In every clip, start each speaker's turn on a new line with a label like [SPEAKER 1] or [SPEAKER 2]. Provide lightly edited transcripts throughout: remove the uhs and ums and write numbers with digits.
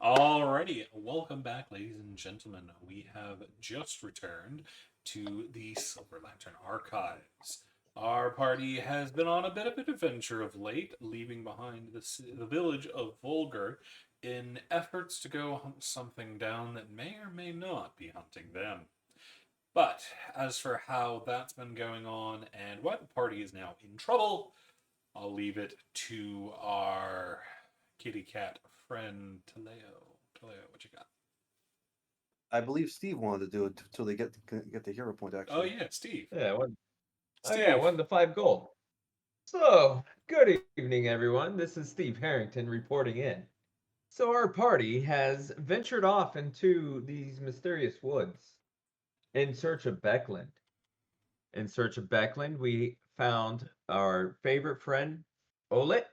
[SPEAKER 1] Alrighty, welcome back, ladies and gentlemen. We have just returned to the Silver Lantern Archives. Our party has been on a bit of an adventure of late, leaving behind the village of Vogler in efforts to go hunt something down that may or may not be hunting them. But as for how that's been going on and why the party is now in trouble, I'll leave it to our kitty cat friend Taleo. Taleo, what you got?
[SPEAKER 2] I believe Steve wanted to do it until they get the hero point.
[SPEAKER 1] Oh
[SPEAKER 2] Actually,
[SPEAKER 1] yeah, Steve.
[SPEAKER 3] Yeah, one. Oh yeah,
[SPEAKER 1] Steve.
[SPEAKER 3] won the 5 gold. So, good evening, everyone. This is Steve Harrington reporting in. So, our party has ventured off into these mysterious woods in search of Beckland. In search of Beckland, we found our favorite friend, Olet,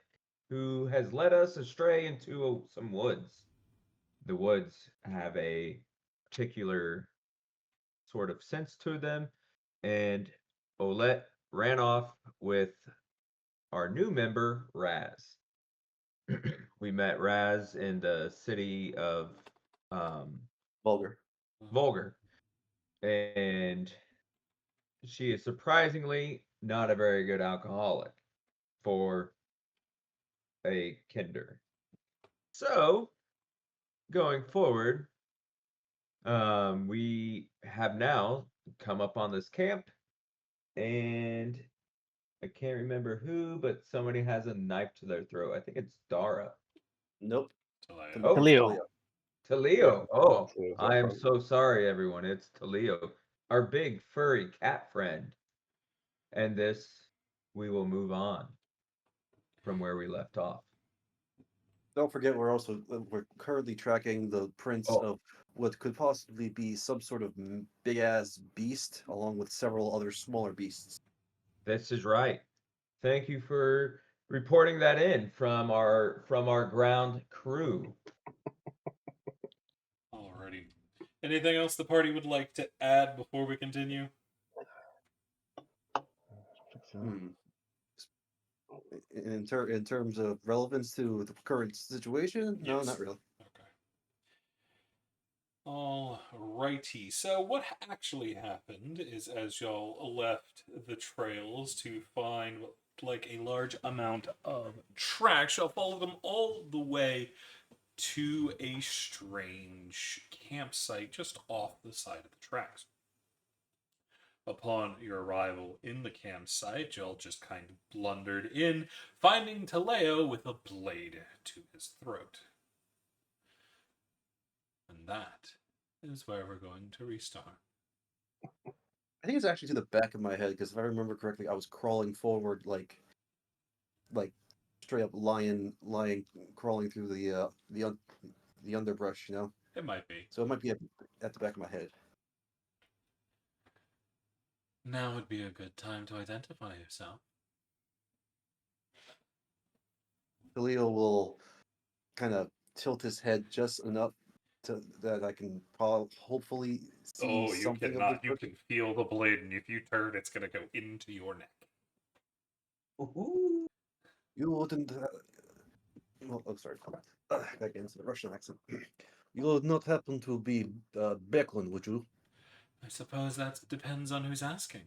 [SPEAKER 3] who has led us astray into some woods. The woods have a particular sort of sense to them, and Olet ran off with our new member, Raz. We met Raz in the city of um,
[SPEAKER 2] vulgar.
[SPEAKER 3] Volger, and she is surprisingly not a very good alcoholic for a kinder. So, going forward, we have now come up on this camp, and I can't remember who, but somebody has a knife to their throat. I think it's Dara.
[SPEAKER 2] Nope.
[SPEAKER 1] Taleo.
[SPEAKER 3] Oh,
[SPEAKER 2] Taleo. Yeah.
[SPEAKER 3] Taleo. Oh,
[SPEAKER 4] Too,
[SPEAKER 3] I am
[SPEAKER 4] from
[SPEAKER 3] so sorry, everyone. It's Taleo, our big furry cat friend. And this, we will move on from where we left off.
[SPEAKER 2] Don't forget, we're currently tracking the prints
[SPEAKER 3] Oh,
[SPEAKER 2] of what could possibly be some sort of big ass beast, along with several other smaller beasts.
[SPEAKER 3] this is right. Thank you for reporting that in from our ground crew.
[SPEAKER 1] Alrighty. Anything else the party would like to add before we continue?
[SPEAKER 2] Hmm. In terms of relevance to the current situation, no, not
[SPEAKER 1] Yes.
[SPEAKER 2] really.
[SPEAKER 1] Okay. Alrighty. So what actually happened is, as y'all left the trails to find like a large amount of tracks, y'all followed them all the way to a strange campsite just off the side of the tracks. Upon your arrival in the campsite, y'all just kind of blundered in, finding Taleo with a blade to his throat. And that is where we're going to restart.
[SPEAKER 2] I think it's actually to the back of my head because if I remember correctly, I was crawling forward like straight up lion crawling through the underbrush, you know.
[SPEAKER 1] It might be.
[SPEAKER 2] So it might be at the back of my head.
[SPEAKER 1] Now would be a good time to identify yourself.
[SPEAKER 2] Leo will kind of tilt his head just enough to that I can hopefully see
[SPEAKER 1] Oh, you
[SPEAKER 2] something of the
[SPEAKER 1] cannot. You
[SPEAKER 2] crooked.
[SPEAKER 1] can feel the blade, and if you turn, it's going to go into your neck.
[SPEAKER 3] Ooh.
[SPEAKER 2] You wouldn't. Oh, sorry. Back into the Russian accent. You would not happen to be Becklin, would you?
[SPEAKER 1] I suppose that depends on who's asking.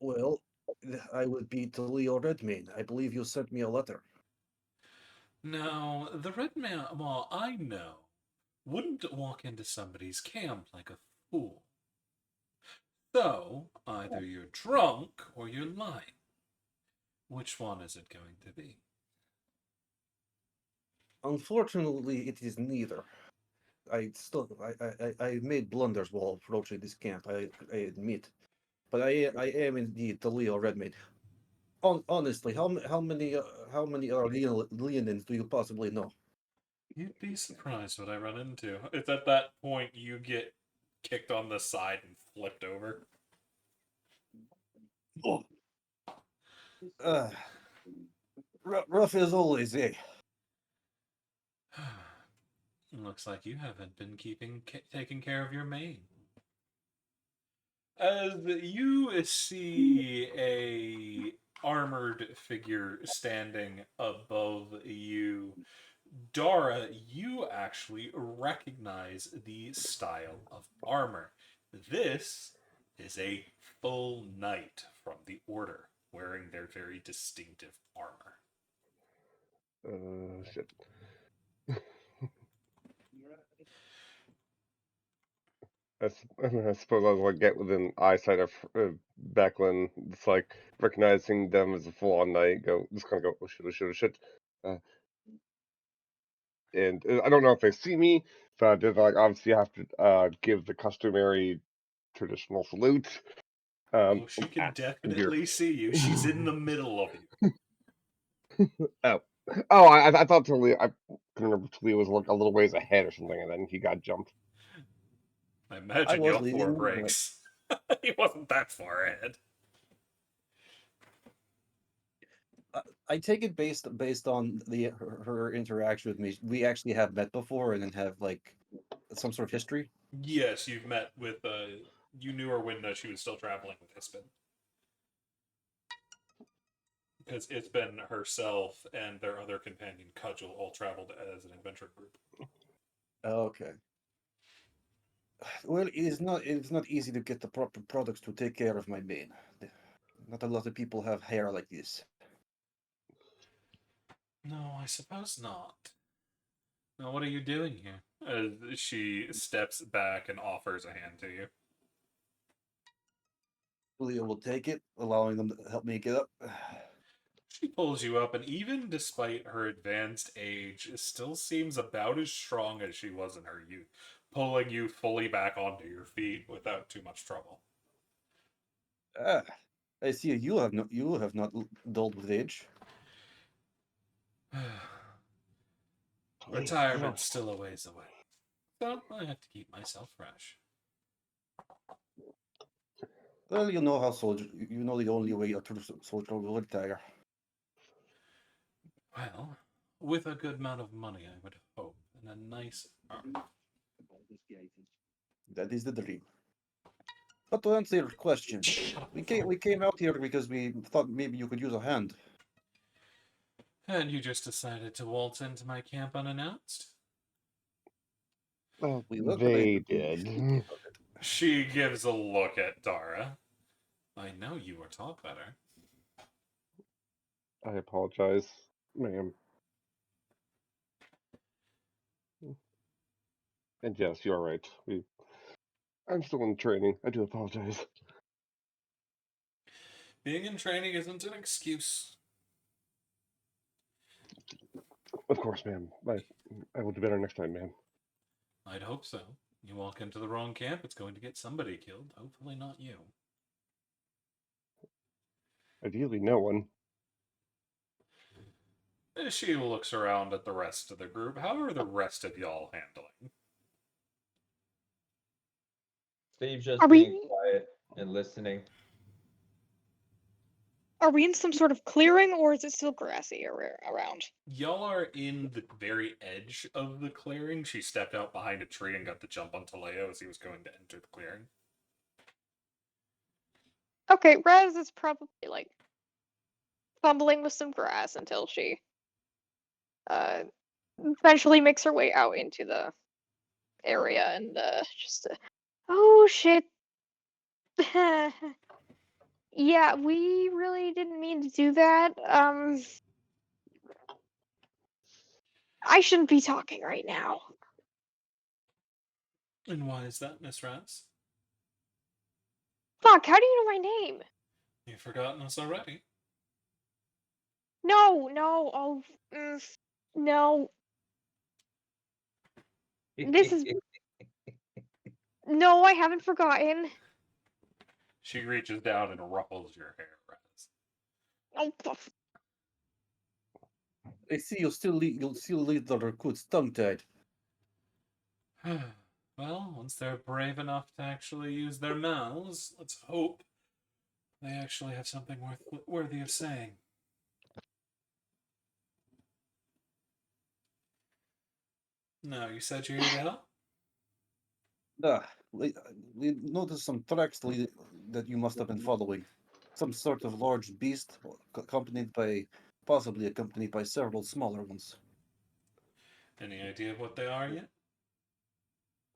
[SPEAKER 2] Well, I would be Leo Redmayne. I believe you sent me a letter.
[SPEAKER 1] Now, the red man, well, I know, wouldn't walk into somebody's camp like a fool. So, either you're drunk or you're lying. Which one is it going to be?
[SPEAKER 2] Unfortunately, it is neither. I made blunders while approaching this camp. I admit, but I am indeed the Leo Redmayne. Honestly, how many Leonins do you possibly know?
[SPEAKER 1] You'd be surprised what I run into. It's at that point you get kicked on the side and flipped over.
[SPEAKER 2] Oh, uh, rough as always, eh?
[SPEAKER 1] Looks like you haven't been taking care of your mane. As you see a armored figure standing above you, Dara, you actually recognize the style of armor. This is a full knight from the Order, wearing their very distinctive armor.
[SPEAKER 4] Shit. I suppose I was like get within eyesight of Becklin. It's like recognizing them as a full-on knight. Go, just kind of go, oh shit, oh shit, oh shit. Uh, and I don't know if they see me, but there's like obviously you have to give the customary traditional salute.
[SPEAKER 1] Oh, she can
[SPEAKER 4] And you're
[SPEAKER 1] definitely see you. She's in the middle of you.
[SPEAKER 4] oh. Oh, I thought Talia. I couldn't remember if Talia was like a little ways ahead or something, and then he got jumped.
[SPEAKER 1] I
[SPEAKER 2] I
[SPEAKER 1] imagine you
[SPEAKER 2] was
[SPEAKER 1] have four
[SPEAKER 2] leading, but
[SPEAKER 1] breaks. He wasn't that far ahead.
[SPEAKER 2] I take it based on her interaction with me. We actually have met before and then have like some sort of history.
[SPEAKER 1] Yes, you've met with, you knew her when she was still traveling with Hispin. Because Isbin herself and their other companion, Cudgel, all traveled as an adventure group.
[SPEAKER 2] Okay. Well, it is not easy to get the proper products to take care of my mane. Not a lot of people have hair like this.
[SPEAKER 1] No, I suppose not. Now, what are you doing here? She steps back and offers a hand to you.
[SPEAKER 2] Julia will take it, allowing them to help me get up.
[SPEAKER 1] She pulls you up, and even despite her advanced age, still seems about as strong as she was in her youth, pulling you fully back onto your feet without too much trouble.
[SPEAKER 2] Ah, I see you have not dulled with age.
[SPEAKER 1] Retirement's still a ways away, so I have to keep myself fresh.
[SPEAKER 2] Well, you know how soldier. You know the only way a true soldier will retire.
[SPEAKER 1] Well, with a good amount of money, I would hope, and a nice arm.
[SPEAKER 2] That is the dream. But to answer your question,
[SPEAKER 1] Shut up.
[SPEAKER 2] we came out here because we thought maybe you could use a hand.
[SPEAKER 1] And you just decided to waltz into my camp unannounced?
[SPEAKER 4] Well,
[SPEAKER 2] We looked at
[SPEAKER 4] they
[SPEAKER 2] it.
[SPEAKER 4] did.
[SPEAKER 1] She gives a look at Dara. I know you were taught better.
[SPEAKER 4] I apologize, ma'am. And yes, you're right. I'm still in training. I do apologize.
[SPEAKER 1] Being in training isn't an excuse.
[SPEAKER 4] Of course, ma'am. I will do better next time, ma'am.
[SPEAKER 1] I'd hope so. You walk into the wrong camp, it's going to get somebody killed. Hopefully not you.
[SPEAKER 4] Ideally, no one.
[SPEAKER 1] She looks around at the rest of the group. How are the rest of y'all handling?
[SPEAKER 3] Steve's just
[SPEAKER 5] Are
[SPEAKER 3] being
[SPEAKER 5] we
[SPEAKER 3] quiet and listening.
[SPEAKER 5] are we in some sort of clearing, or is it still grassy around?
[SPEAKER 1] Y'all are in the very edge of the clearing. She stepped out behind a tree and got the jump on Taleo as he was going to enter the clearing.
[SPEAKER 5] Okay, Raz is probably like fumbling with some grass until she uh eventually makes her way out into the area and just oh shit. Yeah, we really didn't mean to do that. I shouldn't be talking right now.
[SPEAKER 1] And why is that, Miss Raz?
[SPEAKER 5] Fuck, how do you know my name?
[SPEAKER 1] You've forgotten us already.
[SPEAKER 5] No, no. This is no, I haven't forgotten.
[SPEAKER 1] She reaches down and ruffles your hair, Raz.
[SPEAKER 5] Oh,
[SPEAKER 2] I see you'll still lead the recruits tongue-tied.
[SPEAKER 1] Well, once they're brave enough to actually use their mouths, let's hope they actually have something worthy of saying. No, you said you're here to help?
[SPEAKER 2] Ah, we noticed some tracks that you must have been following. Some sort of large beast, possibly accompanied by several smaller ones.
[SPEAKER 1] Any idea of what they are yet?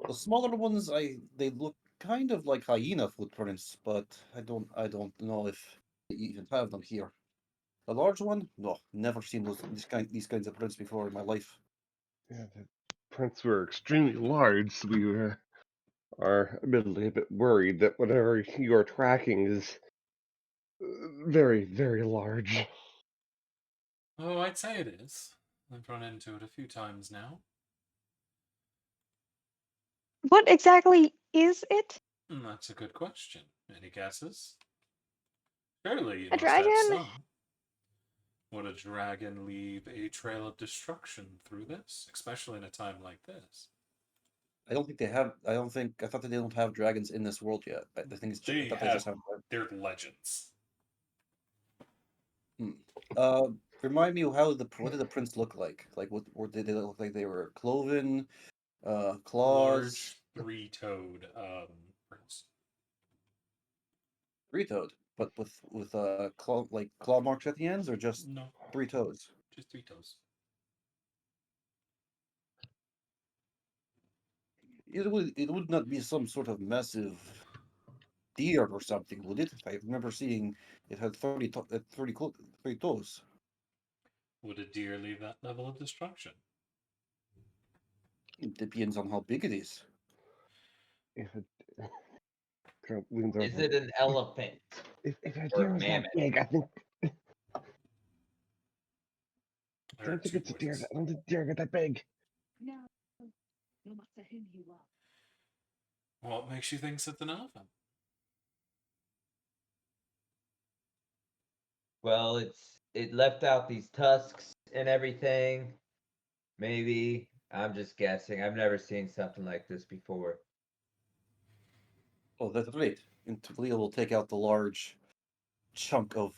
[SPEAKER 2] The smaller ones, they look kind of like hyena footprints, but I don't know if they even have them here. The large one? No, never seen these kinds of prints before in my life.
[SPEAKER 4] Yeah, the prints were extremely large, so we are admittedly a bit worried that whatever you are tracking is very, very large.
[SPEAKER 1] Oh, I'd say it is. I've run into it a few times now.
[SPEAKER 5] What exactly is it?
[SPEAKER 1] That's a good question. Any guesses? Surely you
[SPEAKER 5] A
[SPEAKER 1] must have
[SPEAKER 5] dragon?
[SPEAKER 1] some. Would a dragon leave a trail of destruction through this, especially in a time like this?
[SPEAKER 2] I don't think they have. I don't think. I thought that they don't have dragons in this world yet. I think I
[SPEAKER 1] They
[SPEAKER 2] thought they
[SPEAKER 1] have
[SPEAKER 2] just have.
[SPEAKER 1] their legends.
[SPEAKER 2] Hmm. Uh, Remind me of what did the prints look like? Like what did they look like? They were cloven, claws,
[SPEAKER 1] Large three-toed prince.
[SPEAKER 2] three-toed, but with claw marks at the ends, or just
[SPEAKER 1] No,
[SPEAKER 2] three toes.
[SPEAKER 1] just three toes.
[SPEAKER 2] It would not be some sort of massive deer or something, would it? I remember seeing it had 30 toes.
[SPEAKER 1] Would a deer leave that level of destruction?
[SPEAKER 2] It depends on how big it is.
[SPEAKER 4] If it kind of leans
[SPEAKER 3] Is
[SPEAKER 4] over.
[SPEAKER 3] it an elephant
[SPEAKER 4] If a
[SPEAKER 3] or
[SPEAKER 4] deer
[SPEAKER 3] a
[SPEAKER 4] is that
[SPEAKER 3] mammoth?
[SPEAKER 4] big, I
[SPEAKER 1] There are
[SPEAKER 4] don't think
[SPEAKER 1] two
[SPEAKER 4] it's a deer.
[SPEAKER 1] voices.
[SPEAKER 4] I don't think deer get that big.
[SPEAKER 6] No, no matter whom you are.
[SPEAKER 1] What makes you think it's an elephant?
[SPEAKER 3] Well, it left out these tusks and everything. Maybe. I'm just guessing. I've never seen something like this before.
[SPEAKER 2] Oh, that's great. And Talia will take out the large chunk of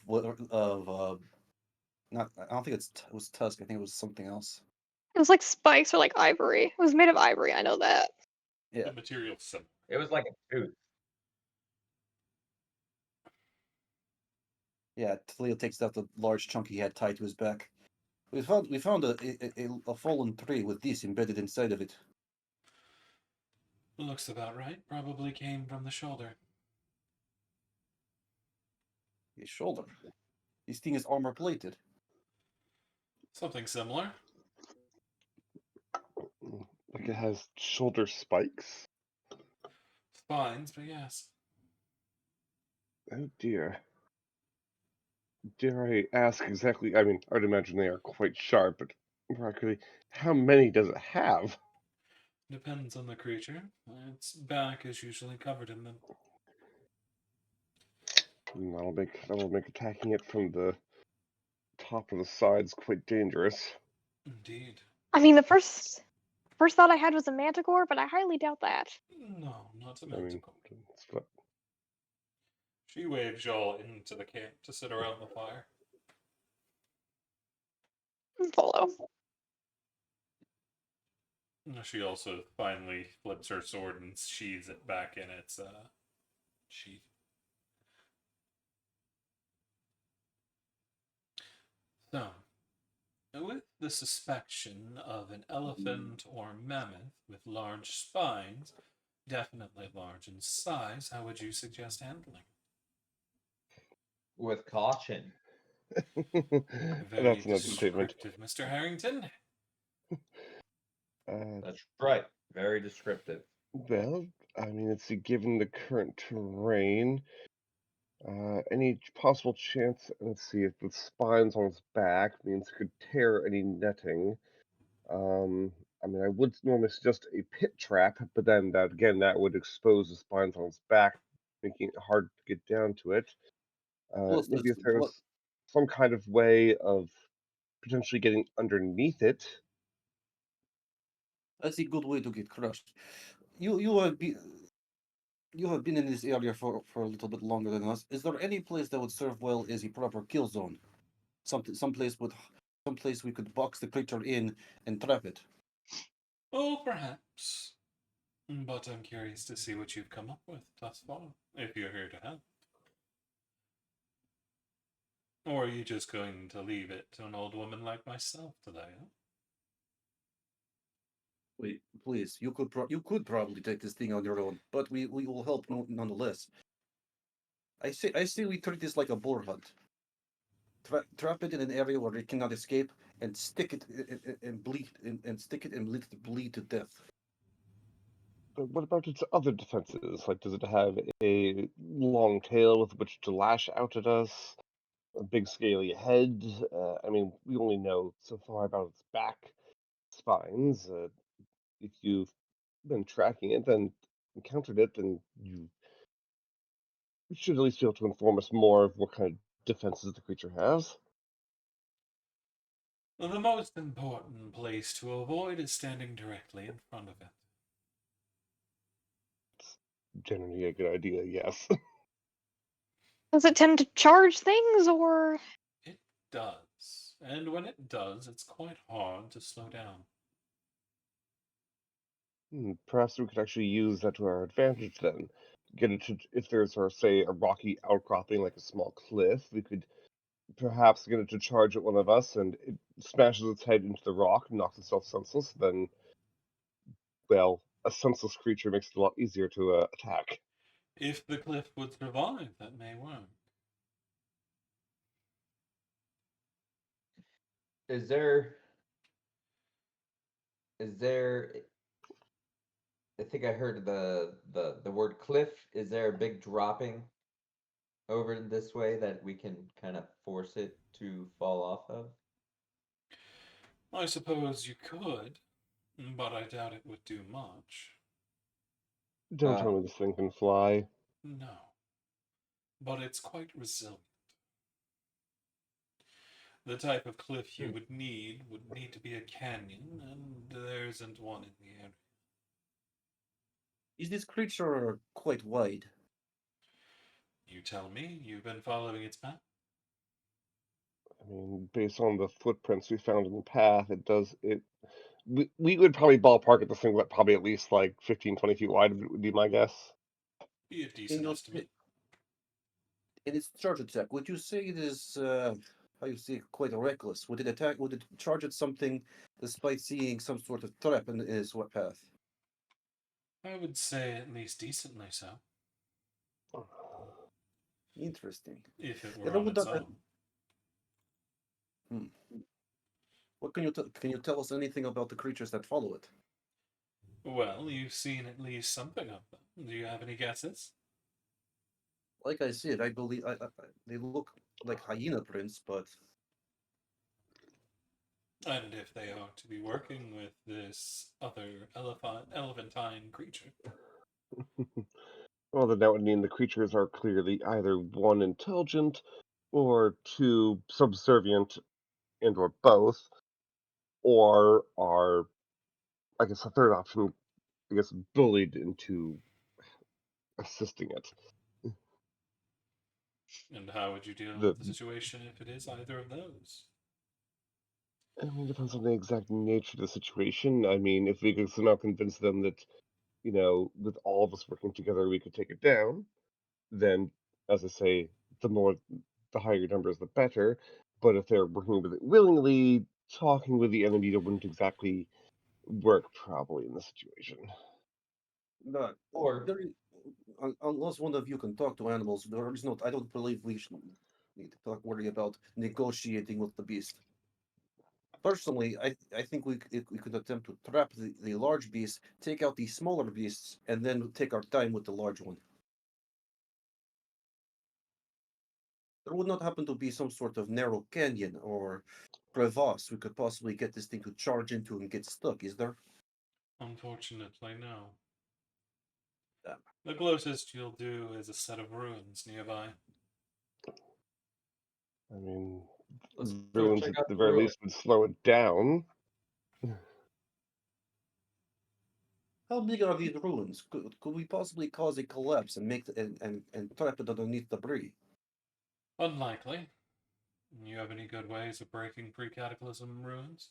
[SPEAKER 2] not. I don't think it was tusk. I think it was something else.
[SPEAKER 5] It was like spikes or like ivory. It was made of ivory, I know that.
[SPEAKER 2] Yeah,
[SPEAKER 1] The material similar.
[SPEAKER 3] It was like a tooth.
[SPEAKER 2] yeah. Talia takes out the large chunk he had tied to his back. We found a fallen tree with this embedded inside of it.
[SPEAKER 1] Looks about right. Probably came from the shoulder.
[SPEAKER 2] His shoulder. This thing is armor plated.
[SPEAKER 1] Something similar.
[SPEAKER 4] Like it has shoulder spikes.
[SPEAKER 1] Spines, but yes.
[SPEAKER 4] Oh dear. Dare I ask exactly? I mean, I'd imagine they are quite sharp, but practically, how many does it have?
[SPEAKER 1] Depends on the creature. Its back is usually covered in them.
[SPEAKER 4] That'll make attacking it from the top or the sides quite dangerous.
[SPEAKER 1] Indeed.
[SPEAKER 5] I mean, the first thought I had was a manticore, but I highly doubt that.
[SPEAKER 1] No, not a
[SPEAKER 4] I mean,
[SPEAKER 1] manticore.
[SPEAKER 4] it's what
[SPEAKER 1] She waves y'all into the camp to sit around the fire.
[SPEAKER 5] Follow.
[SPEAKER 1] She also finally flips her sword and sheathes it back in its sheath. So, with the suspicion of an elephant or mammoth with large spines, definitely large in size, how would you suggest handling?
[SPEAKER 3] With caution.
[SPEAKER 1] Very
[SPEAKER 4] that's an understatement.
[SPEAKER 1] descriptive, Mr. Harrington.
[SPEAKER 3] That's right. Very descriptive.
[SPEAKER 4] Well, I mean, let's see, given the current terrain, any possible chance, let's see, if the spines on its back means it could tear any netting. I mean, I would normally suggest a pit trap, but then that would expose the spines on its back, making it hard to get down to it.
[SPEAKER 2] Plus,
[SPEAKER 4] Maybe if
[SPEAKER 2] what
[SPEAKER 4] there's some kind of way of potentially getting underneath it.
[SPEAKER 2] that's a good way to get crushed. You have been in this area for a little bit longer than us. Is there any place that would serve well as a proper kill zone? Some place we could box the creature in and trap it.
[SPEAKER 1] Oh, perhaps. But I'm curious to see what you've come up with thus far, if you're here to help. Or are you just going to leave it to an old woman like myself today? Huh?
[SPEAKER 2] Wait, please, you could probably take this thing on your own, but we will help nonetheless. I say we treat this like a boar hunt. Trap it in an area where it cannot escape, and stick it and bleed and stick it and let it bleed to death.
[SPEAKER 4] But what about its other defenses? Like, does it have a long tail with which to lash out at us? A big scaly head? I mean, we only know so far about its back spines. If you've been tracking it and encountered it, then you should at least be able to inform us more of what kind of defenses the creature has.
[SPEAKER 1] The most important place to avoid is standing directly in front of it.
[SPEAKER 4] It's generally a good idea, yes.
[SPEAKER 5] Does it tend to charge things, or
[SPEAKER 1] It does. And when it does, it's quite hard to slow down.
[SPEAKER 4] Perhaps we could actually use that to our advantage then. Get it to, if there's, or say, a rocky outcropping like a small cliff, we could perhaps get it to charge at one of us, and it smashes its head into the rock and knocks itself senseless. Then, well, a senseless creature makes it a lot easier to attack.
[SPEAKER 1] If the cliff would survive, that may work.
[SPEAKER 3] Is there is there I think I heard the word cliff. Is there a big dropping over this way that we can kind of force it to fall off of?
[SPEAKER 1] I suppose you could, but I doubt it would do much.
[SPEAKER 4] Don't tell
[SPEAKER 3] Uh,
[SPEAKER 4] me this thing can fly.
[SPEAKER 1] No, but it's quite resilient. The type of cliff you
[SPEAKER 3] hmm.
[SPEAKER 1] would need to be a canyon, and there isn't one in the area.
[SPEAKER 2] Is this creature quite wide?
[SPEAKER 1] You tell me, you've been following its path?
[SPEAKER 4] I mean, based on the footprints we found in the path, it does it. We would probably ballpark at this thing, but probably at least like 15, 20 feet wide would be my guess.
[SPEAKER 1] Be a
[SPEAKER 2] In
[SPEAKER 1] decent
[SPEAKER 2] your
[SPEAKER 1] estimate.
[SPEAKER 2] in its charge attack, would you say it is how you say quite reckless? Would it attack? Would it charge at something despite seeing some sort of trap in its path?
[SPEAKER 1] I would say at least decently so,
[SPEAKER 2] Interesting.
[SPEAKER 1] if it
[SPEAKER 2] Then
[SPEAKER 1] were
[SPEAKER 2] I
[SPEAKER 1] on
[SPEAKER 2] would
[SPEAKER 1] its
[SPEAKER 2] not.
[SPEAKER 1] own.
[SPEAKER 2] Hmm. What can you tell us anything about the creatures that follow it?
[SPEAKER 1] Well, you've seen at least something of them. Do you have any guesses?
[SPEAKER 2] Like I said, I believe they look like hyena prints, but
[SPEAKER 1] And if they are to be working with this other elephantine creature.
[SPEAKER 4] Well, then that would mean the creatures are clearly either one, intelligent, or two, subservient, and or both, or are, I guess, a third option, I guess, bullied into assisting it.
[SPEAKER 1] And how would you deal
[SPEAKER 4] The
[SPEAKER 1] with the situation if it is either of those?
[SPEAKER 4] I mean, it depends on the exact nature of the situation. I mean, if we could somehow convince them that, with all of us working together, we could take it down, then, as I say, the higher your numbers, the better. But if they're working with it willingly, talking with the enemy wouldn't exactly work probably in this situation.
[SPEAKER 2] no,
[SPEAKER 3] Or
[SPEAKER 2] there. Unless one of you can talk to animals, there is not. I don't believe we should need to worry about negotiating with the beast. Personally, I think we could attempt to trap the large beast, take out the smaller beasts, and then take our time with the large one. There would not happen to be some sort of narrow canyon or crevasse we could possibly get this thing to charge into and get stuck, is there?
[SPEAKER 1] Unfortunately, no.
[SPEAKER 2] Damn.
[SPEAKER 1] The closest you'll do is a set of ruins nearby.
[SPEAKER 4] I mean,
[SPEAKER 3] let's go
[SPEAKER 4] ruins
[SPEAKER 3] check
[SPEAKER 4] at
[SPEAKER 3] out
[SPEAKER 4] the
[SPEAKER 3] the
[SPEAKER 4] very
[SPEAKER 3] ruin.
[SPEAKER 4] least would slow it down.
[SPEAKER 2] How big are these ruins? Could we possibly cause a collapse and and trap it underneath debris?
[SPEAKER 1] Unlikely. You have any good ways of breaking pre-cataclysm ruins?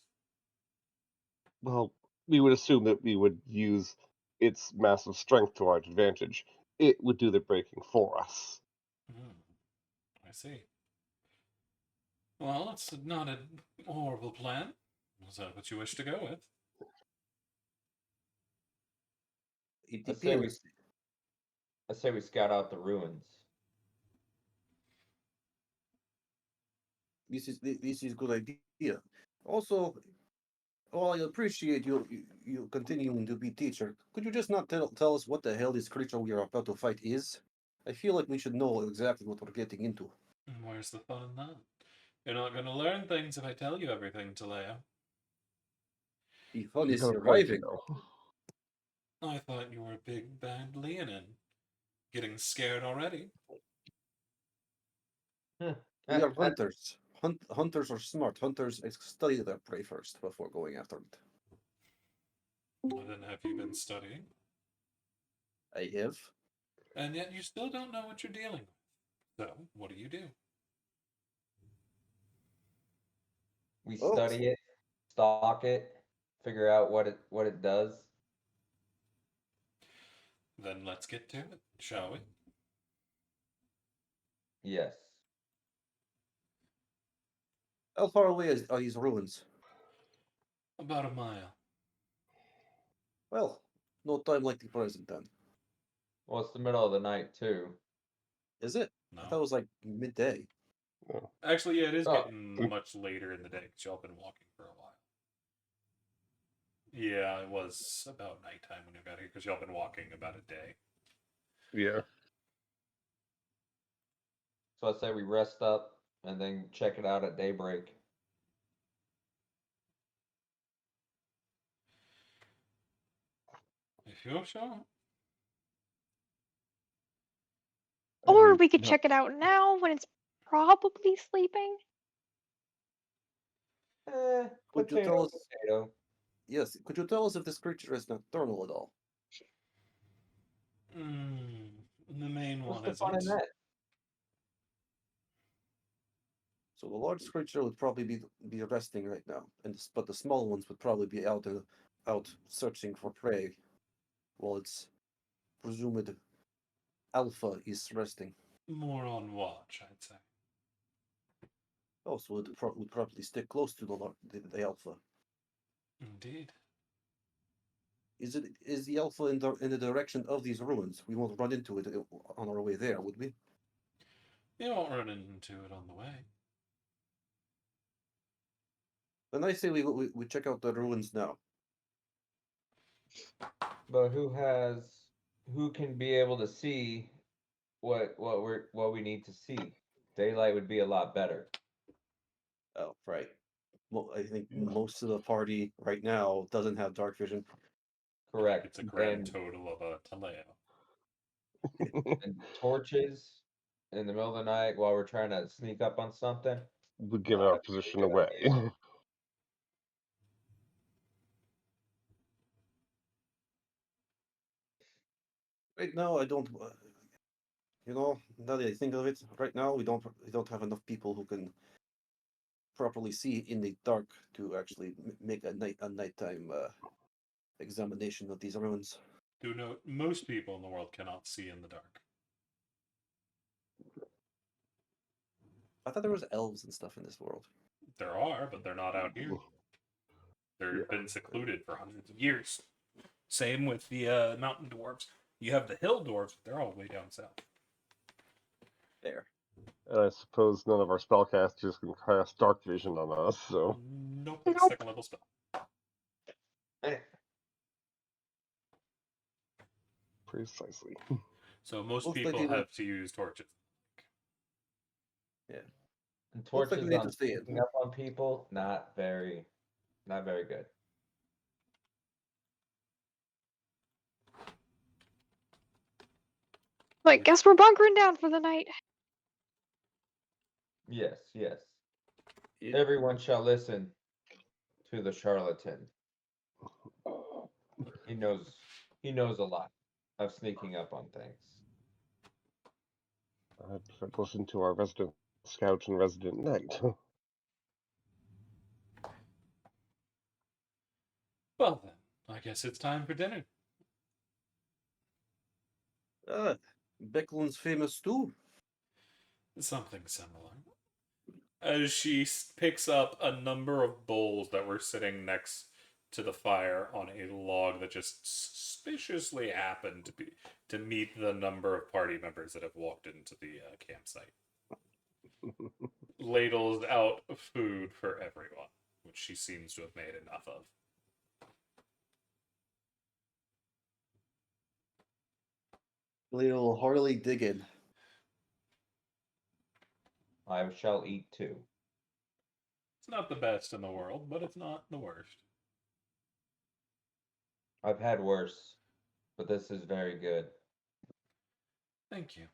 [SPEAKER 4] Well, we would assume that we would use its massive strength to our advantage. It would do the breaking for us.
[SPEAKER 1] Hmm, I see. Well, it's not a horrible plan. Is that what you wish to go with?
[SPEAKER 2] It
[SPEAKER 3] I say we
[SPEAKER 2] depends.
[SPEAKER 3] I say we scout out the ruins.
[SPEAKER 2] This is good idea. Also, while I appreciate you continuing to be teacher, could you just not tell us what the hell this creature we are about to fight is? I feel like we should know exactly what we're getting into.
[SPEAKER 1] Where's the fun in that? You're not going to learn things if I tell you everything, Taleo.
[SPEAKER 2] The fun
[SPEAKER 4] You
[SPEAKER 2] is
[SPEAKER 4] kind of like to
[SPEAKER 2] arriving.
[SPEAKER 4] know.
[SPEAKER 1] I thought you were a big bad Leonin. Getting scared already?
[SPEAKER 2] We are hunters. Hunters are smart. Hunters study their prey first before going after it.
[SPEAKER 1] Well, then have you been studying?
[SPEAKER 2] I have.
[SPEAKER 1] And yet you still don't know what you're dealing with. So, what do?
[SPEAKER 3] We
[SPEAKER 2] Oh,
[SPEAKER 3] study it, stalk it, figure out what it does.
[SPEAKER 1] Then let's get to it, shall we?
[SPEAKER 3] Yes.
[SPEAKER 2] how far away are these ruins?
[SPEAKER 1] About a mile.
[SPEAKER 2] Well, no time like the present then.
[SPEAKER 3] Well, it's the middle of the night too.
[SPEAKER 2] Is it? I thought it
[SPEAKER 1] No.
[SPEAKER 2] was like midday.
[SPEAKER 1] Actually, yeah, it is
[SPEAKER 3] Oh.
[SPEAKER 1] getting much later in the day because y'all been walking for a while. Yeah, it was about nighttime when you got here because y'all been walking about a day.
[SPEAKER 4] Yeah.
[SPEAKER 3] So I say we rest up and then check it out at daybreak.
[SPEAKER 1] If you're sure.
[SPEAKER 4] I
[SPEAKER 5] Or
[SPEAKER 4] mean,
[SPEAKER 5] we could
[SPEAKER 4] no,
[SPEAKER 5] check it out now when it's probably sleeping.
[SPEAKER 2] Could you tell
[SPEAKER 3] Potato,
[SPEAKER 2] us?
[SPEAKER 3] potato.
[SPEAKER 2] Yes. Could you tell us if this creature is nocturnal at all?
[SPEAKER 1] The main
[SPEAKER 3] What's
[SPEAKER 1] one
[SPEAKER 3] the fun in
[SPEAKER 1] isn't.
[SPEAKER 3] that?
[SPEAKER 2] So the large creature would probably be resting right now, but the small ones would probably be out searching for prey, while its presumed alpha is resting.
[SPEAKER 1] More on watch, I'd say.
[SPEAKER 2] Also, would probably stick close to the alpha.
[SPEAKER 1] Indeed.
[SPEAKER 2] Is the alpha in the direction of these ruins? We won't run into it on our way there, would we?
[SPEAKER 1] You won't run into it on the way.
[SPEAKER 2] Then I say we check out the ruins now.
[SPEAKER 3] But who can be able to see what we need to see? Daylight would be a lot better.
[SPEAKER 2] Oh, right. Well, I think most of the party right now doesn't have dark vision.
[SPEAKER 1] I think
[SPEAKER 3] Correct.
[SPEAKER 1] it's a grand
[SPEAKER 3] And
[SPEAKER 1] total of a Taleo.
[SPEAKER 3] and torches in the middle of the night while we're trying to sneak up on something.
[SPEAKER 4] we're giving
[SPEAKER 3] Not
[SPEAKER 4] our
[SPEAKER 3] a very
[SPEAKER 4] position
[SPEAKER 3] good
[SPEAKER 4] away.
[SPEAKER 3] idea.
[SPEAKER 2] Right now, I don't. Now that I think of it, right now we don't have enough people who can properly see in the dark to actually make a nighttime examination of these ruins.
[SPEAKER 1] Do note, most people in the world cannot see in the dark.
[SPEAKER 2] I thought there was elves and stuff in this world.
[SPEAKER 1] There are, but they're not out here. They've
[SPEAKER 4] Yeah.
[SPEAKER 1] been secluded for hundreds of years. Same with the mountain dwarves. You have the hill dwarves, but they're all way down south.
[SPEAKER 2] There.
[SPEAKER 4] And I suppose none of our spellcasters can cast dark vision on us, so
[SPEAKER 1] Nope, that's
[SPEAKER 5] Nope.
[SPEAKER 1] second level spell.
[SPEAKER 3] Eh,
[SPEAKER 4] precisely.
[SPEAKER 1] So most
[SPEAKER 2] Looks like
[SPEAKER 1] people
[SPEAKER 2] they need,
[SPEAKER 1] have to use torches.
[SPEAKER 2] yeah.
[SPEAKER 3] And
[SPEAKER 2] Looks like
[SPEAKER 3] torches
[SPEAKER 2] we need
[SPEAKER 3] on
[SPEAKER 2] to stay in.
[SPEAKER 3] sneaking up on people, not very good.
[SPEAKER 5] But guess we're bunkering down for the night.
[SPEAKER 3] Yes, yes.
[SPEAKER 2] Yeah.
[SPEAKER 3] Everyone shall listen to the charlatan. He knows a lot of sneaking up on things.
[SPEAKER 4] I'd listen to our resident scout and resident knight.
[SPEAKER 1] Well then, I guess it's time for dinner.
[SPEAKER 2] Becklin's famous stew.
[SPEAKER 1] Something similar. As she picks up a number of bowls that were sitting next to the fire on a log that just suspiciously happened to meet the number of party members that have walked into the campsite. Ladles out food for everyone, which she seems to have made enough of.
[SPEAKER 2] Little heartily digging.
[SPEAKER 3] I shall eat too.
[SPEAKER 1] It's not the best in the world, but it's not the worst.
[SPEAKER 3] I've had worse, but this is very good.
[SPEAKER 1] Thank you.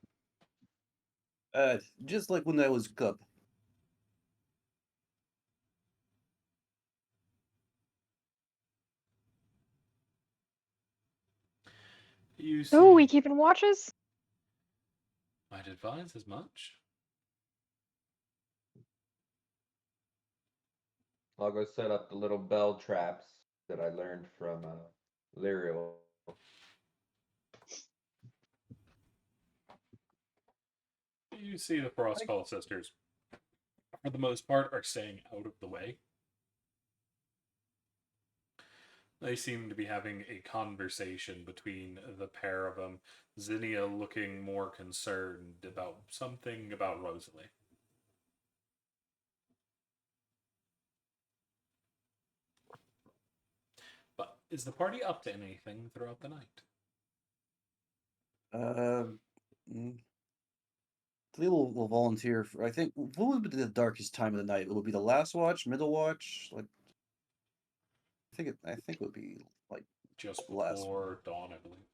[SPEAKER 2] Just like when I was a cub.
[SPEAKER 1] You see,
[SPEAKER 5] Oh, we keeping watches?
[SPEAKER 1] I'd advise as much.
[SPEAKER 3] I'll go set up the little bell traps that I learned from Lyriel.
[SPEAKER 1] You see the Frostfall sisters, for the most part, are staying out of the way. They seem to be having a conversation between the pair of them, Zinnia looking more concerned about something about Rosalie. But is the party up to anything throughout the night?
[SPEAKER 2] Cleo will volunteer for. I think what would be the darkest time of the night? Will it be the last watch, middle watch? Like, I think it would be like
[SPEAKER 1] Just
[SPEAKER 2] last.
[SPEAKER 1] before dawn, I believe.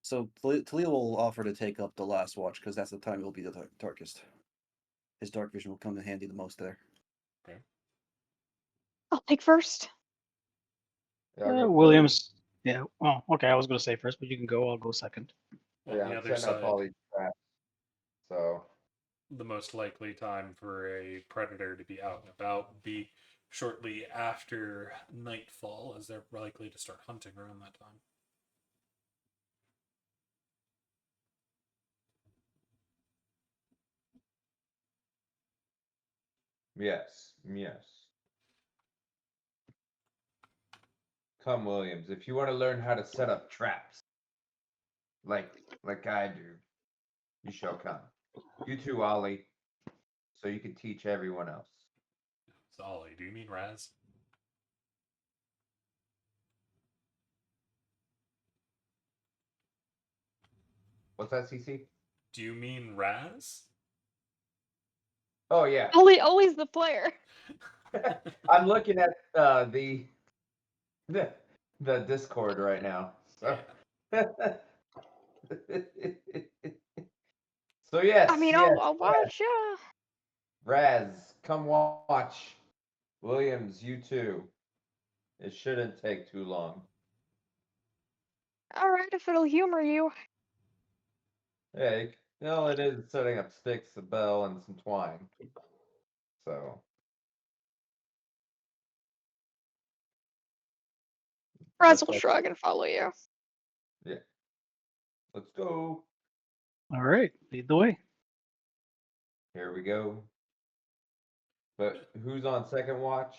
[SPEAKER 2] So Talia will offer to take up the last watch because that's the time it will be the darkest. His dark vision will come in handy the most there.
[SPEAKER 1] Okay.
[SPEAKER 5] I'll take first.
[SPEAKER 3] Yeah, I'll go
[SPEAKER 7] Williams. Yeah. Oh, okay. I was going to say first, but you can go. I'll go second.
[SPEAKER 1] On
[SPEAKER 3] yeah,
[SPEAKER 1] the
[SPEAKER 3] I'm
[SPEAKER 1] other
[SPEAKER 3] setting up all
[SPEAKER 1] side,
[SPEAKER 3] these traps. So
[SPEAKER 1] the most likely time for a predator to be out and about would be shortly after nightfall, as they're likely to start hunting around that time.
[SPEAKER 3] yes. Come, Williams, if you want to learn how to set up traps, like I do, you shall come. You too, Ollie, so you can teach everyone else.
[SPEAKER 1] Ollie, do you mean Raz?
[SPEAKER 3] What's that, CC?
[SPEAKER 1] Do you mean Raz?
[SPEAKER 3] Oh yeah,
[SPEAKER 5] Ollie's the player.
[SPEAKER 3] I'm looking at the Discord right now. So. So yes,
[SPEAKER 5] I mean,
[SPEAKER 3] yes,
[SPEAKER 5] I'll watch. Yeah.
[SPEAKER 3] Raz, come watch. Williams, you too. It shouldn't take too long.
[SPEAKER 5] All right, if it'll humor you.
[SPEAKER 3] Hey, it is setting up sticks, a bell, and some twine. So
[SPEAKER 5] Raz
[SPEAKER 3] just
[SPEAKER 5] will
[SPEAKER 3] like,
[SPEAKER 5] shrug and follow you.
[SPEAKER 3] yeah, let's go.
[SPEAKER 7] All right. Lead the way.
[SPEAKER 3] Here we go. But who's on second watch?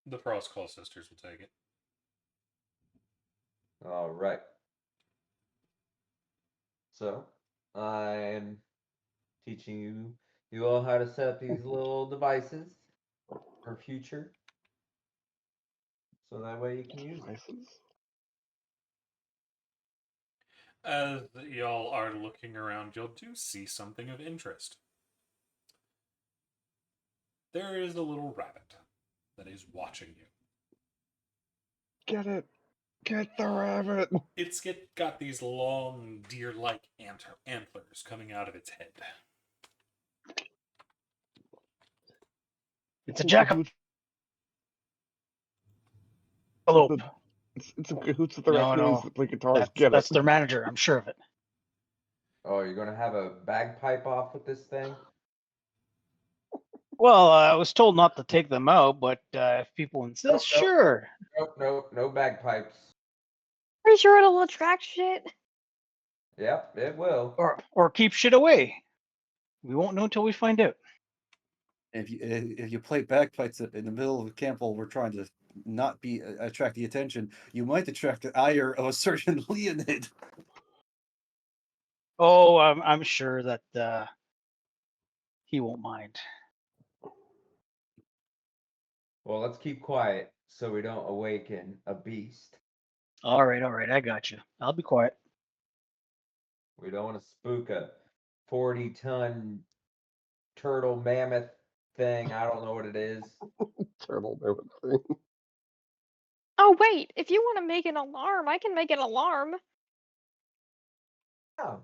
[SPEAKER 1] The Frostclaw sisters will take it.
[SPEAKER 3] All right. So I'm teaching you all how to set up these little devices for future, so that way you can use it.
[SPEAKER 4] Devices?
[SPEAKER 1] As y'all are looking around, you'll do see something of interest. There is a little rabbit that is watching you.
[SPEAKER 4] Get it! Get the rabbit!
[SPEAKER 1] It's got these long deer-like antlers coming out of its head.
[SPEAKER 7] It's a jackalope.
[SPEAKER 4] It's in cahoots with the
[SPEAKER 7] No,
[SPEAKER 4] raccoons
[SPEAKER 7] no.
[SPEAKER 4] that play guitars. Get
[SPEAKER 7] That's
[SPEAKER 4] it!
[SPEAKER 7] their manager. I'm sure of it.
[SPEAKER 3] Oh, you're gonna have a bagpipe off with this thing?
[SPEAKER 7] Well, I was told not to take them out, but if people insist,
[SPEAKER 3] Nope.
[SPEAKER 7] sure.
[SPEAKER 3] Nope, no bagpipes.
[SPEAKER 5] Pretty sure it'll attract shit.
[SPEAKER 3] Yep, it will.
[SPEAKER 7] Or keep shit away. We won't know until we find out.
[SPEAKER 2] If you play bagpipes in the middle of a camp while we're trying to not be attract the attention, you might attract the ire of a certain Leonid.
[SPEAKER 7] Oh, I'm sure that he won't mind.
[SPEAKER 3] Well, let's keep quiet so we don't awaken a beast.
[SPEAKER 7] All right, I got you. I'll be quiet.
[SPEAKER 3] We don't want to spook a 40-ton turtle mammoth thing. I don't know what it is.
[SPEAKER 4] Terrible moment thing.
[SPEAKER 5] Oh wait, if you want to make an alarm, I can make an alarm.
[SPEAKER 3] Oh,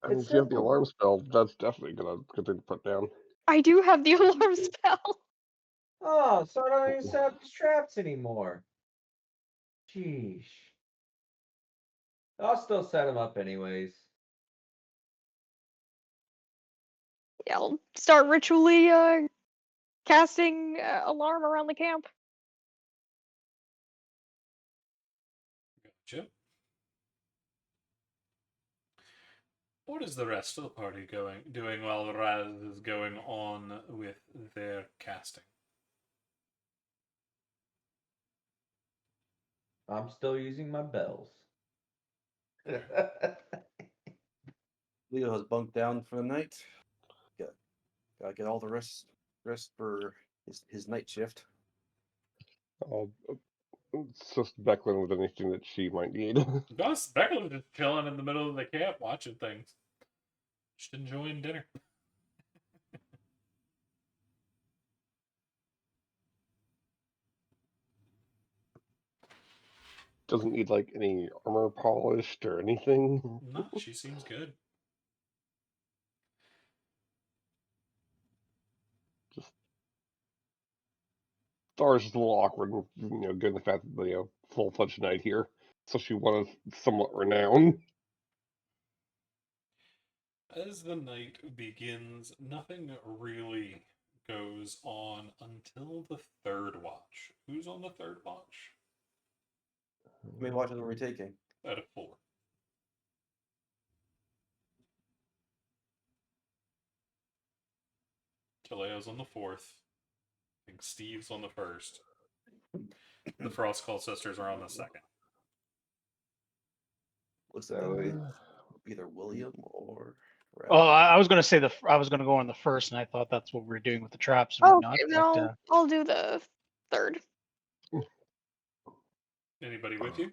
[SPEAKER 4] I mean,
[SPEAKER 3] it's
[SPEAKER 4] if you have the
[SPEAKER 3] simple.
[SPEAKER 4] alarm spell, that's definitely good thing to put down.
[SPEAKER 5] I do have the alarm spell.
[SPEAKER 3] Oh, so I don't even set up these traps anymore. Sheesh. I'll still set them up anyways.
[SPEAKER 5] Yeah, I'll start ritually casting alarm around the camp.
[SPEAKER 1] Gotcha. What is the rest of the party doing while Raz is going on with their casting?
[SPEAKER 3] I'm still using my bells.
[SPEAKER 2] Leo has bunked down for the night. Gotta get all the rest for his night shift.
[SPEAKER 4] It's just Becklin with anything that she might need.
[SPEAKER 1] Gus Becklin just chilling in the middle of the camp watching things. Just enjoying dinner.
[SPEAKER 4] Doesn't need like any armor polished or anything.
[SPEAKER 1] Nah, she seems good.
[SPEAKER 4] Just Star's just a little awkward, given the fact that full-fledged knight here, especially one of somewhat renowned.
[SPEAKER 1] As the night begins, nothing really goes on until the third watch. Who's on the third watch?
[SPEAKER 2] How many watches were we taking?
[SPEAKER 1] Out of 4. Kaleo's on the 4th. I think Steve's on the 1st. The Frostcall sisters are on the 2nd.
[SPEAKER 2] Looks
[SPEAKER 3] So
[SPEAKER 2] like
[SPEAKER 3] it's
[SPEAKER 2] either William or
[SPEAKER 7] Oh,
[SPEAKER 2] Ralph.
[SPEAKER 7] I was gonna say I was gonna go on the first, and I thought that's what we were doing with the traps and
[SPEAKER 5] Oh,
[SPEAKER 7] whatnot.
[SPEAKER 5] okay, then I'll do the third.
[SPEAKER 1] Anybody with you?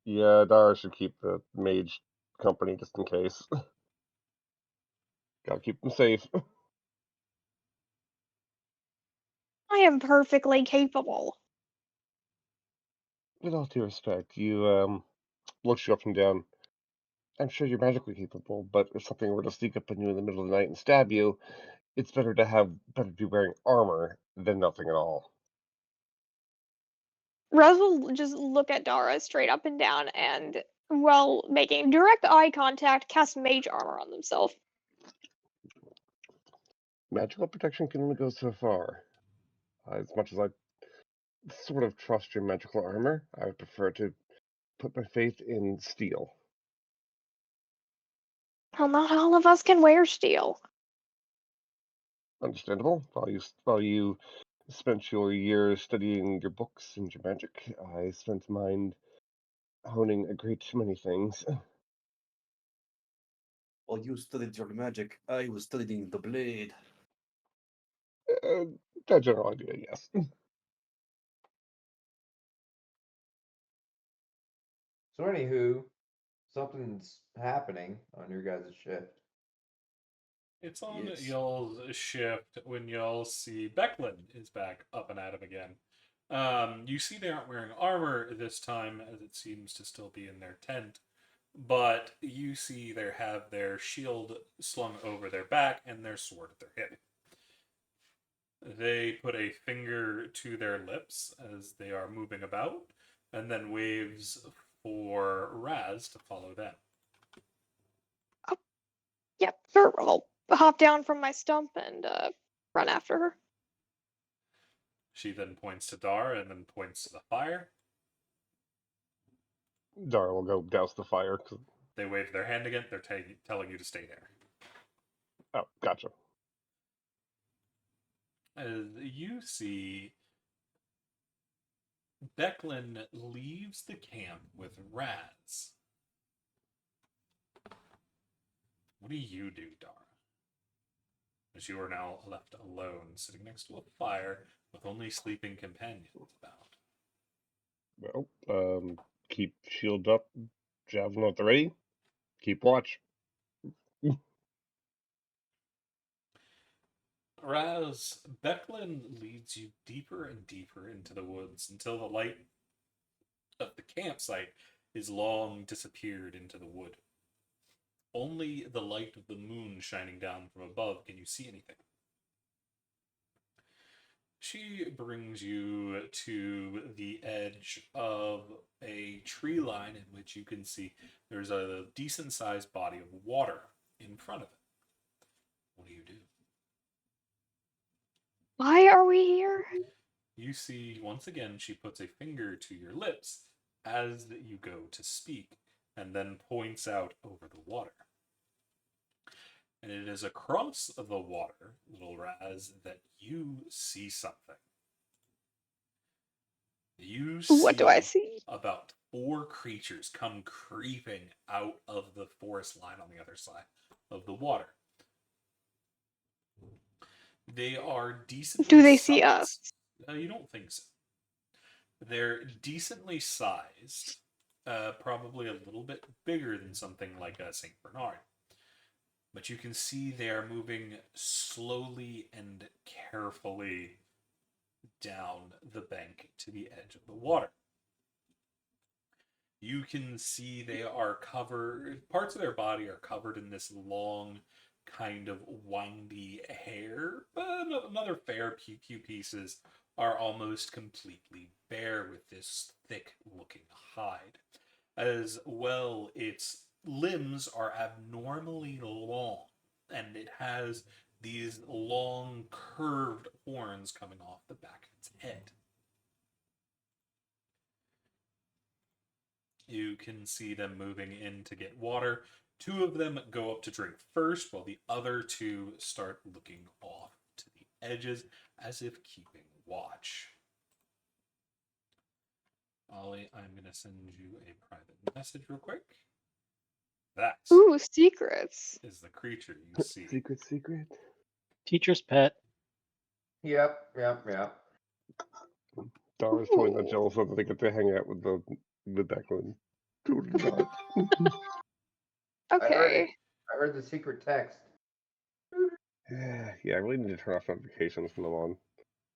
[SPEAKER 4] Yeah, Dara should keep the mage company just in case. Gotta keep them safe.
[SPEAKER 5] I am perfectly capable.
[SPEAKER 4] With all due respect, you looks you up and down. I'm sure you're magically capable, but if something were to sneak up on you in the middle of the night and stab you, it's better to be wearing armor than nothing at all.
[SPEAKER 5] Rose will just look at Dara straight up and down and, while making direct eye contact, cast mage armor on themselves.
[SPEAKER 4] Magical protection can only go so far. As much as I sort of trust your magical armor, I would prefer to put my faith in steel.
[SPEAKER 5] Well, not all of us can wear steel.
[SPEAKER 4] Understandable. While you spent your years studying your books and your magic, I spent mine honing a great many things.
[SPEAKER 2] While you studied your magic, I was studying the blade.
[SPEAKER 4] Uh, that general idea, yes.
[SPEAKER 3] so anywho, something's happening on your guys' shift.
[SPEAKER 1] It's on
[SPEAKER 2] Yes.
[SPEAKER 1] y'all's shift when y'all see Becklin is back up and at him again. You see they aren't wearing armor this time, as it seems to still be in their tent. But you see they have their shield slung over their back and their sword at their hip. They put a finger to their lips as they are moving about, and then waves for Raz to follow them.
[SPEAKER 5] Yep, sure. I'll hop down from my stump and run after her.
[SPEAKER 1] She then points to Dar and then points to the fire.
[SPEAKER 4] Dara will go douse the fire.
[SPEAKER 1] They wave their hand again. They're telling you to stay there.
[SPEAKER 4] Oh, gotcha.
[SPEAKER 1] As you see Becklin leaves the camp with Raz. What do you do, Dara? As you are now left alone, sitting next to a fire with only sleeping companions about.
[SPEAKER 4] Well, keep shield up, javelin at the ready, keep watch.
[SPEAKER 1] Raz, Becklin leads you deeper and deeper into the woods until the light of the campsite is long disappeared into the wood. Only the light of the moon shining down from above can you see anything. She brings you to the edge of a tree line in which you can see there's a decent sized body of water in front of it. What do you do?
[SPEAKER 5] Why are we here?
[SPEAKER 1] You see, once again, she puts a finger to your lips as you go to speak, and then points out over the water. And it is across the water, little Raz, that you see something. You
[SPEAKER 5] What do I
[SPEAKER 1] see
[SPEAKER 5] see?
[SPEAKER 1] about 4 creatures come creeping out of the forest line on the other side of the water. They are decently
[SPEAKER 5] Do they see
[SPEAKER 1] sized.
[SPEAKER 5] us?
[SPEAKER 1] You don't think so. They're decently sized, probably a little bit bigger than something like a St. Bernard. But you can see they are moving slowly and carefully down the bank to the edge of the water. You can see they are covered, parts of their body are covered in this long, kind of windy hair, but another fair few pieces are almost completely bare with this thick looking hide. As well, its limbs are abnormally long, and it has these long curved horns coming off the back of its head. You can see them moving in to get water. 2 of them go up to drink first, while the other 2 start looking off to the edges as if keeping watch. Ollie, I'm going to send you a private message real quick. That
[SPEAKER 5] Ooh, secrets.
[SPEAKER 1] is the creature you see.
[SPEAKER 4] Secret.
[SPEAKER 7] Teacher's pet.
[SPEAKER 3] Yep.
[SPEAKER 4] Dara's totally not
[SPEAKER 5] Ooh.
[SPEAKER 4] jealous of that they get to hang out with the Becklin. Totally not.
[SPEAKER 5] Okay.
[SPEAKER 3] I heard the secret text.
[SPEAKER 4] Yeah, I really need to turn off notifications from them on.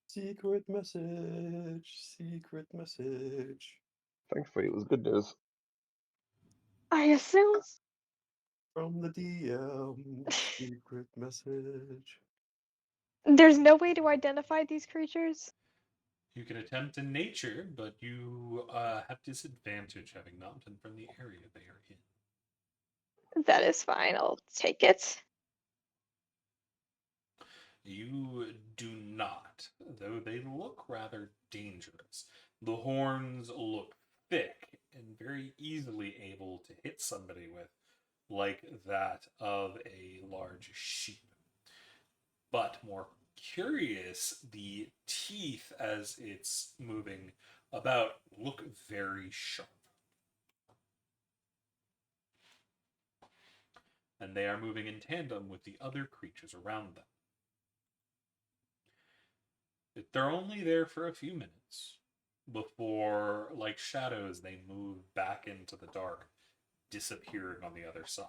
[SPEAKER 2] Secret message. Secret message.
[SPEAKER 4] Thankfully, it was good news.
[SPEAKER 5] I assume.
[SPEAKER 2] From the DM. Secret message.
[SPEAKER 5] There's no way to identify these creatures?
[SPEAKER 1] You can attempt in nature, but you have disadvantage having not been from the area they are in.
[SPEAKER 5] That is fine. I'll take it.
[SPEAKER 1] You do not, though they look rather dangerous. The horns look thick and very easily able to hit somebody with, like that of a large sheep. But more curious, the teeth, as it's moving about, look very sharp. And they are moving in tandem with the other creatures around them. They're only there for a few minutes before, like shadows, they move back into the dark, disappearing on the other side.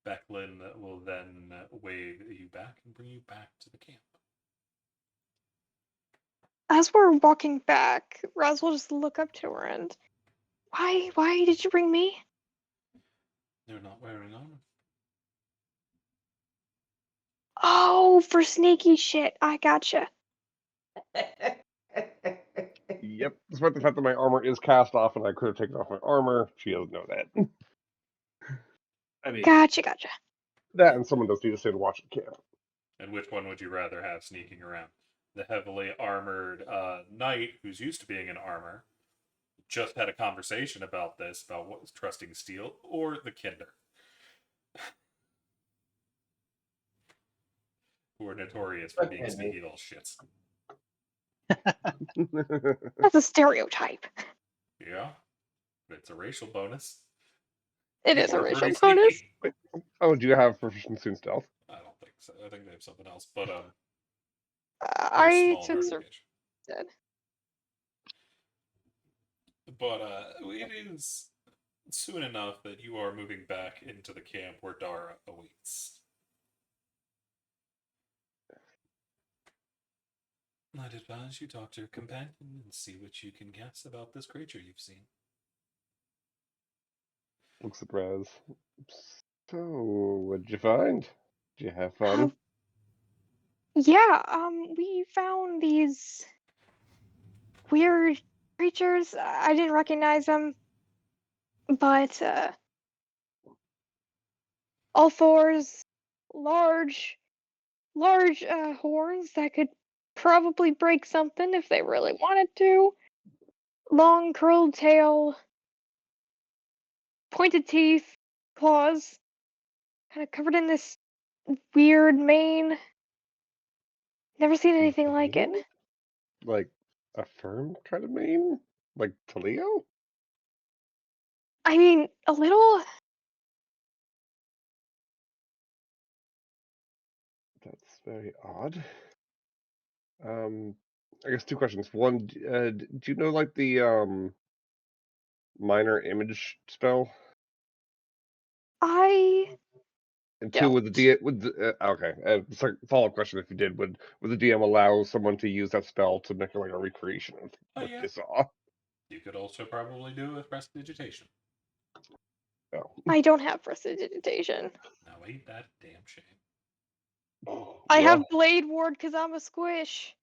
[SPEAKER 1] Becklin will then wave you back and bring you back to the camp.
[SPEAKER 5] As we're walking back, Raz will just look up to her and, why did you bring me?
[SPEAKER 1] They're not wearing armor.
[SPEAKER 5] Oh, for sneaky shit. I gotcha.
[SPEAKER 4] Yep, despite the fact that my armor is cast off and I could have taken off my armor, she doesn't know that.
[SPEAKER 2] I mean,
[SPEAKER 5] Gotcha.
[SPEAKER 4] That and someone does need to stay to watch the camp.
[SPEAKER 1] And which one would you rather have sneaking around? The heavily armored knight, who's used to being in armor, just had a conversation about this, about what was trusting steel, or the Kinder? who are notorious for being
[SPEAKER 3] Okay.
[SPEAKER 1] sneaky little shits.
[SPEAKER 5] That's a stereotype.
[SPEAKER 1] Yeah, but it's a racial bonus.
[SPEAKER 5] It is
[SPEAKER 1] People
[SPEAKER 5] a
[SPEAKER 1] are
[SPEAKER 5] racial
[SPEAKER 1] pretty
[SPEAKER 5] bonus.
[SPEAKER 1] sneaky.
[SPEAKER 4] Oh, do you have proficiency in stealth?
[SPEAKER 1] I don't think so. I think they have something else, but they're
[SPEAKER 5] I
[SPEAKER 1] small
[SPEAKER 5] took
[SPEAKER 1] hard to catch.
[SPEAKER 5] survived.
[SPEAKER 1] But it is soon enough that you are moving back into the camp where Dara awaits. I'd advise you talk to your companion and see what you can guess about this creature you've seen.
[SPEAKER 4] Looks at Raz. So, what'd you find? Did you have fun?
[SPEAKER 5] Yeah, we found these weird creatures. I didn't recognize them, but all fours, large, large horns that could probably break something if they really wanted to. Long curled tail, pointed teeth, claws, kind of covered in this weird mane. Never seen anything like it.
[SPEAKER 4] Mane? Like a firm kind of mane? Like Talio?
[SPEAKER 5] I mean, a little.
[SPEAKER 4] That's very odd. I guess two questions. One, do you know like the minor image spell?
[SPEAKER 5] I
[SPEAKER 4] And two,
[SPEAKER 5] don't.
[SPEAKER 4] would okay? Follow up question: if you did, would the DM allow someone to use that spell to make like a recreation of
[SPEAKER 1] Oh,
[SPEAKER 4] what
[SPEAKER 1] yeah.
[SPEAKER 4] they saw?
[SPEAKER 1] You could also probably do it with prestidigitation.
[SPEAKER 4] Oh,
[SPEAKER 5] I don't have prestidigitation.
[SPEAKER 1] Now ain't that a damn shame.
[SPEAKER 5] I
[SPEAKER 4] well,
[SPEAKER 5] have Blade Ward because I'm a squish.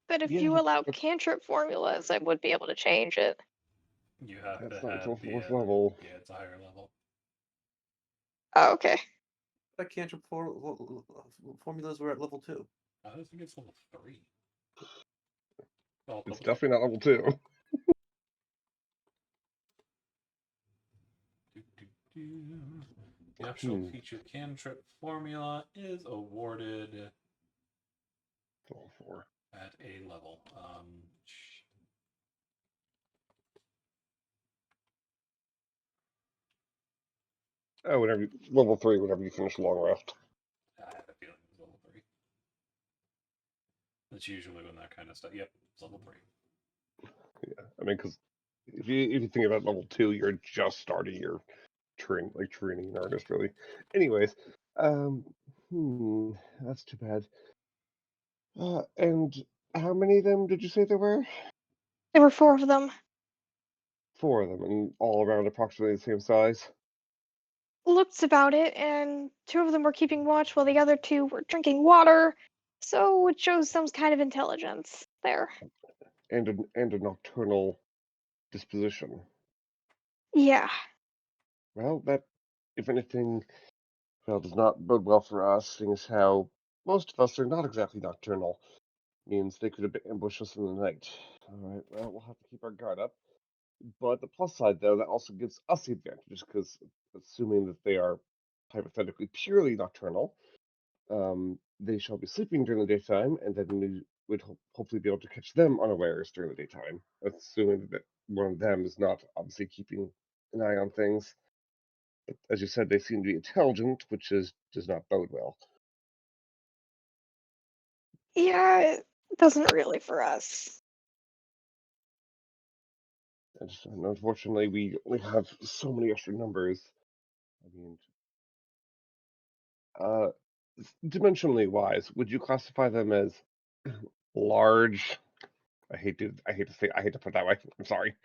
[SPEAKER 5] But if
[SPEAKER 4] yeah,
[SPEAKER 5] you allow
[SPEAKER 4] but
[SPEAKER 5] cantrip formulas, I would be able to change it.
[SPEAKER 1] You have
[SPEAKER 4] that's
[SPEAKER 1] to
[SPEAKER 4] not
[SPEAKER 1] have
[SPEAKER 4] until
[SPEAKER 1] the
[SPEAKER 4] fourth level.
[SPEAKER 1] yeah, it's a higher level.
[SPEAKER 5] Oh, okay.
[SPEAKER 2] That cantrip formulas were at level 2.
[SPEAKER 1] I think it's level 3. I'll
[SPEAKER 4] It's
[SPEAKER 1] double check.
[SPEAKER 4] definitely not level 2.
[SPEAKER 1] The optional feature cantrip formula is awarded
[SPEAKER 4] Level 4.
[SPEAKER 1] at a level.
[SPEAKER 4] Oh, level 3 whenever you finish long rest.
[SPEAKER 1] I had a feeling it was level 3. That's usually when that kind of stuff. Yep, it's level 3.
[SPEAKER 4] Yeah, I mean, because if you think about level 2, you're just starting your training in artist, really. Anyways, um, that's too bad. And how many of them did you say there were?
[SPEAKER 5] There were 4 of them.
[SPEAKER 4] 4 of them, and all around approximately the same size.
[SPEAKER 5] Looks about it, and 2 of them were keeping watch while the other 2 were drinking water. So it shows some kind of intelligence there.
[SPEAKER 4] And a nocturnal disposition.
[SPEAKER 5] Yeah.
[SPEAKER 4] Well, that, if anything, well, does not bode well for us, seeing as how most of us are not exactly nocturnal. Means they could have ambushed us in the night. Alright, well, we'll have to keep our guard up. But the plus side, though, that also gives us the advantage, because assuming that they are hypothetically purely nocturnal, they shall be sleeping during the daytime, and then we would hopefully be able to catch them unawares during the daytime, assuming that one of them is not obviously keeping an eye on things. But as you said, they seem to be intelligent, which does not bode well.
[SPEAKER 5] Yeah, it doesn't really for us.
[SPEAKER 4] And unfortunately, we only have so many extra numbers. I mean, dimensionally wise, would you classify them as large? I hate to put it that way. I'm sorry.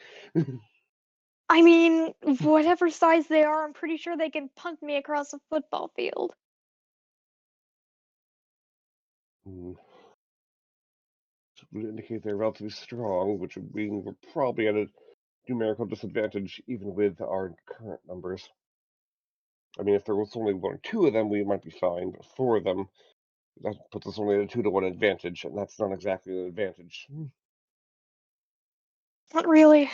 [SPEAKER 5] I mean, whatever size they are, I'm pretty sure they can punt me across a football field.
[SPEAKER 4] Would indicate they're relatively strong, which would mean we're probably at a numerical disadvantage even with our current numbers. I mean, if there was only 1 or 2 of them, we might be fine, but 4 of them, that puts us only at a 2-to-1 advantage, and that's not exactly an advantage.
[SPEAKER 5] Not really.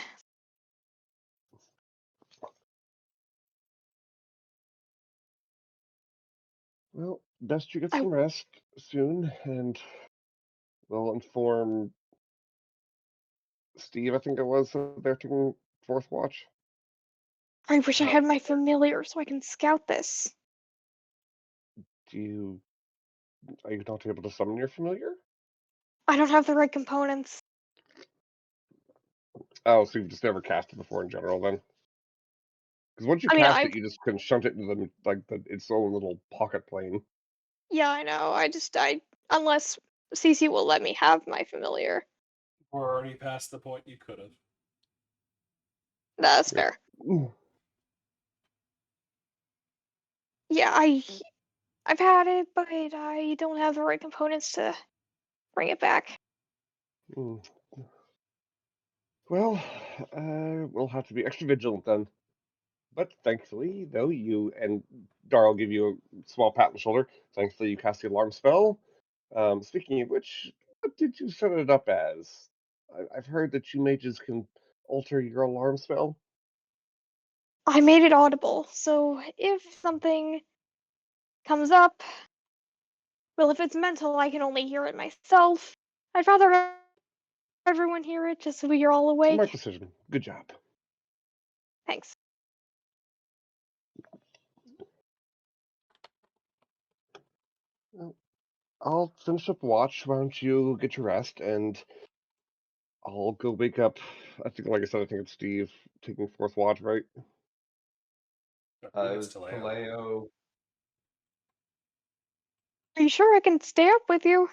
[SPEAKER 4] Well, best you get
[SPEAKER 5] I
[SPEAKER 4] some rest soon, and we'll inform Steve, I think it was, that they're taking fourth watch.
[SPEAKER 5] I wish I
[SPEAKER 2] Uh,
[SPEAKER 5] had my familiar so I can scout this.
[SPEAKER 4] Are you not able to summon your familiar?
[SPEAKER 5] I don't have the right components.
[SPEAKER 4] Oh, so you've just never cast it before in general, then? Because once you
[SPEAKER 5] I mean,
[SPEAKER 4] cast it, you just can shunt it into its own little pocket plane.
[SPEAKER 5] yeah, I know. Unless Cece will let me have my familiar.
[SPEAKER 1] We're already past the point you could have.
[SPEAKER 5] That's
[SPEAKER 4] Yep.
[SPEAKER 5] fair. Yeah, I've had it, but I don't have the right components to bring it back.
[SPEAKER 4] Hmm. Well, we'll have to be extra vigilant then. But thankfully, though, you and Dar will give you a small pat on the shoulder. Thankfully, you cast the alarm spell. Speaking of which, what did you set it up as? I've heard that you mages can alter your alarm spell.
[SPEAKER 5] I made it audible, so if something comes up, well, if it's mental, I can only hear it myself. I'd rather have everyone hear it just so we're all
[SPEAKER 4] Smart
[SPEAKER 5] awake.
[SPEAKER 4] decision. Good job.
[SPEAKER 5] Thanks.
[SPEAKER 4] Well, I'll finish up watch. Why don't you get your rest, and I'll go wake up. I think, like I said, I think it's Steve taking fourth watch, right?
[SPEAKER 1] I believe it's
[SPEAKER 3] Is
[SPEAKER 1] Taleo.
[SPEAKER 3] Taleo.
[SPEAKER 5] Are you sure I can stay up with you?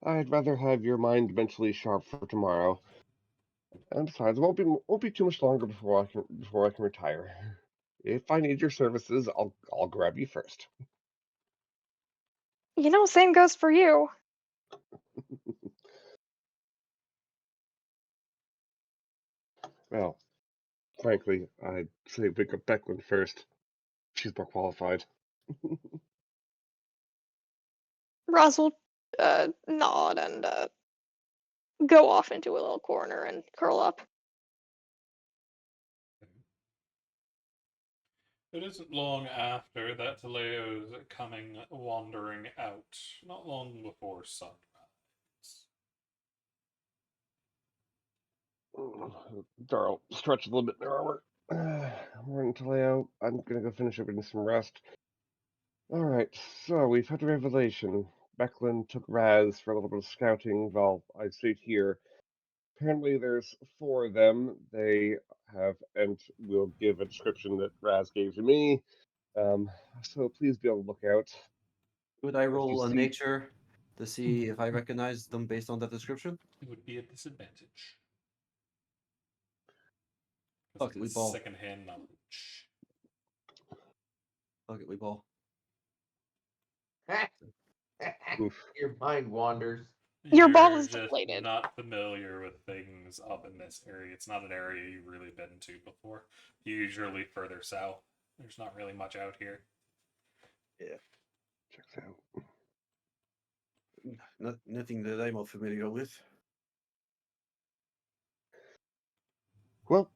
[SPEAKER 4] I'd rather have your mind mentally sharp for tomorrow. And besides, it won't be too much longer before I can retire. If I need your services, I'll grab you first.
[SPEAKER 5] You know, same goes for you.
[SPEAKER 4] Well, frankly, I'd say pick up Becklin first. She's more qualified.
[SPEAKER 5] Roz will nod and go off into a little corner and curl up.
[SPEAKER 1] It isn't long after that Taleo's coming wandering out, not long before sunrise.
[SPEAKER 4] Darl, stretch a little bit in their armor. Morning, Taleo. I'm gonna go finish up getting some rest. Alright, so we've had a revelation. Becklin took Raz for a little bit of scouting while I stayed here. Apparently, there's four of them. They have, and will give a description that Raz gave to me. So please be on the lookout.
[SPEAKER 2] Would I
[SPEAKER 4] If you
[SPEAKER 2] roll a
[SPEAKER 4] see,
[SPEAKER 2] nature to see if I recognize them based on that description?
[SPEAKER 1] It would be a disadvantage.
[SPEAKER 2] Fuck
[SPEAKER 1] Because
[SPEAKER 2] it,
[SPEAKER 1] it
[SPEAKER 2] we
[SPEAKER 1] is
[SPEAKER 2] ball.
[SPEAKER 1] secondhand knowledge.
[SPEAKER 2] Fuck it, we ball.
[SPEAKER 4] oof,
[SPEAKER 3] Your mind wanders.
[SPEAKER 5] Your ball
[SPEAKER 1] You're
[SPEAKER 5] is
[SPEAKER 1] just
[SPEAKER 5] deflated.
[SPEAKER 1] not familiar with things up in this area. It's not an area you've really been to before. Usually further south. There's not really much out here.
[SPEAKER 4] checks out.
[SPEAKER 2] Nothing that I'm familiar with.
[SPEAKER 4] Well,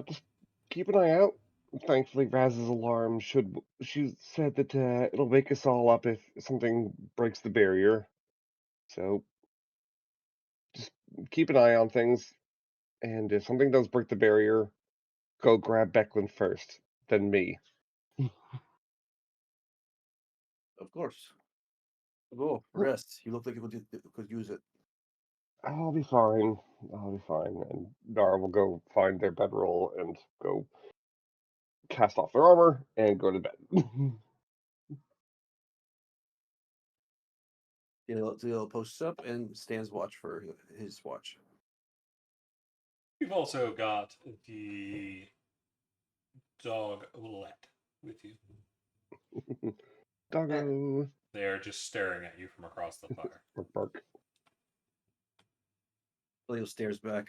[SPEAKER 4] just keep an eye out. Thankfully, Raz's alarm should. She said that it'll wake us all up if something breaks the barrier. So just keep an eye on things, and if something does break the barrier, go grab Becklin first, then me.
[SPEAKER 2] Of course. Go, rest. You look like you could use it.
[SPEAKER 4] I'll be fine. I'll be fine. And Dara will go find their bedroll and go cast off their armor and go to bed.
[SPEAKER 2] He'll posts up and stands watch for his watch.
[SPEAKER 1] You've also got the dog Oulette with you.
[SPEAKER 4] Doggo.
[SPEAKER 1] They are just staring at you from across the fire.
[SPEAKER 4] Bark, bark.
[SPEAKER 2] Leo stares back.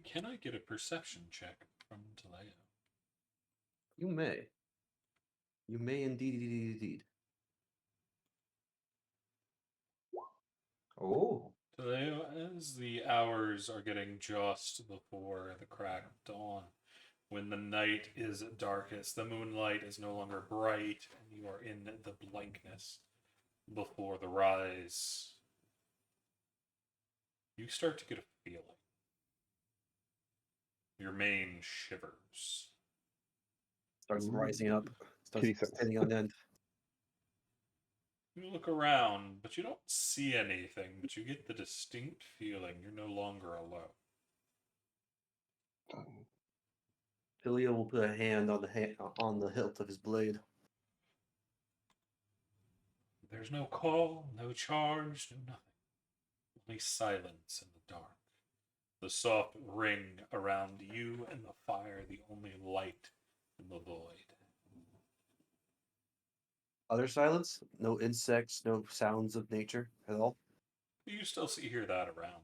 [SPEAKER 1] Can I get a perception check from Taleo?
[SPEAKER 2] You may. You may indeed.
[SPEAKER 3] Oh.
[SPEAKER 1] Taleo, as the hours are getting just before the crack of dawn, when the night is darkest, the moonlight is no longer bright, and you are in the blankness before the rise, you start to get a feeling. Your mane shivers.
[SPEAKER 2] Starts rising up. Starts
[SPEAKER 4] Kitty sense.
[SPEAKER 2] standing on end.
[SPEAKER 1] You look around, but you don't see anything, but you get the distinct feeling you're no longer alone.
[SPEAKER 2] Ilya will put a hand on the hilt of his blade.
[SPEAKER 1] There's no call, no charge, no nothing. Only silence in the dark. The soft ring around you and the fire, the only light in the void.
[SPEAKER 2] Other silence? No insects, no sounds of nature at all?
[SPEAKER 1] You still hear that around.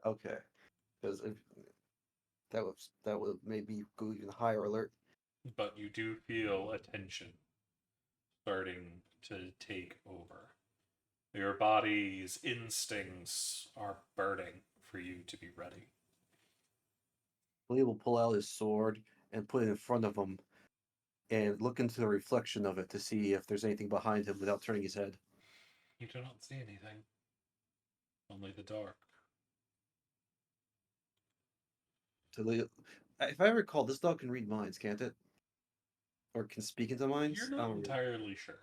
[SPEAKER 2] Okay. Because that would maybe go even higher alert.
[SPEAKER 1] But you do feel attention starting to take over. Your body's instincts are burning for you to be ready.
[SPEAKER 2] Ilya will pull out his sword and put it in front of him and look into the reflection of it to see if there's anything behind him without turning his head.
[SPEAKER 1] You do not see anything. Only the dark.
[SPEAKER 2] So if I recall, this dog can read minds, can't it? Or can speak into minds?
[SPEAKER 1] You're
[SPEAKER 2] I
[SPEAKER 1] not
[SPEAKER 2] don't really-
[SPEAKER 1] entirely sure.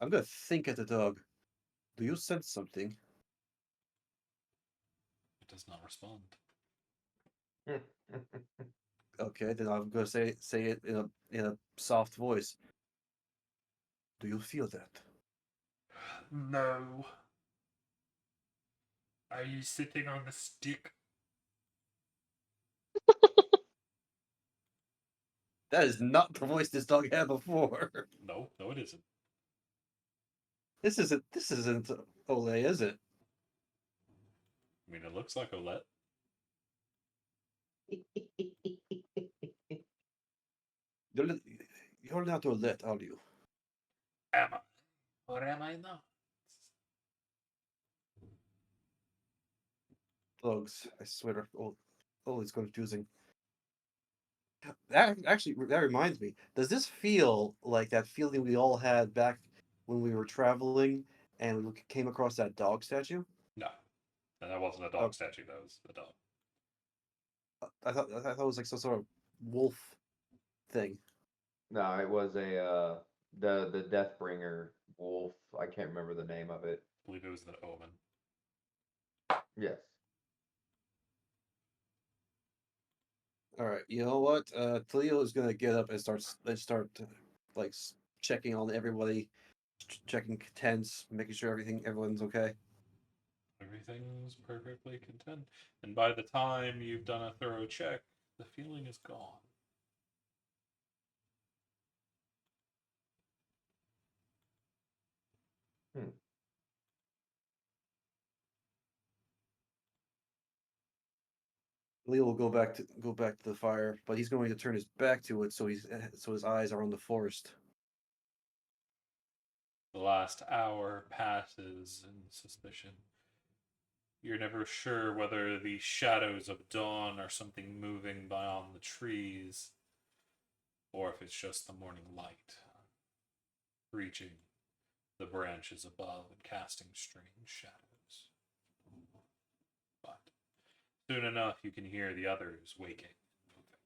[SPEAKER 2] I'm gonna think at the dog. Do you sense something?
[SPEAKER 1] It does not respond.
[SPEAKER 2] Okay, then I'm gonna say it in a soft voice. Do you feel that?
[SPEAKER 1] No. Are you sitting on a stick?
[SPEAKER 2] That is not the voice this dog had before.
[SPEAKER 1] No, it isn't.
[SPEAKER 2] This isn't Olay, is it?
[SPEAKER 1] I mean, it looks like Olette.
[SPEAKER 2] You're not Olette, are you?
[SPEAKER 1] Am I? Or am I not?
[SPEAKER 2] Dogs, I swear. Oh, it's confusing. That reminds me. Does this feel like that feeling we all had back when we were traveling and we came across that dog statue?
[SPEAKER 1] No. And that wasn't a dog
[SPEAKER 2] Oh.
[SPEAKER 1] statue, that was a dog.
[SPEAKER 2] I thought it was like some sort of wolf thing.
[SPEAKER 3] No, it was a the Deathbringer wolf. I can't remember the name of it.
[SPEAKER 1] I believe it was the omen.
[SPEAKER 3] Yes.
[SPEAKER 2] All right, you know what? Cleo is gonna get up and start like checking on everybody, checking tents, making sure everyone's okay.
[SPEAKER 1] Everything's perfectly content. And by the time you've done a thorough check, the feeling is gone.
[SPEAKER 3] Hmm.
[SPEAKER 2] Leo will go back to the fire, but he's going to turn his back to it, so his eyes are on the forest.
[SPEAKER 1] The last hour passes in suspicion. You're never sure whether the shadows of dawn are something moving beyond the trees, or if it's just the morning light reaching the branches above and casting strange shadows. But soon enough, you can hear the others waking and moving.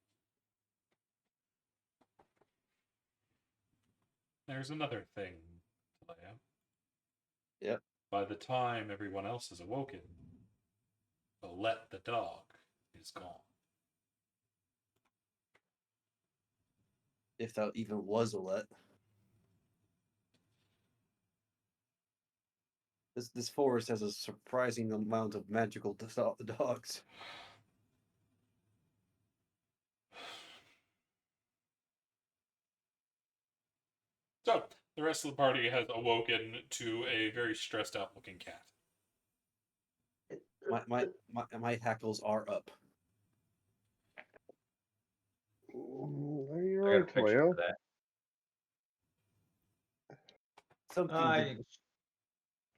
[SPEAKER 1] There's another thing, Leia.
[SPEAKER 2] Yep.
[SPEAKER 1] By the time everyone else is awoken, Olette the dog is gone.
[SPEAKER 2] If that even was Olette. This forest has a surprising amount of magical dogs.
[SPEAKER 1] So, the rest of the party has awoken to a very stressed out looking cat.
[SPEAKER 2] My hackles are up.
[SPEAKER 4] You're
[SPEAKER 3] I got a
[SPEAKER 4] right,
[SPEAKER 3] picture
[SPEAKER 4] Leo.
[SPEAKER 3] for that.
[SPEAKER 2] Something
[SPEAKER 3] I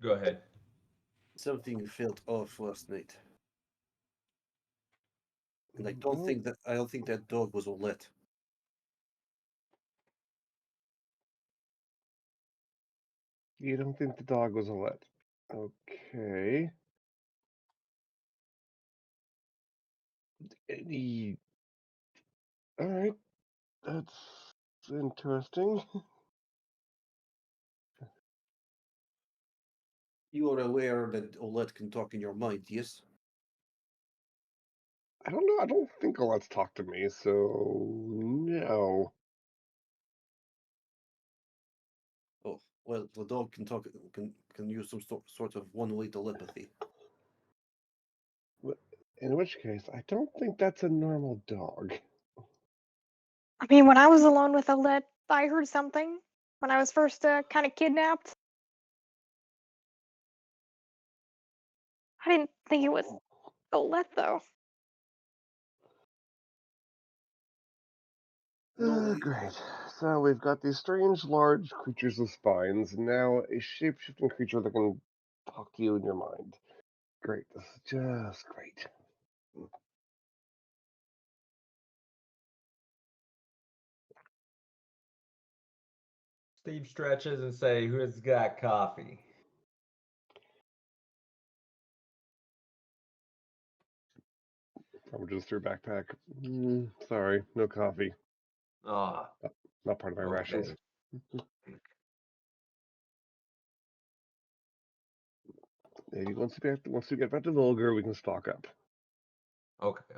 [SPEAKER 3] go ahead.
[SPEAKER 2] Something felt off last night, and I don't
[SPEAKER 4] Well,
[SPEAKER 2] think that dog was Olet.
[SPEAKER 4] you don't think the dog was a let? Okay. Any... All right. That's interesting.
[SPEAKER 2] You are aware that Olet can talk in your mind, yes?
[SPEAKER 4] I don't know. I don't think let's talk to me. So no.
[SPEAKER 2] Oh, well, the dog can talk, can use some sort of one-way telepathy.
[SPEAKER 4] In which case, I don't think that's a normal dog.
[SPEAKER 5] I mean, when I was alone with Olet, I heard something when I was first kind of kidnapped. I didn't think it was Olet, though.
[SPEAKER 2] No,
[SPEAKER 4] Great. So we've got these strange, large creatures with spines, and now a shape-shifting creature that can talk to you in your mind. Great. This is just great.
[SPEAKER 3] Steve stretches and say, "Who's got coffee?"
[SPEAKER 4] Rummages through backpack. Sorry, no coffee.
[SPEAKER 3] Ah,
[SPEAKER 4] Not part of my rations.
[SPEAKER 3] okay.
[SPEAKER 4] Maybe once we get back to Vogler, we can stock up.
[SPEAKER 3] Okay.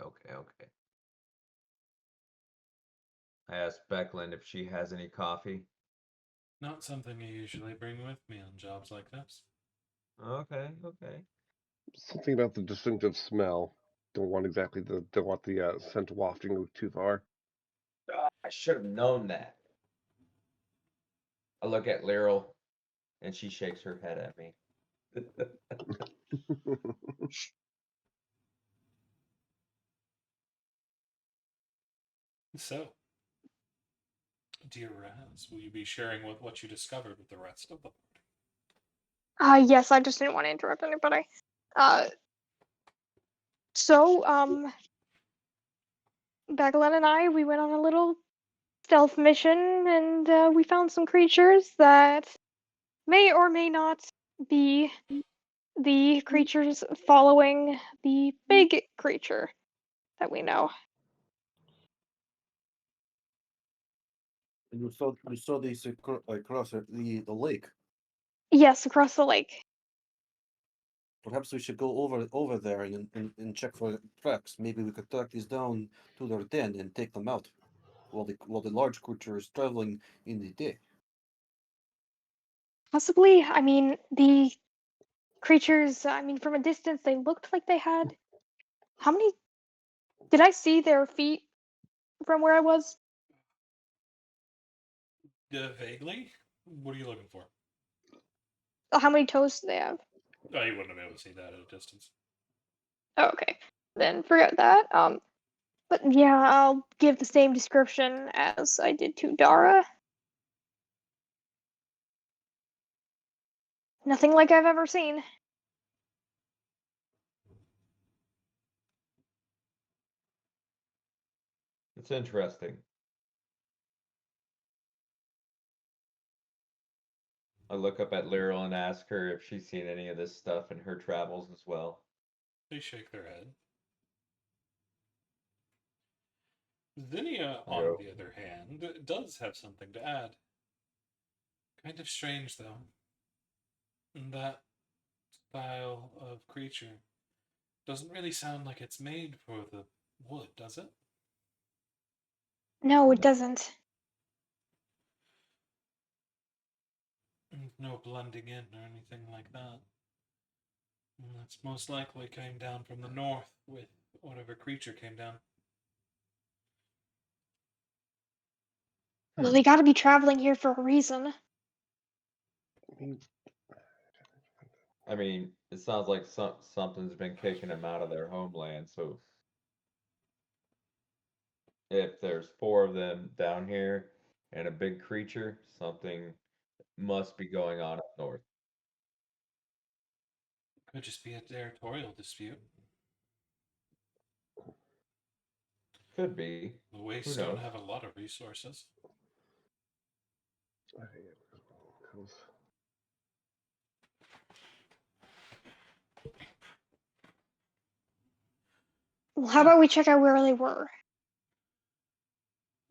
[SPEAKER 3] I asked Becklin if she has any coffee.
[SPEAKER 1] Not something I usually bring with me on jobs like this.
[SPEAKER 3] Okay.
[SPEAKER 4] Something about the distinctive smell. Don't want the scent wafting too far.
[SPEAKER 3] I should have known that. I look at Lyral, and she shakes her head at me.
[SPEAKER 1] So, dear Raz, will you be sharing what you discovered with the rest of the party?
[SPEAKER 5] Yes, I just didn't want to interrupt anybody. Uh, so, Becklin and I, we went on a little stealth mission, and we found some creatures that may or may not be the creatures following the big creature that we know.
[SPEAKER 2] and you saw these across the lake.
[SPEAKER 5] Yes, across the lake.
[SPEAKER 2] Perhaps we should go over there and check for tracks. Maybe we could track these down to their den and take them out while the large creature is traveling in the day.
[SPEAKER 5] Possibly, I mean, the creatures, I mean, from a distance, they looked like they had. How many? Did I see their feet from where I was?
[SPEAKER 1] Vaguely? What are you looking for?
[SPEAKER 5] How many toes do they have?
[SPEAKER 1] Oh, you wouldn't be able to see that at a distance.
[SPEAKER 5] Oh, okay. Then forget that. But yeah, I'll give the same description as I did to Dara. Nothing like I've ever seen.
[SPEAKER 3] It's interesting. I look up at Lyral and ask her if she's seen any of this stuff in her travels as well.
[SPEAKER 1] They shake their head. Zinnia,
[SPEAKER 3] I
[SPEAKER 1] on
[SPEAKER 3] go,
[SPEAKER 1] the other hand, does have something to add. Kind of strange, though. That style of creature doesn't really sound like it's made for the wood, does it?
[SPEAKER 5] No, it doesn't.
[SPEAKER 1] No blending in or anything like that. That's most likely came down from the north with whatever creature came down.
[SPEAKER 5] Well, they gotta be traveling here for a reason.
[SPEAKER 3] I mean, it sounds like something's been kicking them out of their homeland. So if there's 4 of them down here and a big creature, something must be going on up north.
[SPEAKER 1] Could just be a territorial dispute.
[SPEAKER 3] Could be.
[SPEAKER 1] The
[SPEAKER 3] Who
[SPEAKER 1] Wastes don't
[SPEAKER 3] knows?
[SPEAKER 1] have a lot of resources.
[SPEAKER 5] Well, how about we check out where they were?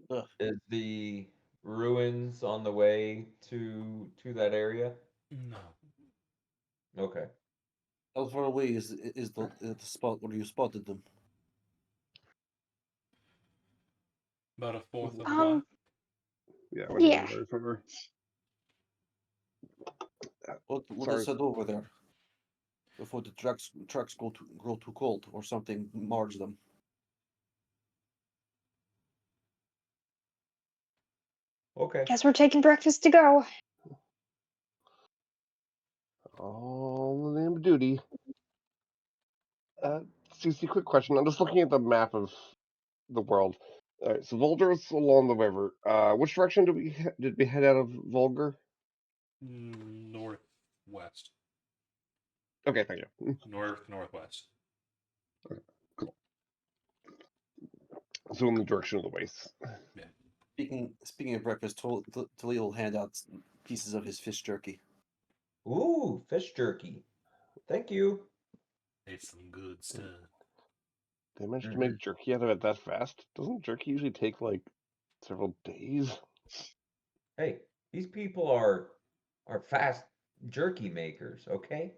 [SPEAKER 2] Ugh.
[SPEAKER 3] Is the ruins on the way to that area?
[SPEAKER 1] No.
[SPEAKER 3] Okay.
[SPEAKER 2] How far away is the spot where you spotted them?
[SPEAKER 1] About a fourth of a
[SPEAKER 5] Um,
[SPEAKER 1] mile.
[SPEAKER 4] Yeah, I wouldn't
[SPEAKER 5] Yeah.
[SPEAKER 4] go very far.
[SPEAKER 2] Let
[SPEAKER 4] Sorry.
[SPEAKER 2] us head over there before the trucks grow too cold or something mars them.
[SPEAKER 3] Okay.
[SPEAKER 5] Guess we're taking breakfast to go.
[SPEAKER 4] All in the name of duty. Susie, quick question. I'm just looking at the map of the world. All right, so Volder's along the river. Which direction did we head out of Volger?
[SPEAKER 1] Northwest.
[SPEAKER 4] Okay, thank you.
[SPEAKER 1] Northwest.
[SPEAKER 4] Cool. So in the direction of the wastes.
[SPEAKER 2] Speaking of breakfast, Toledo will hand out pieces of his fish jerky.
[SPEAKER 3] Ooh, fish jerky. Thank you.
[SPEAKER 1] It's some good stuff.
[SPEAKER 4] They managed to make jerky out of it that fast. Doesn't jerky usually take like several days?
[SPEAKER 3] Hey, these people are fast jerky makers, okay?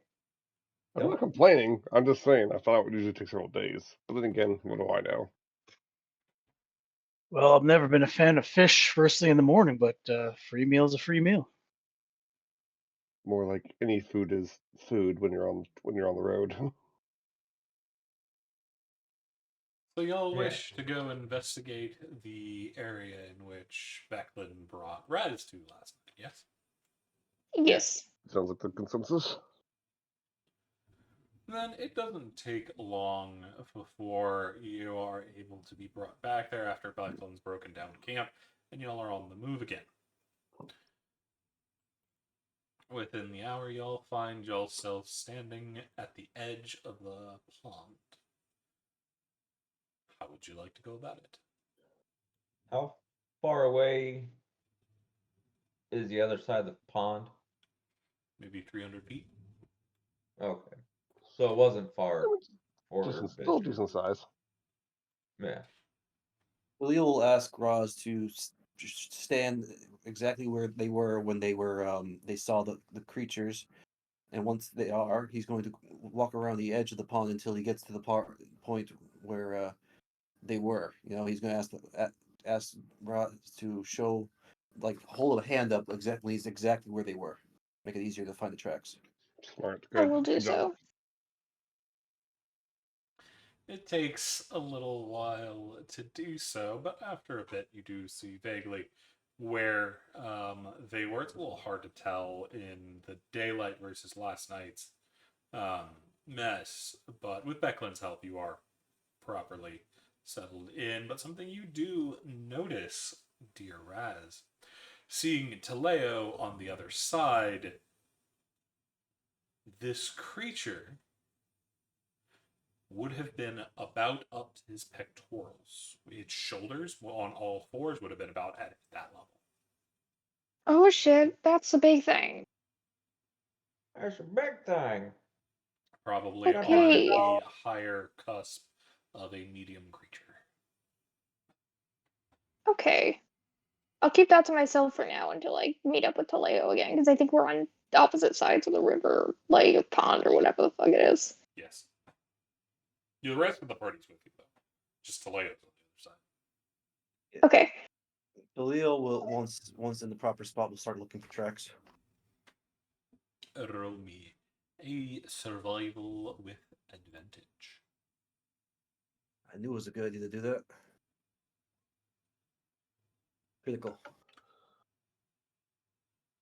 [SPEAKER 4] I'm not
[SPEAKER 3] Don't
[SPEAKER 4] complaining. I'm just saying I thought it would usually take several days. But then again, what do I know?
[SPEAKER 7] Well, I've never been a fan of fish first thing in the morning, but free meal's a free meal.
[SPEAKER 4] More like any food is food when you're on the road.
[SPEAKER 1] So y'all
[SPEAKER 3] Yeah.
[SPEAKER 1] wish to go investigate the area in which Becklin brought Raz to last night, yes?
[SPEAKER 5] Yes.
[SPEAKER 4] Sounds like the consensus.
[SPEAKER 1] Then it doesn't take long before you are able to be brought back there after Becklin's broken down camp, and y'all are on the move again. Within the hour, y'all find yourself standing at the edge of the pond. How would you like to go about it?
[SPEAKER 3] How far away is the other side of the pond?
[SPEAKER 1] Maybe 300 feet?
[SPEAKER 3] Okay. So it wasn't far for her
[SPEAKER 4] Still
[SPEAKER 3] visit.
[SPEAKER 4] decent size.
[SPEAKER 3] Yeah.
[SPEAKER 2] Toledo will ask Roz to stand exactly where they were when they saw the creatures, and once they are, he's going to walk around the edge of the pond until he gets to the point where they were. He's going to ask Roz to show, like, hold a hand up exactly where they were, make it easier to find the tracks.
[SPEAKER 4] Smart.
[SPEAKER 5] I
[SPEAKER 4] Good.
[SPEAKER 5] will do
[SPEAKER 4] Good job.
[SPEAKER 5] so.
[SPEAKER 1] It takes a little while to do so, but after a bit, you do see vaguely where they were. It's a little hard to tell in the daylight versus last night's mess, but with Becklin's help, you are properly settled in. But something you do notice, dear Raz, seeing Taleo on the other side, this creature would have been about up to his pectorals. Its shoulders on all fours would have been about at that level.
[SPEAKER 5] Oh shit, that's a big thing.
[SPEAKER 3] That's a big thing.
[SPEAKER 1] Probably on
[SPEAKER 5] Okay.
[SPEAKER 1] the higher cusp of a medium creature.
[SPEAKER 5] Okay. I'll keep that to myself for now until I meet up with Taleo again, because I think we're on opposite sides of the river, like pond or whatever the fuck it is.
[SPEAKER 1] Yes. The rest of the party's with you, though. Just Taleo's on the other side.
[SPEAKER 5] Okay.
[SPEAKER 2] Toledo will once in the proper spot will start looking for tracks.
[SPEAKER 1] Roll me a survival with advantage.
[SPEAKER 2] I knew it was a good idea to do that. Critical.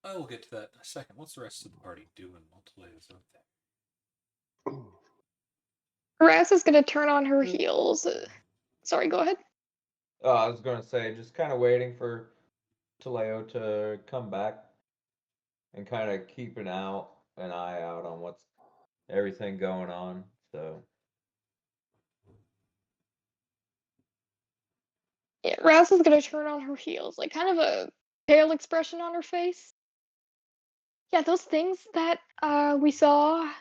[SPEAKER 1] I will get to that in a second. What's the rest of the party doing while Taleo's out there?
[SPEAKER 5] Raz is gonna turn on her heels. Sorry, go ahead.
[SPEAKER 3] I was gonna say, just kind of waiting for Taleo to come back and kind of keep an eye out on what's everything going on. So
[SPEAKER 5] Yeah, Raz is gonna turn on her heels, like kind of a pale expression on her face. Yeah, those things that we saw.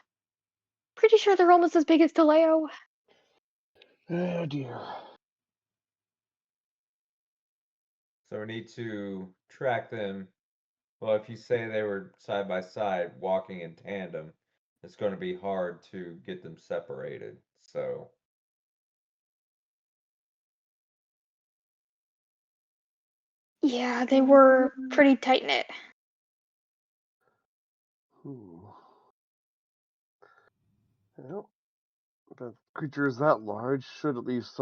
[SPEAKER 5] Pretty sure they're almost as big as Taleo.
[SPEAKER 4] Oh dear.
[SPEAKER 3] we need to track them. Well, if you say they were side by side, walking in tandem, it's going to be hard to get them separated. So
[SPEAKER 5] Yeah, they were pretty tight knit.
[SPEAKER 4] Well, the creature is that large should at least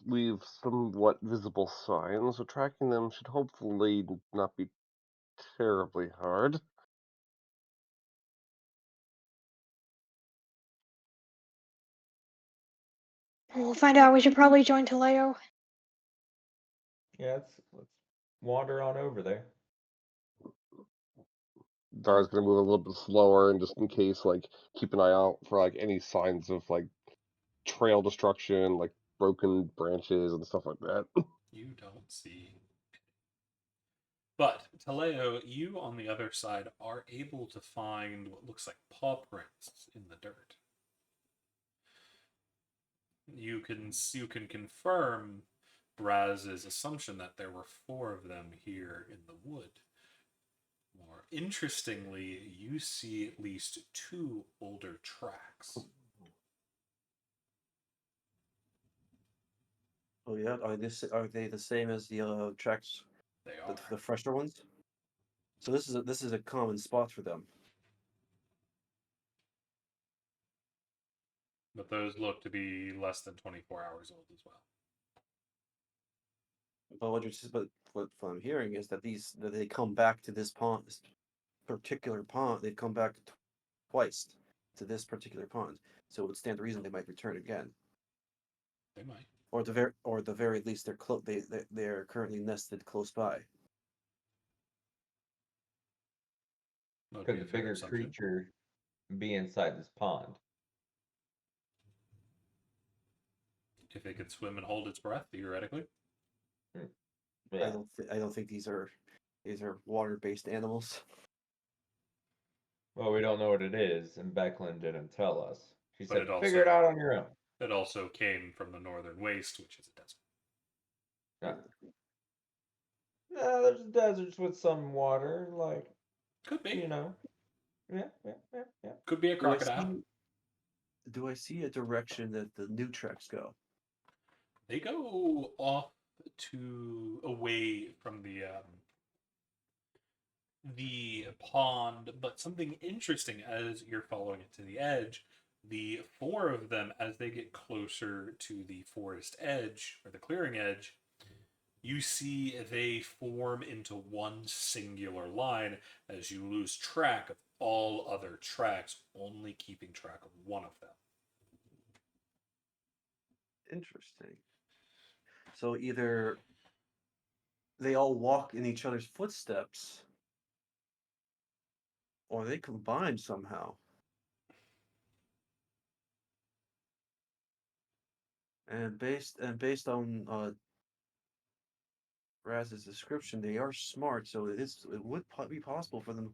[SPEAKER 4] leave somewhat visible signs, so tracking them should hopefully not be terribly hard.
[SPEAKER 5] We'll find out. We should probably join Taleo.
[SPEAKER 3] yeah, let's wander on over there.
[SPEAKER 4] Dara's gonna move a little bit slower, and just in case, like, keep an eye out for like any signs of like trail destruction, like broken branches and stuff like that.
[SPEAKER 1] You don't see. But, Taleo, you on the other side are able to find what looks like paw prints in the dirt. You can confirm Raz's assumption that there were 4 of them here in the wood. More interestingly, you see at least 2 older tracks.
[SPEAKER 2] Oh yeah, are they the same as the tracks,
[SPEAKER 1] They
[SPEAKER 2] the,
[SPEAKER 1] are.
[SPEAKER 2] the fresher ones? So this is a common spot for them.
[SPEAKER 1] But those look to be less than 24 hours old as well.
[SPEAKER 2] But what I'm hearing is that they come back to this pond, this particular pond. They've come back twice to this particular pond, so it would stand to reason they might return again.
[SPEAKER 1] They might.
[SPEAKER 2] Or at the very least, they're currently nested close by.
[SPEAKER 1] That would
[SPEAKER 3] Could
[SPEAKER 1] be a
[SPEAKER 3] the
[SPEAKER 1] fair
[SPEAKER 3] bigger
[SPEAKER 1] assumption.
[SPEAKER 3] creature be inside this pond?
[SPEAKER 1] If it could swim and hold its breath, theoretically.
[SPEAKER 3] Yeah.
[SPEAKER 2] I don't think these are water-based animals.
[SPEAKER 3] Well, we don't know what it is, and Becklin didn't tell us. She
[SPEAKER 1] But
[SPEAKER 3] said,
[SPEAKER 1] it
[SPEAKER 3] "Figure it
[SPEAKER 1] also
[SPEAKER 3] out on your own."
[SPEAKER 1] it also came from the northern waste, which is a desert.
[SPEAKER 3] Yeah. No, there's deserts with some water, like
[SPEAKER 1] Could be.
[SPEAKER 3] you know. Yeah.
[SPEAKER 1] Could be a
[SPEAKER 2] Do I
[SPEAKER 1] crocodile.
[SPEAKER 2] see? Do I see a direction that the new tracks go?
[SPEAKER 1] They go off away from the pond, but something interesting as you're following it to the edge, the 4 of them, as they get closer to the forest edge or the clearing edge, you see they form into one singular line as you lose track of all other tracks, only keeping track of one of them.
[SPEAKER 2] Interesting. So either they all walk in each other's footsteps, or they combine somehow. Based on Raz's description, they are smart, so it would be possible for them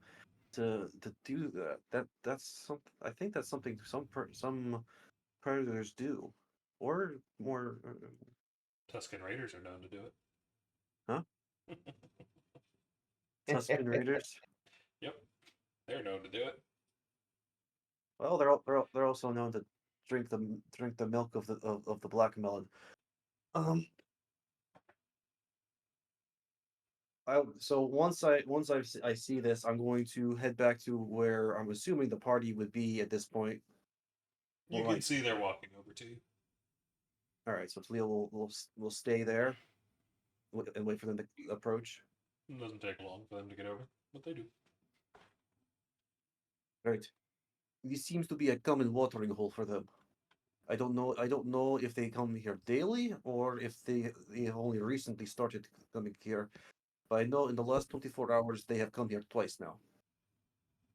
[SPEAKER 2] to do that. That's something. I think that's something some predators do, or more.
[SPEAKER 1] Tuscan Raiders are known to do
[SPEAKER 2] Huh?
[SPEAKER 1] it.
[SPEAKER 2] Tuscan Raiders.
[SPEAKER 1] Yep, they're known to do it.
[SPEAKER 2] Well, they're also known to drink the milk of the black melon. Um. So I see this, I'm going to head back to where I'm assuming the party would be at this point.
[SPEAKER 1] You
[SPEAKER 2] Well,
[SPEAKER 1] can
[SPEAKER 2] like,
[SPEAKER 1] see they're walking over to you.
[SPEAKER 2] all right, so Leo will stay there and wait for them to approach.
[SPEAKER 1] It doesn't take long for them to get over, but they do.
[SPEAKER 2] Right. This seems to be a common watering hole for them. I don't know if they come here daily or if they only recently started coming here. But I know in the last 24 hours they have come here twice now.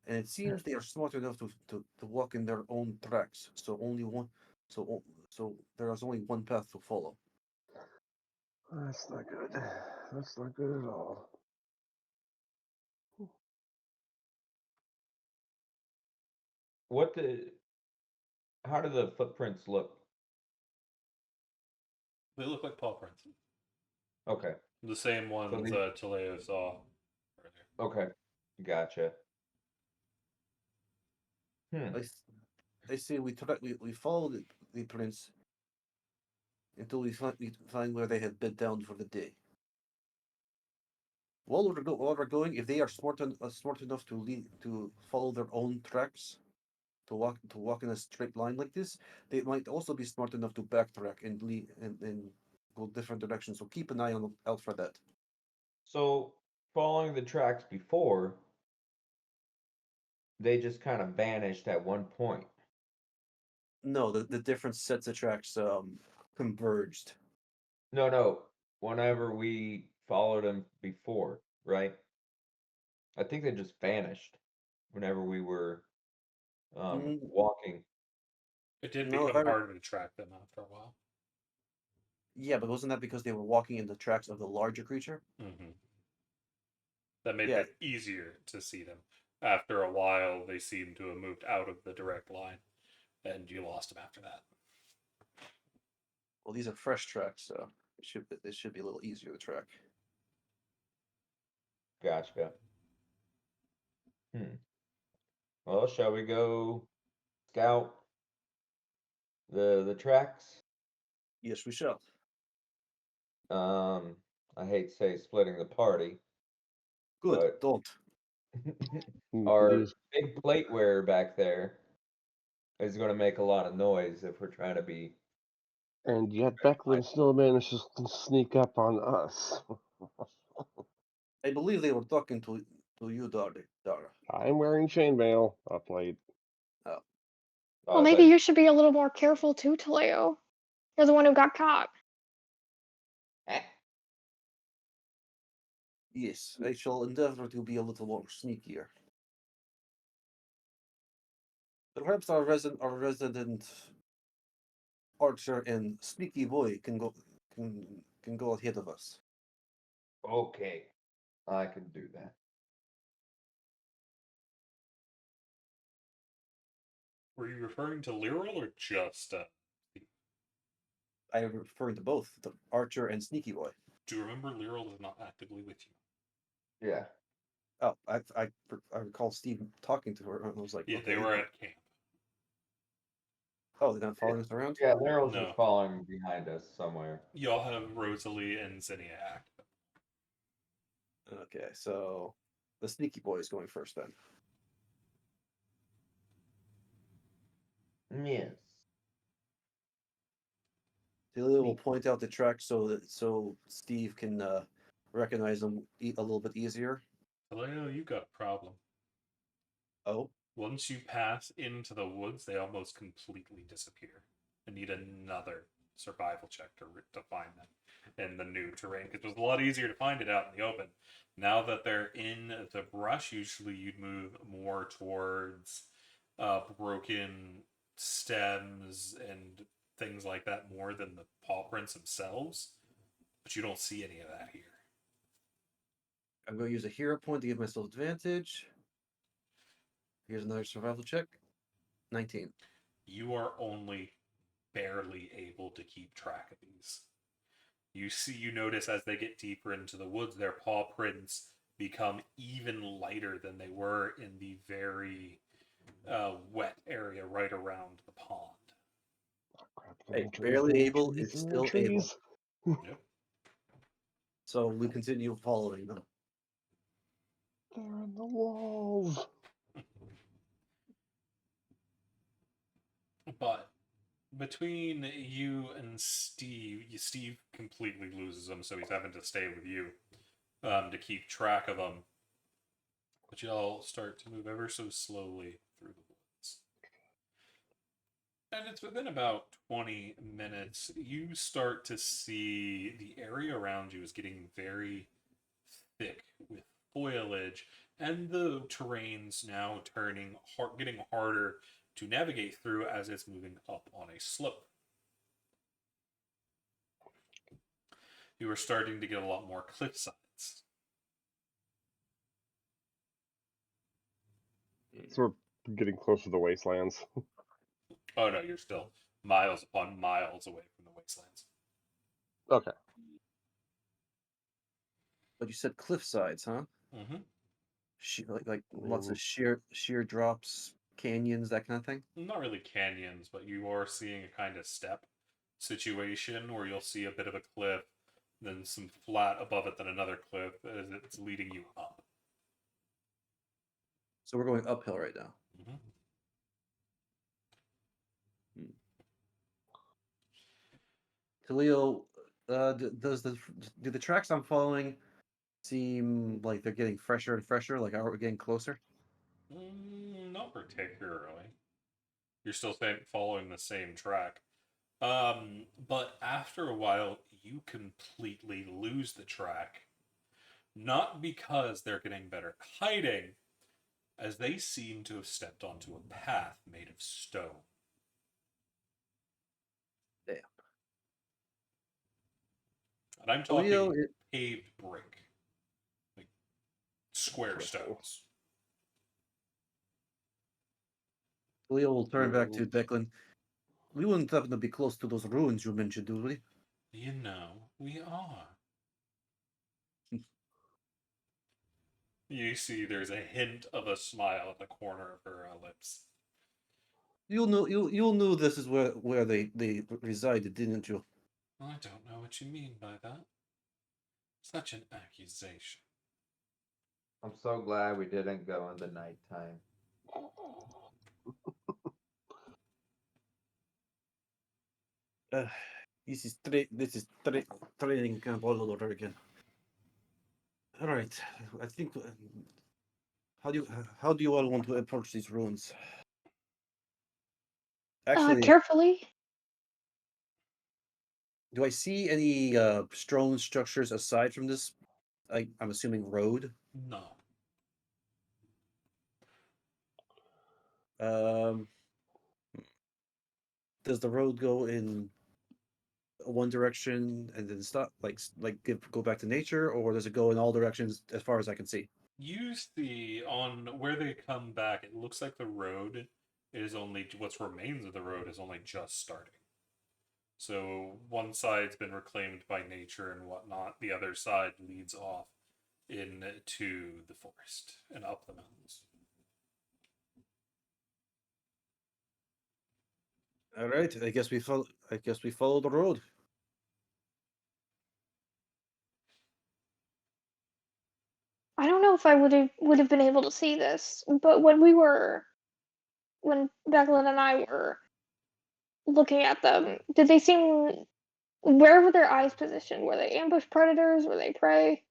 [SPEAKER 2] and it seems they are smart enough to walk in their own tracks. So only one, so there is only one path to follow.
[SPEAKER 4] That's not good. That's not good at all.
[SPEAKER 3] What the? How do the footprints look?
[SPEAKER 1] They look like paw prints.
[SPEAKER 3] Okay.
[SPEAKER 1] The same ones
[SPEAKER 3] they-
[SPEAKER 1] Taleo saw earlier.
[SPEAKER 3] Okay. Gotcha. Hmm.
[SPEAKER 2] I say we follow the prints until we find where they have bed down for the day. While we're going, if they are smart enough to follow their own tracks, to walk in a straight line like this, they might also be smart enough to backtrack and go different directions. So keep an eye out for that.
[SPEAKER 3] So following the tracks before, they just kind of vanished at one point.
[SPEAKER 2] No, the different sets of tracks converged.
[SPEAKER 3] No. Whenever we followed them before, right? I think they just vanished whenever we were
[SPEAKER 2] Mm,
[SPEAKER 3] walking.
[SPEAKER 1] It did
[SPEAKER 2] No,
[SPEAKER 1] become harder to track them after a while.
[SPEAKER 2] yeah, but wasn't that because they were walking in the tracks of the larger creature?
[SPEAKER 1] Mm-hmm. That made
[SPEAKER 2] Yeah.
[SPEAKER 1] it easier to see them. After a while, they seemed to have moved out of the direct line, and you lost them after that.
[SPEAKER 2] Well, these are fresh tracks, so it should be a little easier to track.
[SPEAKER 3] Gotcha. Well, shall we go scout the tracks?
[SPEAKER 2] Yes, we shall.
[SPEAKER 3] I hate to say splitting the party,
[SPEAKER 2] Good.
[SPEAKER 3] but
[SPEAKER 2] Don't.
[SPEAKER 3] our
[SPEAKER 4] Lose.
[SPEAKER 3] big plateware back there is going to make a lot of noise if we're trying to be.
[SPEAKER 4] And yet Becklin still manages to sneak up on us.
[SPEAKER 2] I believe they were talking to you, Dara.
[SPEAKER 4] I'm wearing chainmail. Up late.
[SPEAKER 2] Oh,
[SPEAKER 3] Oh,
[SPEAKER 5] Well,
[SPEAKER 3] I
[SPEAKER 5] maybe
[SPEAKER 3] thought-
[SPEAKER 5] you should be a little more careful too, Taleo. You're the one who got caught.
[SPEAKER 2] yes. I shall endeavor to be a little more sneakier. Perhaps our resident archer and sneaky boy can go ahead of us.
[SPEAKER 3] Okay, I can do that.
[SPEAKER 1] Were you referring to Lyral or just?
[SPEAKER 2] I am referring to both the archer and sneaky boy.
[SPEAKER 1] Do you remember Lyral is not actively with you?
[SPEAKER 3] Yeah.
[SPEAKER 2] Oh, I recall Steve talking to her, and I was like,
[SPEAKER 1] Yeah,
[SPEAKER 2] okay.
[SPEAKER 1] they were at camp.
[SPEAKER 2] Oh, they're not following us around.
[SPEAKER 3] Yeah, Daryl's
[SPEAKER 1] No.
[SPEAKER 3] just following behind us somewhere.
[SPEAKER 1] Y'all have Rosalie and Zinnia active.
[SPEAKER 2] Okay, so the sneaky boy is going first then.
[SPEAKER 3] Yes.
[SPEAKER 2] Celia will point out the tracks so Steve can recognize them a little bit easier.
[SPEAKER 1] Taleo, you got a problem.
[SPEAKER 2] Oh,
[SPEAKER 1] Once you pass into the woods, they almost completely disappear. I need another survival check to find them in the new terrain, because it was a lot easier to find it out in the open. Now that they're in the brush, usually you'd move more towards broken stems and things like that more than the paw prints themselves. But you don't see any of that here.
[SPEAKER 2] I'm going to use a hero point to give myself advantage. Here's another survival check. 19.
[SPEAKER 1] You are only barely able to keep track of these. You notice as they get deeper into the woods, their paw prints become even lighter than they were in the very wet area right around the pond.
[SPEAKER 2] Hey, barely able is still able.
[SPEAKER 1] Yep.
[SPEAKER 2] So we continue following them.
[SPEAKER 4] They're in the walls.
[SPEAKER 1] But between you and Steve completely loses them, so he's having to stay with you to keep track of them. But y'all start to move ever so slowly through the woods. And it's within about 20 minutes, you start to see the area around you is getting very thick with foliage and the terrain's now getting harder to navigate through as it's moving up on a slope. You are starting to get a lot more cliff sides.
[SPEAKER 4] So we're getting close to the wastelands.
[SPEAKER 1] Oh no, you're still miles upon miles away from the wastelands.
[SPEAKER 4] Okay.
[SPEAKER 2] But you said cliff sides, huh?
[SPEAKER 1] Mm-hmm.
[SPEAKER 2] Like lots of sheer drops, canyons, that kind of thing.
[SPEAKER 1] Not really canyons, but you are seeing a kind of step situation where you'll see a bit of a cliff, then some flat above it, then another cliff as it's leading you up.
[SPEAKER 2] So we're going uphill right now.
[SPEAKER 1] Mm-hmm.
[SPEAKER 2] Khalil, do the tracks I'm following seem like they're getting fresher and fresher? Like, are we getting closer?
[SPEAKER 1] Not particularly. You're still following the same track. But after a while, you completely lose the track. Not because they're getting better at hiding, as they seem to have stepped onto a path made of stone.
[SPEAKER 2] Damn.
[SPEAKER 1] And I'm
[SPEAKER 2] Khalil,
[SPEAKER 1] talking paved brick. Like square
[SPEAKER 4] Interesting.
[SPEAKER 1] stones.
[SPEAKER 2] Khalil will turn back to
[SPEAKER 4] And
[SPEAKER 2] Becklin. We wouldn't happen to be close to those ruins you mentioned, do we?
[SPEAKER 1] You know, we are. You see there's a hint of a smile at the corner of her lips.
[SPEAKER 2] You'll know this is where they resided, didn't you?
[SPEAKER 1] I don't know what you mean by that. Such an accusation.
[SPEAKER 3] I'm so glad we didn't go in the nighttime.
[SPEAKER 2] Uh, this is training camp all over again. All right, I think. How do you all want to approach these ruins? Actually,
[SPEAKER 5] Carefully.
[SPEAKER 2] do I see any stone structures aside from this? I'm assuming road.
[SPEAKER 1] No.
[SPEAKER 2] Um, does the road go in one direction and then stop, go back to nature, or does it go in all directions as far as I can see?
[SPEAKER 1] You see, on where they come back, it looks like the road is only what remains of the road is only just starting. So one side's been reclaimed by nature and whatnot. The other side leads off into the forest and up the mountains.
[SPEAKER 2] All right, I guess we follow. I guess we follow the road.
[SPEAKER 5] I don't know if I would have been able to see this, but when Becklin and I were looking at them, did they seem where were their eyes positioned? Were they ambush predators? Were they prey?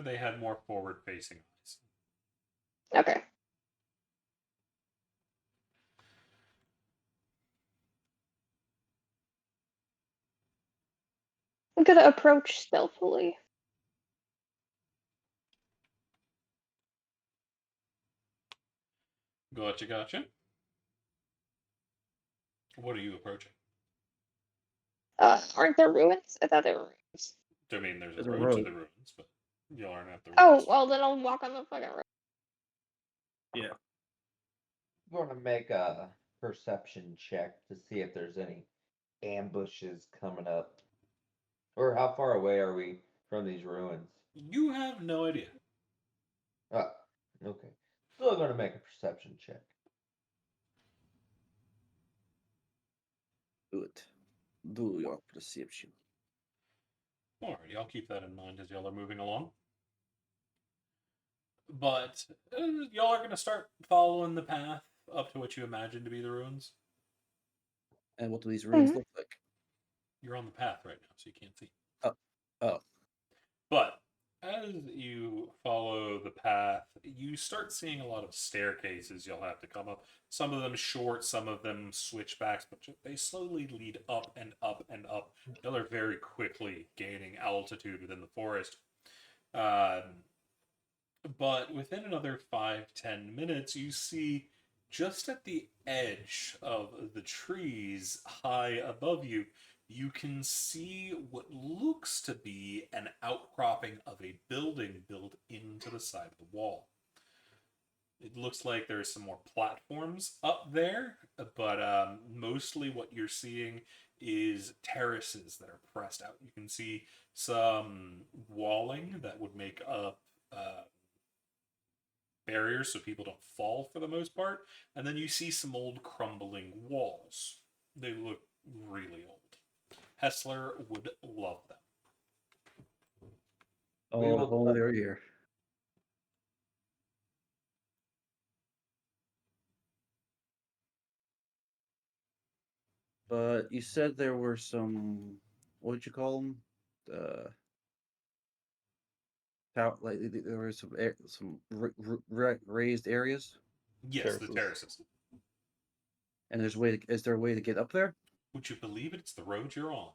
[SPEAKER 1] They had more forward-facing eyes.
[SPEAKER 5] Okay. I'm gonna approach stealthily.
[SPEAKER 1] Gotcha. What are you approaching?
[SPEAKER 5] Aren't there ruins? I thought there were ruins.
[SPEAKER 1] I mean, there's a
[SPEAKER 2] There's a
[SPEAKER 1] road to
[SPEAKER 2] road.
[SPEAKER 1] the ruins, but you aren't at the
[SPEAKER 5] Oh,
[SPEAKER 1] ruins.
[SPEAKER 5] well then I'll walk on the fucking road.
[SPEAKER 2] Yeah.
[SPEAKER 3] I'm going to make a perception check to see if there's any ambushes coming up. Or how far away are we from these ruins?
[SPEAKER 1] You have no idea.
[SPEAKER 3] Ah, okay. Still going to make a perception check.
[SPEAKER 2] Do it. Do your perception.
[SPEAKER 1] Alrighty, I'll keep that in mind as y'all are moving along. But y'all are going to start following the path up to what you imagine to be the ruins.
[SPEAKER 2] And what do these ruins
[SPEAKER 5] Mhm.
[SPEAKER 2] look like?
[SPEAKER 1] You're on the path right now, so you can't see.
[SPEAKER 2] Oh.
[SPEAKER 1] But As you follow the path, you start seeing a lot of staircases you'll have to come up. Some of them short, some of them switchbacks, but they slowly lead up and up and up. Y'all are very quickly gaining altitude within the forest. Um, but within another 5-10 minutes, you see just at the edge of the trees high above you, you can see what looks to be an outcropping of a building built into the side of the wall. It looks like there's some more platforms up there, but mostly what you're seeing is terraces that are pressed out. You can see some walling that would make up barriers so people don't fall for the most part, and then you see some old crumbling walls. They look really old. Hessler would love them.
[SPEAKER 3] We
[SPEAKER 2] Oh,
[SPEAKER 3] will
[SPEAKER 2] if only they were here. But you said there were some. What did you call them? Like there were some raised areas,
[SPEAKER 1] Yes, the
[SPEAKER 4] Terraces.
[SPEAKER 1] terraces.
[SPEAKER 2] and there's a way. Is there a way to get up there?
[SPEAKER 1] Would you believe it's the road you're on?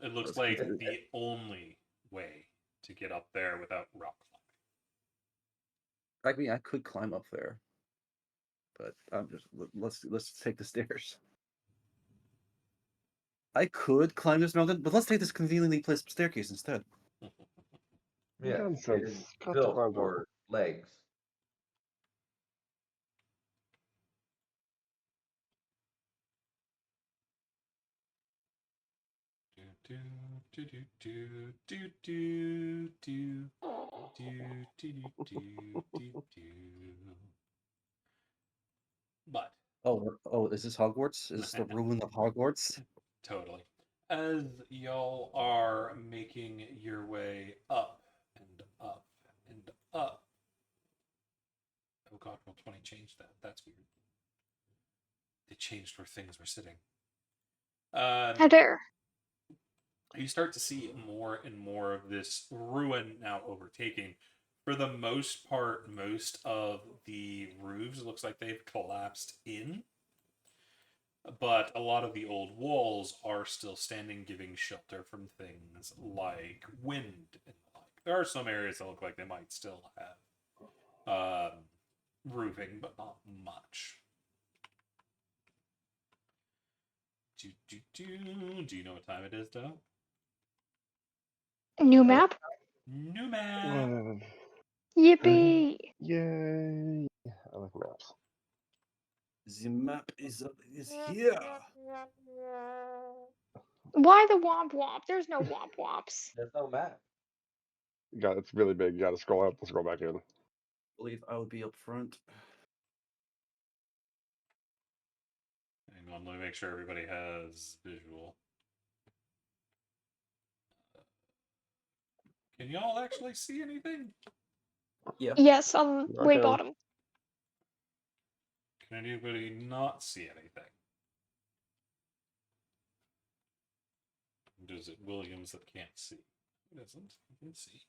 [SPEAKER 1] It looks
[SPEAKER 2] Let's
[SPEAKER 1] like
[SPEAKER 2] continue.
[SPEAKER 1] the only way to get up there without rock climbing.
[SPEAKER 2] I mean, I could climb up there, but I'm just let's take the stairs. I could climb this mountain, but let's take this conveniently placed staircase instead.
[SPEAKER 3] Yeah,
[SPEAKER 4] Nonsense.
[SPEAKER 3] it is
[SPEAKER 4] Got to
[SPEAKER 3] built
[SPEAKER 4] climb down.
[SPEAKER 3] for legs.
[SPEAKER 1] Do, do, do, do, do, do, do, do, do, do, do, do. But
[SPEAKER 2] Oh, is this Hogwarts? Is this the ruin of Hogwarts?
[SPEAKER 1] totally. As y'all are making your way up and up and up. Oh god, roll 20 changed that. That's weird. They changed where things were sitting.
[SPEAKER 5] How dare.
[SPEAKER 1] You start to see more and more of this ruin now overtaking. For the most part, most of the roofs looks like they've collapsed in, but a lot of the old walls are still standing, giving shelter from things like wind and the like. There are some areas that look like they might still have roofing, but not much. Do you know what time it is, Doe?
[SPEAKER 5] New map?
[SPEAKER 1] New map.
[SPEAKER 5] Yippee!
[SPEAKER 4] Yay! I like maps.
[SPEAKER 2] The map is here.
[SPEAKER 5] Why the womp womp? There's no womp womps.
[SPEAKER 3] There's no map.
[SPEAKER 4] It's really big. You got to scroll out and scroll back in.
[SPEAKER 2] I believe I would be up front.
[SPEAKER 1] Hang on, let me make sure everybody has visual. Can y'all actually see anything?
[SPEAKER 2] Yeah.
[SPEAKER 5] Yes, on way
[SPEAKER 4] Okay.
[SPEAKER 5] bottom.
[SPEAKER 1] Can anybody not see anything? Does it Williams that can't see? Who doesn't? He can see.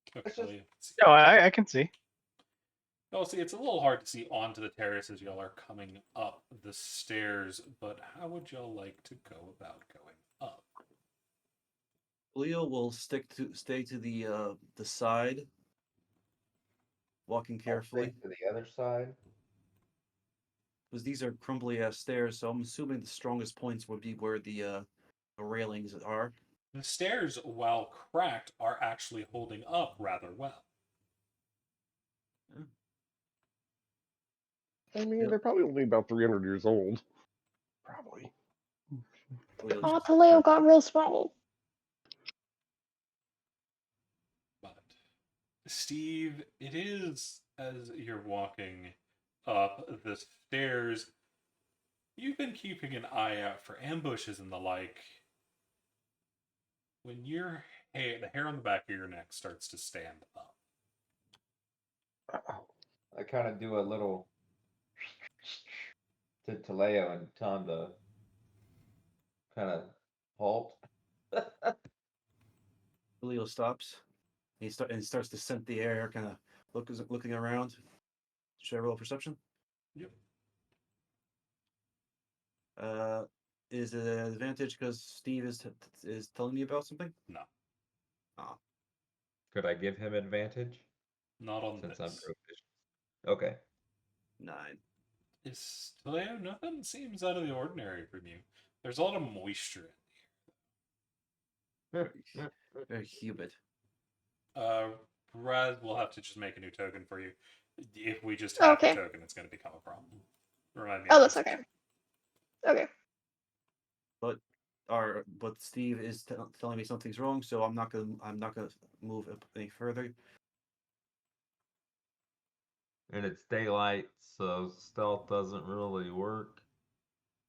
[SPEAKER 1] Okay,
[SPEAKER 3] It's just-
[SPEAKER 1] William can see.
[SPEAKER 7] Oh, I can see.
[SPEAKER 1] Oh, see, it's a little hard to see onto the terrace as y'all are coming up the stairs, but how would y'all like to go about going up?
[SPEAKER 2] Leo will stay to the side, walking
[SPEAKER 3] I'll
[SPEAKER 2] carefully,
[SPEAKER 3] stick to the other side.
[SPEAKER 2] because these are crumbly ass stairs. So I'm assuming the strongest points would be where the railings are.
[SPEAKER 1] The stairs, while cracked, are actually holding up rather well.
[SPEAKER 4] I mean,
[SPEAKER 2] Yep.
[SPEAKER 4] they're probably only about 300 years old. Probably.
[SPEAKER 2] Leo's
[SPEAKER 5] Oh,
[SPEAKER 2] just-
[SPEAKER 5] Paleo got real small.
[SPEAKER 1] But Steve, it is as you're walking up the stairs, you've been keeping an eye out for ambushes and the like. When your hair, the hair on the back of your neck starts to stand up.
[SPEAKER 4] Uh-oh.
[SPEAKER 3] I kind of do a little to Taleo and Tom to kind of halt.
[SPEAKER 2] Leo stops. He starts to scent the air, kind of looking around. Should I roll perception?
[SPEAKER 1] Yep.
[SPEAKER 2] Is it an advantage because Steve is telling me about something?
[SPEAKER 1] No,
[SPEAKER 3] Could I give him advantage
[SPEAKER 1] not on
[SPEAKER 3] since
[SPEAKER 1] this.
[SPEAKER 3] I'm proficient? Okay.
[SPEAKER 2] 9.
[SPEAKER 1] Is Leo, nothing seems out of the ordinary from you. There's a lot of moisture
[SPEAKER 2] Very humid.
[SPEAKER 1] in here. Raz will have to just make a new token for you. If we just have
[SPEAKER 5] Okay.
[SPEAKER 1] a token, it's going to become a problem. Remind me.
[SPEAKER 5] Oh,
[SPEAKER 1] of
[SPEAKER 5] that's
[SPEAKER 1] this.
[SPEAKER 5] okay. Okay.
[SPEAKER 2] But Steve is telling me something's wrong, so I'm not gonna move any further.
[SPEAKER 3] And it's daylight, so stealth doesn't really work.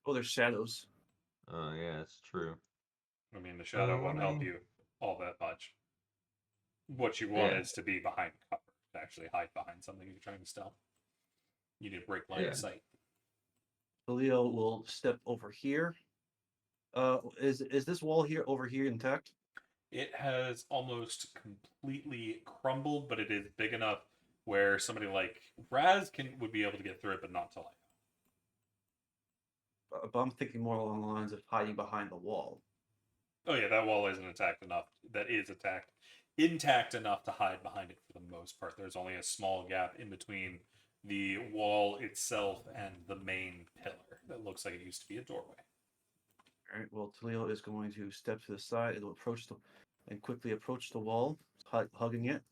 [SPEAKER 2] Oh, there's shadows.
[SPEAKER 3] Oh, yeah, it's true.
[SPEAKER 1] I mean, the shadow
[SPEAKER 3] I
[SPEAKER 1] won't help
[SPEAKER 3] mean-
[SPEAKER 1] you all that much. What you want
[SPEAKER 3] Yeah.
[SPEAKER 1] is to be behind cover, to actually hide behind something you're trying to stealth. You need to break line
[SPEAKER 3] Yeah.
[SPEAKER 1] of sight.
[SPEAKER 2] Leo will step over here. Is this wall here over here intact?
[SPEAKER 1] It has almost completely crumbled, but it is big enough where somebody like Raz would be able to get through it, but not Talaya.
[SPEAKER 2] But I'm thinking more along the lines of hiding behind the wall.
[SPEAKER 1] Oh yeah, that wall isn't attacked enough. That is intact enough to hide behind it for the most part. There's only a small gap in between the wall itself and the main pillar that looks like it used to be a doorway.
[SPEAKER 2] All right. Well, Leo is going to step to the side and quickly approach the wall, hugging it.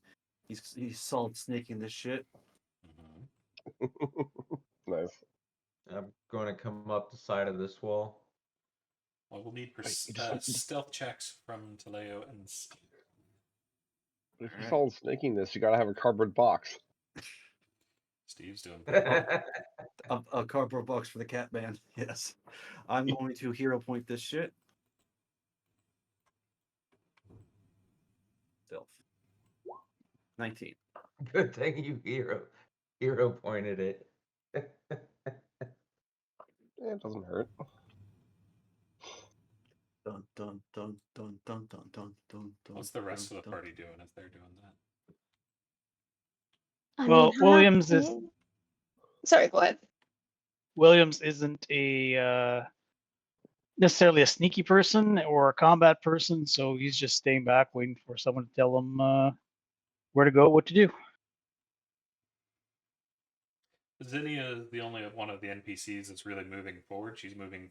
[SPEAKER 2] He's solid snaking this shit.
[SPEAKER 4] Nice.
[SPEAKER 3] I'm going to come up the side of this wall.
[SPEAKER 1] Well, we'll need
[SPEAKER 4] Just-
[SPEAKER 1] stealth checks from Taleo and Steve.
[SPEAKER 4] But if you're
[SPEAKER 2] Alright.
[SPEAKER 4] solid snaking this, you gotta have a cardboard box.
[SPEAKER 1] Steve's doing pretty well.
[SPEAKER 2] A cardboard box for the cat man. Yes. I'm going to hero point this shit. Stealth. 19.
[SPEAKER 3] Good thing you hero pointed it.
[SPEAKER 4] It doesn't hurt.
[SPEAKER 2] Dun dun dun dun dun dun dun dun dun.
[SPEAKER 1] What's the rest
[SPEAKER 2] dun,
[SPEAKER 1] of the
[SPEAKER 2] dun.
[SPEAKER 1] party doing as they're doing that?
[SPEAKER 5] I
[SPEAKER 7] Well,
[SPEAKER 5] mean,
[SPEAKER 7] Williams is
[SPEAKER 5] Sorry, go ahead.
[SPEAKER 7] Williams isn't a necessarily a sneaky person or a combat person, so he's just staying back, waiting for someone to tell him where to go, what to do.
[SPEAKER 1] Zinnia is the only one of the NPCs that's really moving forward. She's moving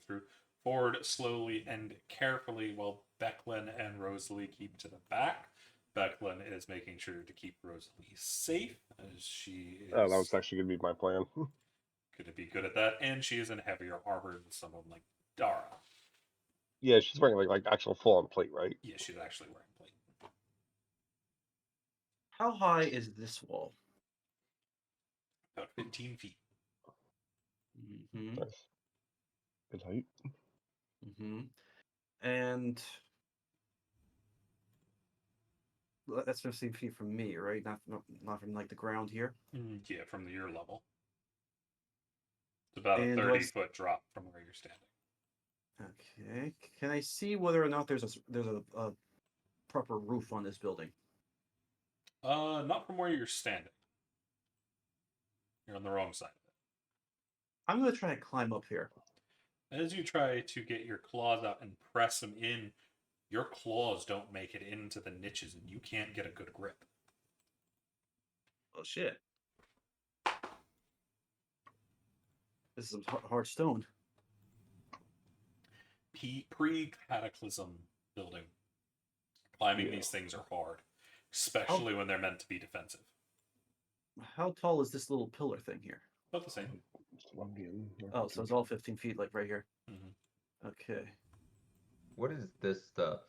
[SPEAKER 1] forward slowly and carefully while Becklin and Rosalie keep to the back. Becklin is making sure to keep Rosalie safe as she is
[SPEAKER 4] Oh, that was actually gonna be my plan.
[SPEAKER 1] going to be good at that, and she is in heavier armor than someone like Dara.
[SPEAKER 4] Yeah, she's wearing like actual full-on plate, right?
[SPEAKER 1] Yeah, she's actually wearing plate.
[SPEAKER 2] How high is this wall?
[SPEAKER 1] About 15 feet.
[SPEAKER 2] Mm-hmm.
[SPEAKER 4] Nice. Good height.
[SPEAKER 2] Mm-hmm. And that's 15 feet from me, right? Not from like the ground here.
[SPEAKER 1] Yeah, from your level. It's about
[SPEAKER 2] And
[SPEAKER 1] a
[SPEAKER 2] do I
[SPEAKER 1] 30-foot drop from where you're standing.
[SPEAKER 2] Okay. Can I see whether or not there's a proper roof on this building?
[SPEAKER 1] Not from where you're standing. You're on the wrong side of it.
[SPEAKER 2] I'm gonna try to climb up here.
[SPEAKER 1] As you try to get your claws out and press them in, your claws don't make it into the niches and you can't get a good grip.
[SPEAKER 2] Oh shit! This is some hard stone.
[SPEAKER 1] Pre-cataclysm building. Climbing
[SPEAKER 4] Yeah.
[SPEAKER 1] these things are hard, especially when they're meant to be defensive.
[SPEAKER 2] How tall is this little pillar thing here?
[SPEAKER 1] About the same.
[SPEAKER 4] Just one again.
[SPEAKER 2] Oh, so it's all 15 feet, like right here.
[SPEAKER 1] Mm-hmm.
[SPEAKER 2] Okay.
[SPEAKER 3] What is this stuff?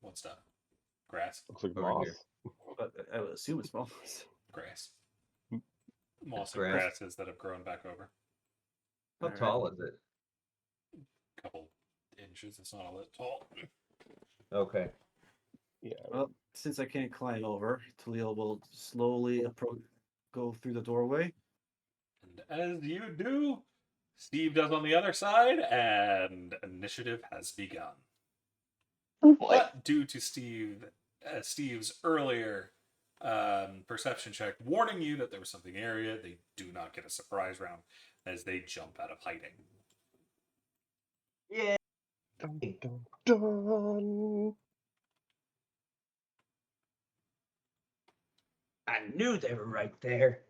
[SPEAKER 1] What stuff? Grass.
[SPEAKER 4] Looks like
[SPEAKER 3] Over
[SPEAKER 4] moss.
[SPEAKER 3] here.
[SPEAKER 2] But I would assume it's small.
[SPEAKER 1] Grass.
[SPEAKER 4] Hmm.
[SPEAKER 1] Moss and
[SPEAKER 3] grass.
[SPEAKER 1] grasses that have grown back over.
[SPEAKER 3] How
[SPEAKER 2] Alright.
[SPEAKER 3] tall is it?
[SPEAKER 1] Couple inches. It's not all that tall.
[SPEAKER 3] Okay.
[SPEAKER 4] Yeah.
[SPEAKER 2] Well, since I can't climb over, Talil will slowly go through the doorway.
[SPEAKER 1] And as you do, Steve does on the other side, and initiative has begun.
[SPEAKER 5] Oh boy.
[SPEAKER 1] But due to Steve Steve's earlier perception check warning you that there was something area, they do not get a surprise round as they jump out of hiding.
[SPEAKER 3] Yeah.
[SPEAKER 4] Dun, dun, dun.
[SPEAKER 3] I knew they were right there.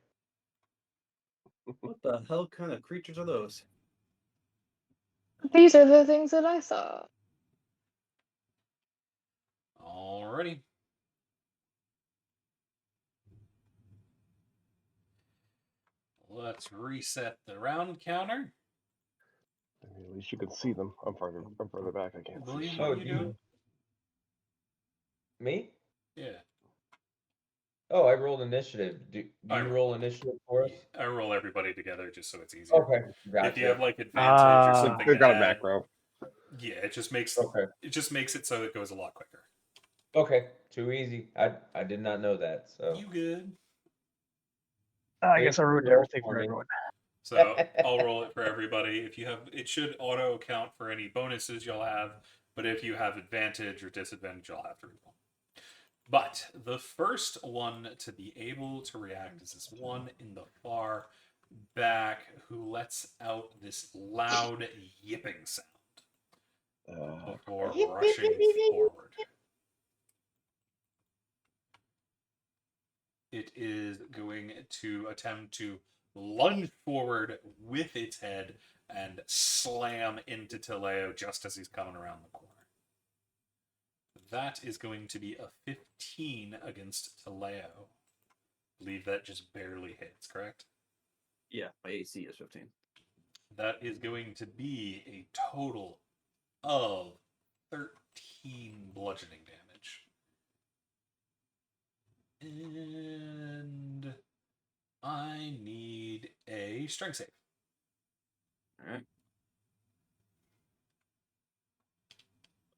[SPEAKER 2] What the hell kind of creatures are those?
[SPEAKER 5] These are the things that I saw.
[SPEAKER 1] Alrighty. Let's reset the round counter.
[SPEAKER 4] I mean, at least you can see them. I'm further back. I can't see
[SPEAKER 1] William,
[SPEAKER 4] shit.
[SPEAKER 1] what
[SPEAKER 3] Oh,
[SPEAKER 1] are you doing?
[SPEAKER 3] Me?
[SPEAKER 1] Yeah.
[SPEAKER 3] Oh, I rolled initiative. Do
[SPEAKER 1] I
[SPEAKER 3] you
[SPEAKER 1] roll.
[SPEAKER 3] roll initiative for us?
[SPEAKER 1] I roll everybody together just so it's easier.
[SPEAKER 3] Okay, gotcha.
[SPEAKER 1] If you have like advantage or something,
[SPEAKER 4] They've got a
[SPEAKER 1] to add,
[SPEAKER 4] macro.
[SPEAKER 1] yeah, it just makes
[SPEAKER 3] Okay.
[SPEAKER 1] it so it goes a lot quicker.
[SPEAKER 3] Okay, too easy. I did not know that. So
[SPEAKER 1] You good?
[SPEAKER 7] I guess I ruined
[SPEAKER 3] Roll
[SPEAKER 7] everything
[SPEAKER 3] for
[SPEAKER 7] for
[SPEAKER 3] me.
[SPEAKER 7] everyone.
[SPEAKER 1] So I'll roll it for everybody. If you have, it should auto count for any bonuses you'll have. But if you have advantage or disadvantage, you'll have to reroll. But the first one to be able to react is this one in the far back who lets out this loud yipping sound before rushing forward. It is going to attempt to lunge forward with its head and slam into Taleo just as he's coming around the corner. That is going to be a 15 against Taleo. I believe that just barely hits, correct?
[SPEAKER 2] Yeah, my AC is 15.
[SPEAKER 1] That is going to be a total of 13 bludgeoning damage. And I need a strength save.
[SPEAKER 2] All right.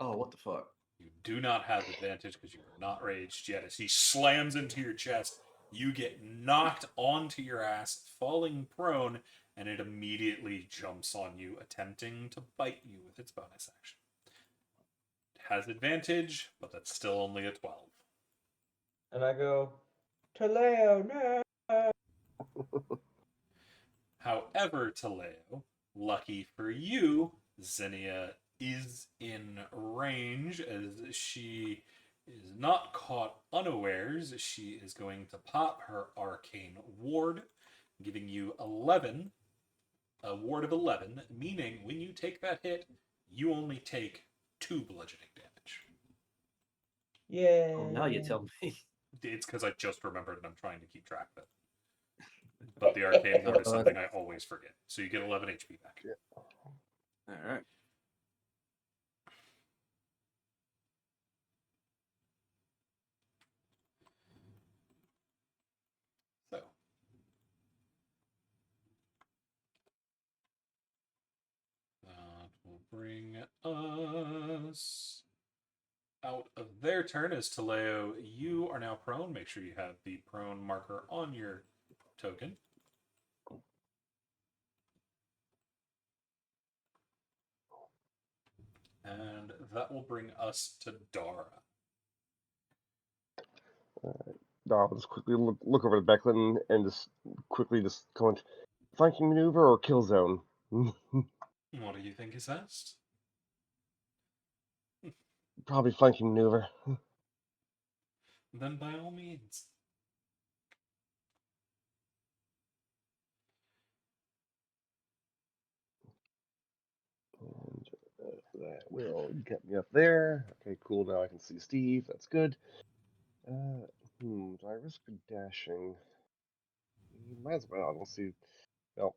[SPEAKER 2] Oh, what the fuck?
[SPEAKER 1] You do not have advantage because you are not raged yet. As he slams into your chest, you get knocked onto your ass, falling prone, and it immediately jumps on you, attempting to bite you with its bonus action. It has advantage, but that's still only a 12.
[SPEAKER 3] and I go, Taleo, no.
[SPEAKER 1] However, Taleo, lucky for you, Xenia is in range as she is not caught unawares. She is going to pop her arcane ward, giving you 11, a ward of 11, meaning when you take that hit, you only take 2 bludgeoning damage.
[SPEAKER 3] Yeah.
[SPEAKER 2] Oh, now you tell me.
[SPEAKER 1] It's because I just remembered and I'm trying to keep track of it. But the arcane ward is something I always forget. So you get 11 HP back.
[SPEAKER 2] All right.
[SPEAKER 1] So. That will bring us out of their turn as Taleo. You are now prone. Make sure you have the prone marker on your token. And that will bring us to Dara.
[SPEAKER 4] I'll just quickly look over to Becklin and just quickly just comment, flanking maneuver or kill zone?
[SPEAKER 1] What do you think is best?
[SPEAKER 4] Probably flanking maneuver.
[SPEAKER 1] Then by all means.
[SPEAKER 4] And that will get me up there. Okay, cool. Now I can see Steve. That's good. Do I risk dashing? Might as well. I don't see. Well,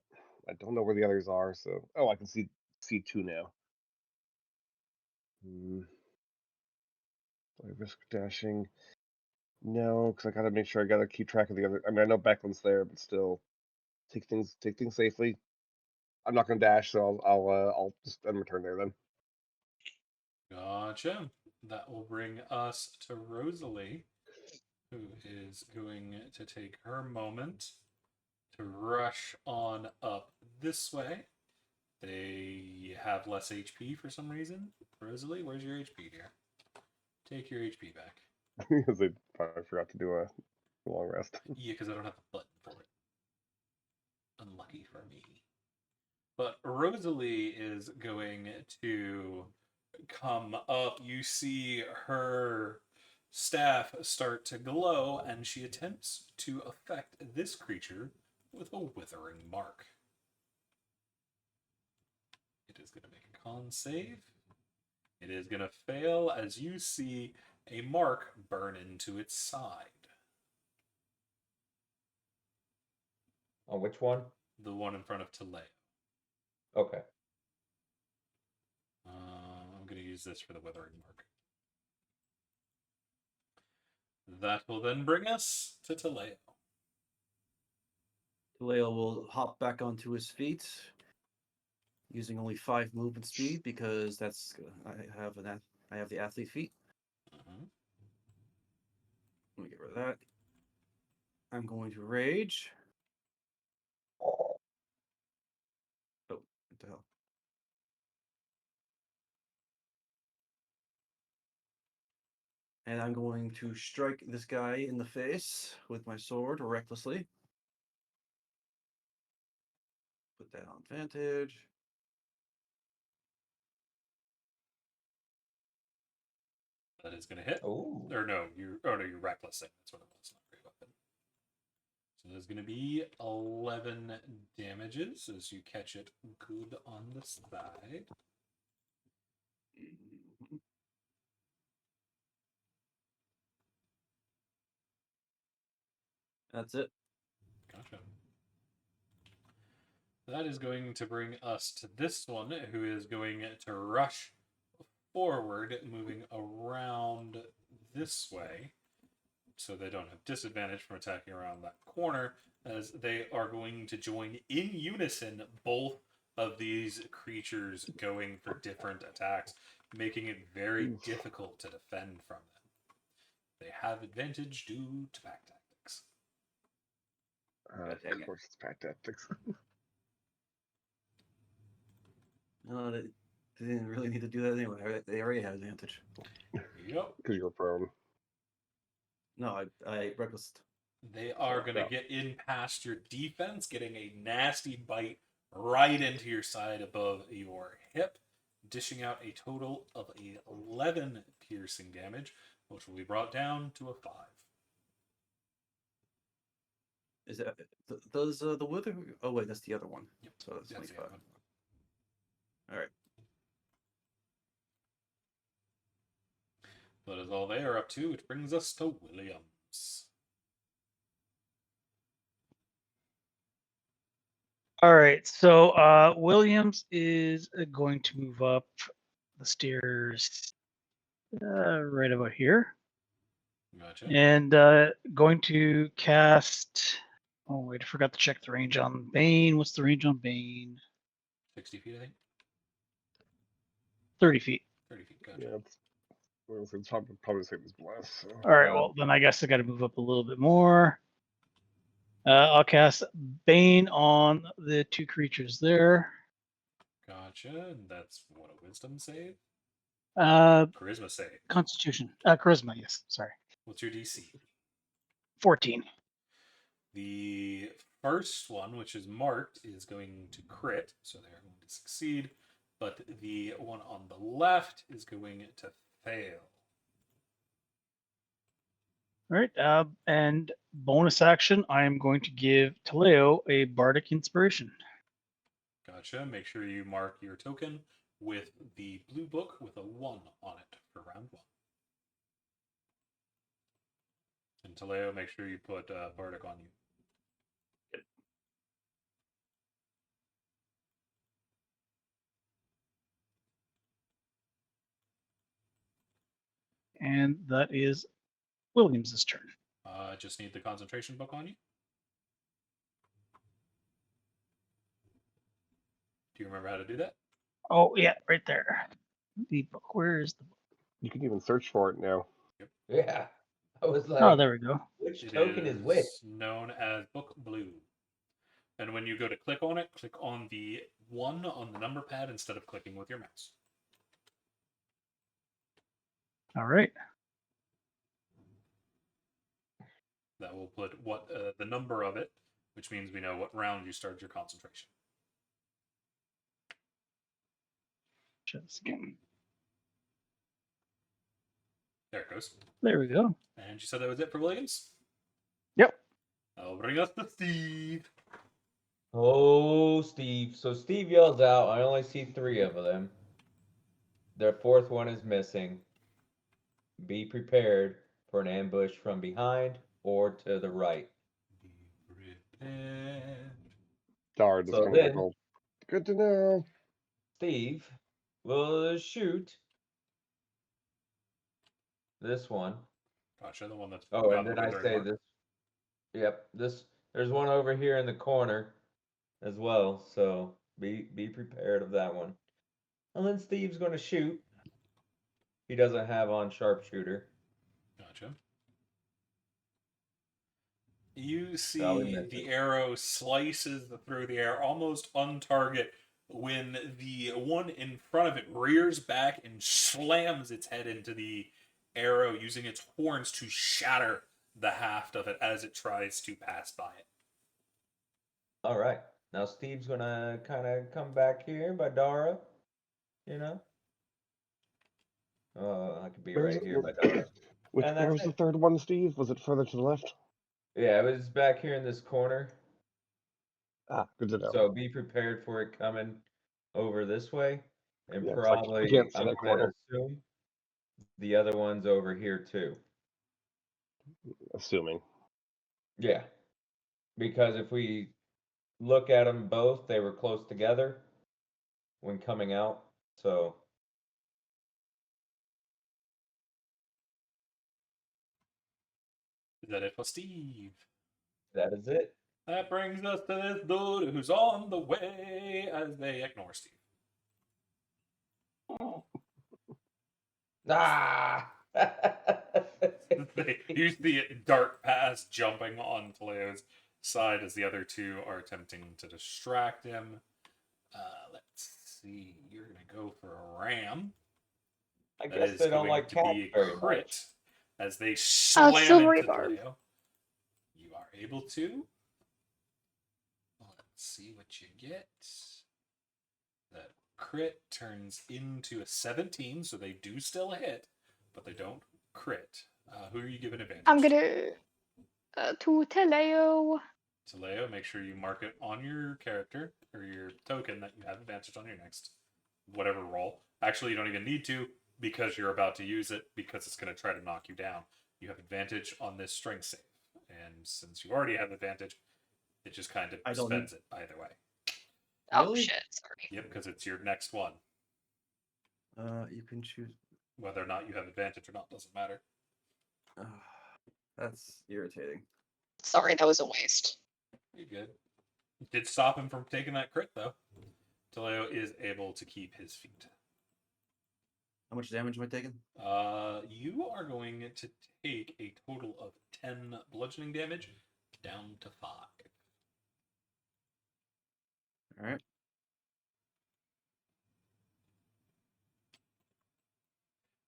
[SPEAKER 4] I don't know where the others are. So, oh, I can see two now. Do I risk dashing? No, because I gotta make sure I gotta keep track of the other. I mean, I know Becklin's there, but still, take things safely. I'm not gonna dash, so I'll just end my turn there then.
[SPEAKER 1] Gotcha. That will bring us to Rosalie, who is going to take her moment to rush on up this way. They have less HP for some reason. Rosalie, where's your HP, dear? Take your HP back.
[SPEAKER 4] Because I probably forgot to do a long rest.
[SPEAKER 1] Yeah, because I don't have the button for it. Unlucky for me. But Rosalie is going to come up. You see her staff start to glow, and she attempts to affect this creature with a withering mark. It is going to make a con save. It is going to fail as you see a mark burn into its side.
[SPEAKER 3] On which one?
[SPEAKER 1] The one in front of Taleo.
[SPEAKER 3] Okay.
[SPEAKER 1] I'm going to use this for the withering mark. That will then bring us to Taleo.
[SPEAKER 2] Leo will hop back onto his feet, using only 5 movement speed because that's I have the athlete feet.
[SPEAKER 1] Mhm.
[SPEAKER 2] Let me get rid of that. I'm going to rage. Oh, what the hell? And I'm going to strike this guy in the face with my sword recklessly. Put that on advantage.
[SPEAKER 1] That is going to hit.
[SPEAKER 3] Oh.
[SPEAKER 1] Or no, you're recklessing. That's what it was. Not great weapon. So there's going to be 11 damages as you catch it good on the side.
[SPEAKER 2] That's it.
[SPEAKER 1] Gotcha. That is going to bring us to this one, who is going to rush forward, moving around this way, so they don't have disadvantage from attacking around that corner, as they are going to join in unison, both of these creatures going for different attacks, making it very difficult to defend from them. They have advantage due to pack tactics.
[SPEAKER 4] Of course, it's pack tactics.
[SPEAKER 2] No, they didn't really need to do that anyway. They already had advantage.
[SPEAKER 1] Yep.
[SPEAKER 4] Because you're prone.
[SPEAKER 2] No, I reckless.
[SPEAKER 1] They are going to
[SPEAKER 4] Yeah.
[SPEAKER 1] get in past your defense, getting a nasty bite right into your side above your hip, dishing out a total of 11 piercing damage, which will be brought down to a 5.
[SPEAKER 2] Is that does the wither? Oh wait, that's the other one.
[SPEAKER 1] Yep.
[SPEAKER 2] So that's
[SPEAKER 1] That's the
[SPEAKER 2] 25.
[SPEAKER 1] other one.
[SPEAKER 2] All right.
[SPEAKER 1] That is all they are up to, which brings us to Williams.
[SPEAKER 7] All right, so Williams is going to move up the stairs right about here,
[SPEAKER 1] Gotcha.
[SPEAKER 7] and going to cast. Oh wait, I forgot to check the range on Bane. What's the range on Bane?
[SPEAKER 1] 60 feet, I think.
[SPEAKER 7] 30 feet.
[SPEAKER 1] 30 feet, gotcha.
[SPEAKER 4] Yeah, it's probably the same as Bless. So.
[SPEAKER 7] All right, well then I guess I got to move up a little bit more. I'll cast Bane on the 2 creatures there.
[SPEAKER 1] Gotcha. And that's what, a wisdom save?
[SPEAKER 7] Uh,
[SPEAKER 1] Charisma save.
[SPEAKER 7] Constitution, charisma. Yes, sorry.
[SPEAKER 1] What's your DC?
[SPEAKER 7] 14.
[SPEAKER 1] The first one, which is marked, is going to crit, so they're going to succeed. But the one on the left is going to fail.
[SPEAKER 7] All right, and bonus action, I am going to give Taleo a bardic inspiration.
[SPEAKER 1] Gotcha. Make sure you mark your token with the blue book with a 1 on it for round 1. And Taleo, make sure you put bardic on you.
[SPEAKER 7] And that is Williams's turn.
[SPEAKER 1] Just need the concentration book on you. Do you remember how to do that?
[SPEAKER 7] Oh, yeah, right there. The book. Where is the book?
[SPEAKER 4] You can even search for it now.
[SPEAKER 3] Yeah. I was like,
[SPEAKER 7] Oh, there we go.
[SPEAKER 3] which
[SPEAKER 1] It
[SPEAKER 3] token is which?
[SPEAKER 1] known as Book Blue. And when you go to click on it, click on the 1 on the number pad instead of clicking with your mouse.
[SPEAKER 7] All right.
[SPEAKER 1] That will put what the number of it, which means we know what round you started your concentration.
[SPEAKER 7] Just again.
[SPEAKER 1] There it goes.
[SPEAKER 7] There we go.
[SPEAKER 1] And you said that was it for Williams?
[SPEAKER 7] Yep.
[SPEAKER 1] That'll bring us to Steve.
[SPEAKER 3] Oh, Steve. So Steve yells out, I only see 3 of them. The 4th one is missing. Be prepared for an ambush from behind or to the right.
[SPEAKER 1] Be prepared.
[SPEAKER 4] Darn, this
[SPEAKER 3] So
[SPEAKER 4] one
[SPEAKER 3] then-
[SPEAKER 4] rolled. Good to know.
[SPEAKER 3] Steve will shoot this one.
[SPEAKER 1] Gotcha, the one that's
[SPEAKER 3] Oh, and
[SPEAKER 1] got
[SPEAKER 3] then
[SPEAKER 1] the
[SPEAKER 3] I
[SPEAKER 1] withering
[SPEAKER 3] say
[SPEAKER 1] mark.
[SPEAKER 3] this. Yep, this. There's one over here in the corner as well. So be prepared of that one. And then Steve's going to shoot. He doesn't have on sharpshooter.
[SPEAKER 1] Gotcha. You
[SPEAKER 3] Probably
[SPEAKER 1] see
[SPEAKER 3] missed
[SPEAKER 1] the
[SPEAKER 3] it.
[SPEAKER 1] arrow slices through the air almost on target when the one in front of it rears back and slams its head into the arrow, using its horns to shatter the haft of it as it tries to pass by it.
[SPEAKER 3] All right. Now Steve's going to kind of come back here by Dara. You know? I could be
[SPEAKER 4] Where's
[SPEAKER 3] right
[SPEAKER 4] it?
[SPEAKER 3] here by Dara. And
[SPEAKER 4] Where
[SPEAKER 3] that's
[SPEAKER 4] was the
[SPEAKER 3] it.
[SPEAKER 4] third one, Steve? Was it further to the left?
[SPEAKER 3] Yeah, it was back here in this corner.
[SPEAKER 4] Ah, good to know.
[SPEAKER 3] So be prepared for it coming over this way. And
[SPEAKER 4] Yeah, 'cause I
[SPEAKER 3] probably,
[SPEAKER 4] can't see
[SPEAKER 3] I'm
[SPEAKER 4] that
[SPEAKER 3] going to
[SPEAKER 4] corner.
[SPEAKER 3] assume the other one's over here too.
[SPEAKER 4] Assuming.
[SPEAKER 3] Yeah. Because if we look at them both, they were close together when coming out. So
[SPEAKER 1] Is that it for Steve?
[SPEAKER 3] that is it.
[SPEAKER 1] That brings us to this dude who's on the way as they ignore Steve.
[SPEAKER 3] Ah!
[SPEAKER 1] You see it dart past, jumping on Leo's side as the other 2 are attempting to distract him. Let's see. You're going to go for a ram.
[SPEAKER 3] I
[SPEAKER 1] That
[SPEAKER 3] guess
[SPEAKER 1] is
[SPEAKER 3] they don't
[SPEAKER 1] going
[SPEAKER 3] like
[SPEAKER 1] to
[SPEAKER 3] cats
[SPEAKER 1] be a
[SPEAKER 3] very
[SPEAKER 1] crit
[SPEAKER 3] much.
[SPEAKER 1] as they slam
[SPEAKER 5] silvery
[SPEAKER 1] into
[SPEAKER 5] barb.
[SPEAKER 1] Leo. You are able to. Let's see what you get. That crit turns into a 17, so they do still hit, but they don't crit. Who are you giving advantage?
[SPEAKER 5] I'm gonna to Teleo.
[SPEAKER 1] To Leo, make sure you mark it on your character or your token that you have advantage on your next whatever roll. Actually, you don't even need to because you're about to use it because it's going to try to knock you down. You have advantage on this strength save, and since you already have advantage, it just kind of
[SPEAKER 2] I don't
[SPEAKER 1] spends it either way.
[SPEAKER 5] Oh
[SPEAKER 2] Really?
[SPEAKER 5] shit! Sorry.
[SPEAKER 1] Yep, because it's your next one.
[SPEAKER 2] You can choose.
[SPEAKER 1] Whether or not you have advantage or not doesn't matter.
[SPEAKER 2] That's irritating.
[SPEAKER 5] Sorry, that was a waste.
[SPEAKER 1] You're good. It did stop him from taking that crit, though. Teleo is able to keep his feet.
[SPEAKER 2] How much damage am I taking?
[SPEAKER 1] You are going to take a total of 10 bludgeoning damage, down to 5.
[SPEAKER 2] All right.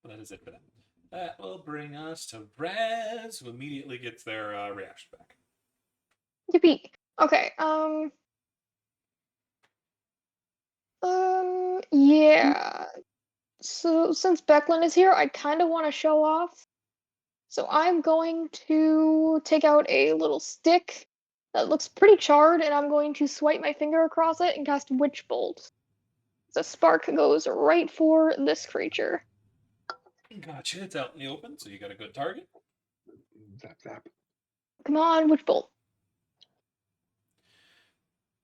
[SPEAKER 1] That is it for that. That will bring us to Raz, who immediately gets their reaction back.
[SPEAKER 5] Yippee. Okay. Yeah. So since Becklin is here, I kind of want to show off. So I'm going to take out a little stick that looks pretty charred, and I'm going to swipe my finger across it and cast Witch Bolt. The spark goes right for this creature.
[SPEAKER 1] Gotcha. It's out in the open, so you got a good target.
[SPEAKER 4] Zap, zap.
[SPEAKER 5] Come on, Witch Bolt.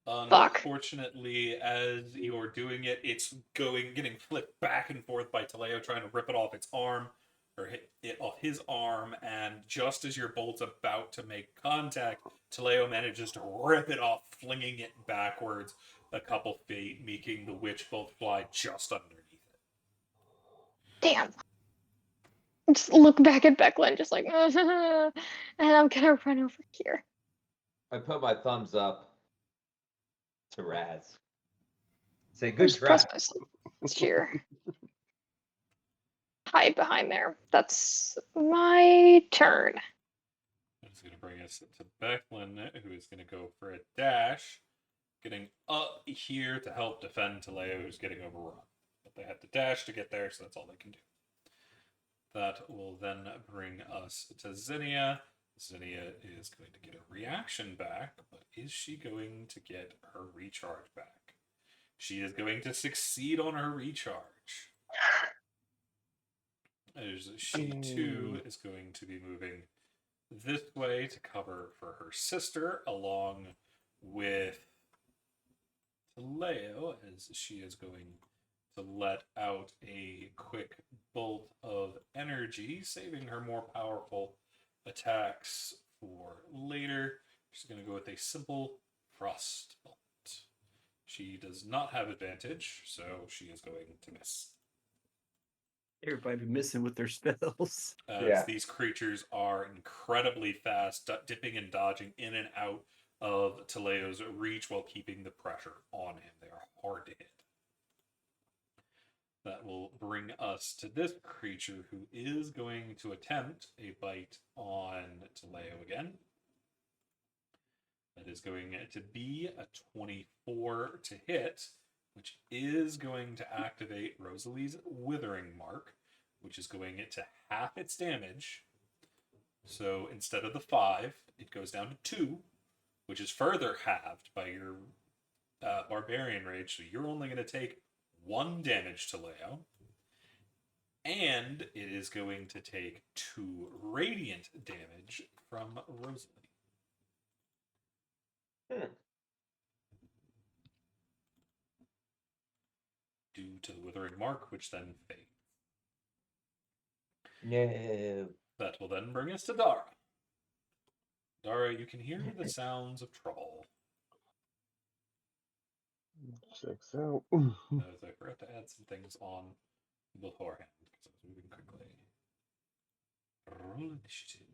[SPEAKER 5] Fuck.
[SPEAKER 1] Unfortunately, as you're doing it, it's getting flipped back and forth by Teleo, trying to rip it off its arm, or hit it off his arm, and just as your bolt's about to make contact, Teleo manages to rip it off, flinging it backwards a couple feet, making the witch bolt fly just underneath it.
[SPEAKER 5] Damn. Just look back at Becklin, just like, and I'm gonna run over here.
[SPEAKER 3] I put my thumbs up to Raz. Say good
[SPEAKER 5] Just
[SPEAKER 3] try.
[SPEAKER 5] press myself here. Hide behind there. That's my turn.
[SPEAKER 1] That is is going to bring us to Becklin, who is going to go for a dash, getting up here to help defend Taleo, who's getting overrun. But they have to dash to get there, so that's all they can do. That will then bring us to Zinnia. Zinnia is going to get a reaction back, but is she going to get her recharge back? She is going to succeed on her recharge. As she too is going to be moving this way to cover for her sister, along with Leo, as she is going to let out a quick bolt of energy, saving her more powerful attacks for later. She's going to go with a simple frost bolt. She does not have advantage, so she is going to miss.
[SPEAKER 2] Everybody be missing with their spells.
[SPEAKER 1] As these creatures are incredibly fast, dipping and dodging in and out of Teleo's reach while keeping the pressure on him. They are hard to hit. That will bring us to this creature, who is going to attempt a bite on Teleo again. That is going to be a 24 to hit, which is going to activate Rosalie's Withering Mark, which is going to half its damage. So instead of the 5, it goes down to 2, which is further halved by your Barbarian Rage. So you're only going to take 1 damage to Leo. And it is going to take 2 radiant damage from Rosalie. Due to the Withering Mark, which then fades.
[SPEAKER 3] No.
[SPEAKER 1] That will then bring us to Dara. Dara, you can hear the sounds of trouble.
[SPEAKER 4] Checks out.
[SPEAKER 1] As I forgot to add some things on beforehand because I was moving quickly. Roll initiative.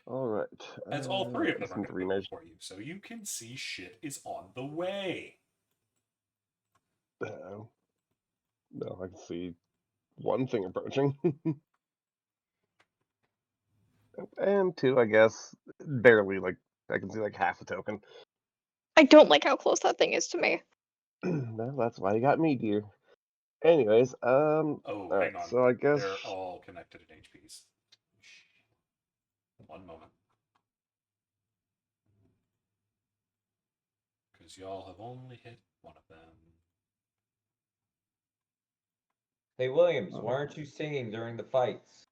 [SPEAKER 4] All right.
[SPEAKER 1] As all 3 of them are
[SPEAKER 4] some
[SPEAKER 1] going to move for you, so you can see shit is on the way.
[SPEAKER 4] No, I can see one thing approaching. And 2, I guess. Barely, like, I can see like half a token.
[SPEAKER 5] I don't like how close that thing is to me.
[SPEAKER 4] Well, that's why you got me, dear. Anyways,
[SPEAKER 1] Oh,
[SPEAKER 4] alright,
[SPEAKER 1] hang on.
[SPEAKER 4] so I guess...
[SPEAKER 1] They're all connected in HPs. One moment. Because y'all have only hit one of them.
[SPEAKER 3] Hey, Williams, why aren't you singing during the fights?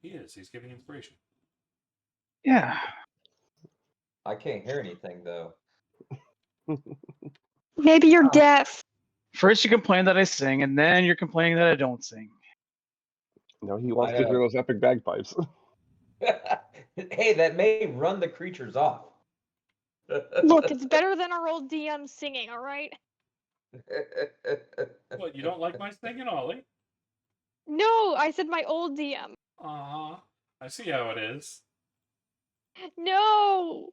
[SPEAKER 1] He is. He's giving inspiration.
[SPEAKER 7] Yeah.
[SPEAKER 3] I can't hear anything, though.
[SPEAKER 5] Maybe you're
[SPEAKER 7] Oh.
[SPEAKER 5] deaf.
[SPEAKER 7] First you complain that I sing, and then you're complaining that I don't sing.
[SPEAKER 4] No, he wants
[SPEAKER 3] I
[SPEAKER 4] to hear
[SPEAKER 3] know.
[SPEAKER 4] those epic bagpipes.
[SPEAKER 3] Hey, that may run the creatures off.
[SPEAKER 5] Look, it's better than our old DM singing, alright?
[SPEAKER 1] What, you don't like my singing, Ollie?
[SPEAKER 5] No, I said my old DM.
[SPEAKER 1] Uh-huh. I see how it is.
[SPEAKER 5] No!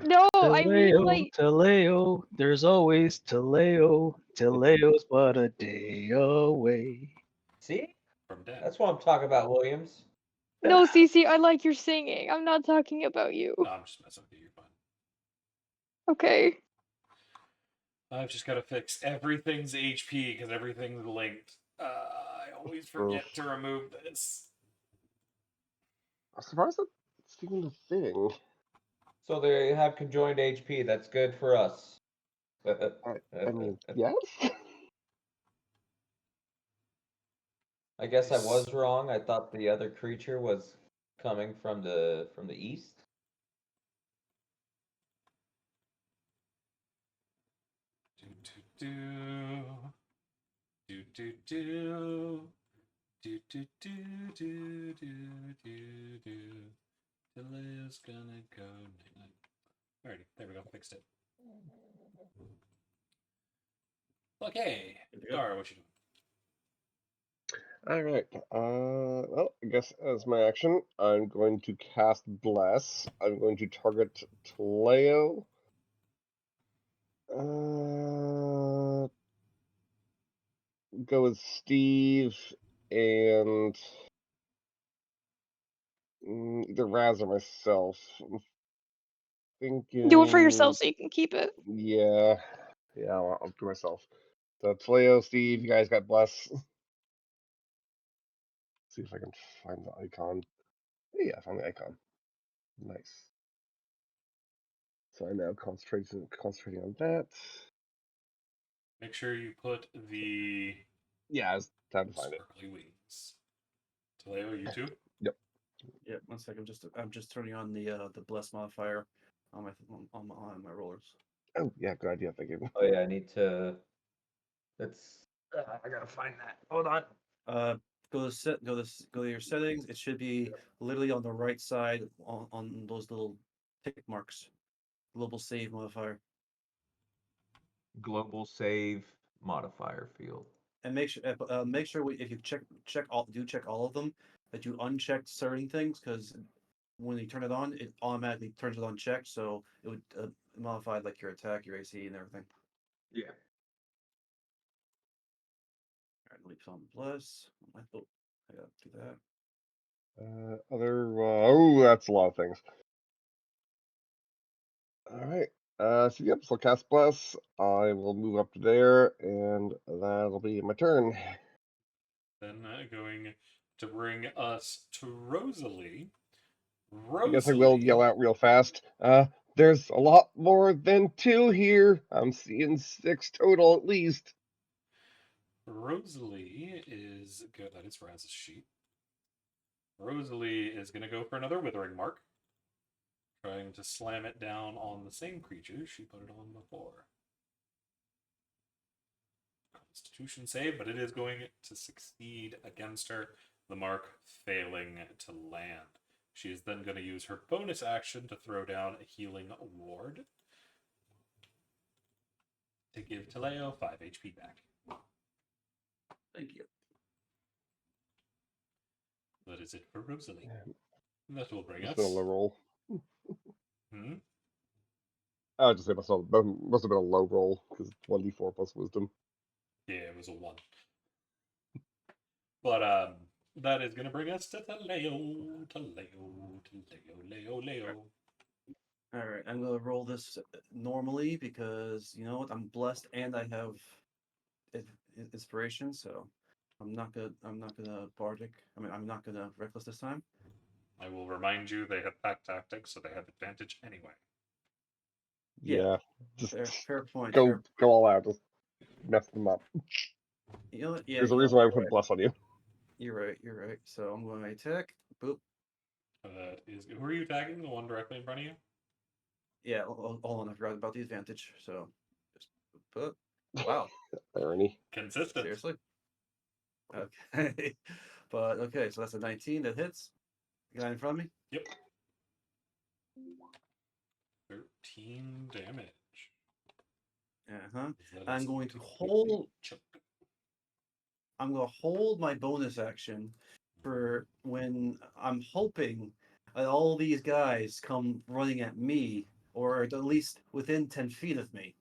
[SPEAKER 5] No, I mean,
[SPEAKER 7] Taleo,
[SPEAKER 5] like,
[SPEAKER 7] Taleo, there's always Taleo. Taleo's but a day away.
[SPEAKER 3] See?
[SPEAKER 1] From death.
[SPEAKER 3] That's what I'm talking about, Williams.
[SPEAKER 5] no, Cece, I like your singing. I'm not talking about you.
[SPEAKER 1] No, I'm just messing with you. You're fine.
[SPEAKER 5] Okay.
[SPEAKER 1] I've just got to fix everything's HP because everything's linked. I always forget to remove this.
[SPEAKER 4] I'm surprised that's even a thing.
[SPEAKER 3] So they have conjoined HP. That's good for us.
[SPEAKER 4] I mean, yes?
[SPEAKER 3] I guess I was wrong. I thought the other creature was coming from the east.
[SPEAKER 1] Do do do do do do do do do do do do. Delia's gonna go night. Alrighty, there we go. Fixed it. Okay, Dara, what you doing?
[SPEAKER 4] Alright, well, I guess as my action, I'm going to cast Bless. I'm going to target Taleo. Go with Steve and Either Raz or myself. I'm thinking.
[SPEAKER 5] Do it for yourself so you can keep it.
[SPEAKER 4] Yeah. Yeah, I'll do myself. So Taleo, Steve, you guys got bless. See if I can find the icon. Hey, I found the icon. Nice. So I'm now concentrating on that.
[SPEAKER 1] Make sure you put the
[SPEAKER 4] Yeah, it's time to find it.
[SPEAKER 1] sparkly wings. Taleo, you too?
[SPEAKER 4] Yep.
[SPEAKER 2] Yeah, 1 second. I'm just turning on the bless modifier on my rollers.
[SPEAKER 4] Oh, yeah, good idea. Thank you.
[SPEAKER 3] Oh yeah, I need to. That's. I gotta find that. Hold on.
[SPEAKER 2] Go to your settings. It should be literally on the right side on those little tick marks. Global save modifier.
[SPEAKER 3] Global save modifier field.
[SPEAKER 2] And make sure if you check all of them, that you uncheck certain things, because when you turn it on, it automatically turns it on checked, so it would modify like your attack, your AC, and everything.
[SPEAKER 3] Yeah.
[SPEAKER 2] All right, leaps on bless. I gotta do that.
[SPEAKER 4] Oh, that's a lot of things. All right. So yep. So cast bless. I will move up to there, and that'll be my turn.
[SPEAKER 1] Then going to bring us to Rosalie.
[SPEAKER 4] I guess I will yell out real fast. There's a lot more than 2 here. I'm seeing 6 total at least.
[SPEAKER 1] Rosalie is good. That is Raz's sheet. Rosalie is going to go for another Withering Mark, trying to slam it down on the same creature she put it on before. Constitution save, but it is going to succeed against her, the mark failing to land. She is then going to use her bonus action to throw down a healing ward to give Taleo 5 HP back.
[SPEAKER 2] Thank you.
[SPEAKER 1] That is it for Rosalie. That will bring
[SPEAKER 4] It's
[SPEAKER 1] us.
[SPEAKER 4] been a low roll.
[SPEAKER 1] Hmm?
[SPEAKER 4] I would just say myself, that must have been a low roll because 1d4 plus wisdom.
[SPEAKER 1] Yeah, it was a 1. But that is going to bring us to Leo.
[SPEAKER 2] All right, I'm gonna roll this normally because you know what, I'm blessed and I have inspiration, so I'm not gonna bardic. I'm not gonna reckless this time.
[SPEAKER 1] I will remind you they have pack tactics, so they have advantage anyway.
[SPEAKER 2] Yeah,
[SPEAKER 4] just
[SPEAKER 2] fair point.
[SPEAKER 4] go all out, just mess them up.
[SPEAKER 2] You know what? Yeah,
[SPEAKER 4] There's a
[SPEAKER 2] you know
[SPEAKER 4] reason
[SPEAKER 2] what,
[SPEAKER 4] why I
[SPEAKER 2] you're
[SPEAKER 4] put
[SPEAKER 2] right.
[SPEAKER 4] bless on you.
[SPEAKER 2] You're right. So I'm going to attack. Boop.
[SPEAKER 1] That is. Who are you attacking? The one directly in front of you?
[SPEAKER 2] Yeah, hold on. I forgot about the advantage. So just boop. Wow.
[SPEAKER 4] Irony.
[SPEAKER 1] Consistent.
[SPEAKER 2] Seriously? Okay. But okay, so that's a 19 that hits. The guy in front of me?
[SPEAKER 1] Yep. 13 damage.
[SPEAKER 2] Uh-huh.
[SPEAKER 1] That
[SPEAKER 2] I'm
[SPEAKER 1] is
[SPEAKER 2] going to
[SPEAKER 1] completely
[SPEAKER 2] hold
[SPEAKER 1] choked.
[SPEAKER 2] I'm gonna hold my bonus action for when I'm hoping that all these guys come running at me, or at least within 10 feet of me.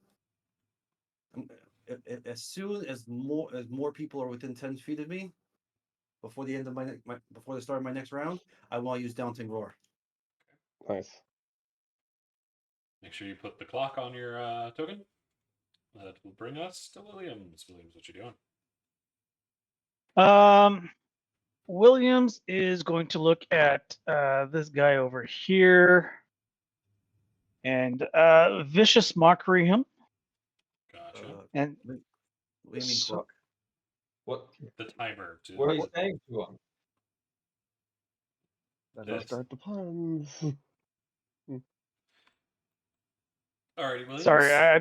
[SPEAKER 2] As soon as more people are within 10 feet of me, before the end of before the start of my next round, I want to use Daunting Roar.
[SPEAKER 4] Nice.
[SPEAKER 1] Make sure you put the clock on your token. That will bring us to Williams. Williams, what you doing?
[SPEAKER 7] Williams is going to look at this guy over here and vicious mockery him.
[SPEAKER 1] Gotcha.
[SPEAKER 7] And
[SPEAKER 2] What do you mean
[SPEAKER 7] so-
[SPEAKER 2] clock?
[SPEAKER 3] What?
[SPEAKER 1] The timer.
[SPEAKER 3] What are you saying to him?
[SPEAKER 1] This.
[SPEAKER 4] Start the puns.
[SPEAKER 1] Alrighty, Williams.
[SPEAKER 7] sorry, I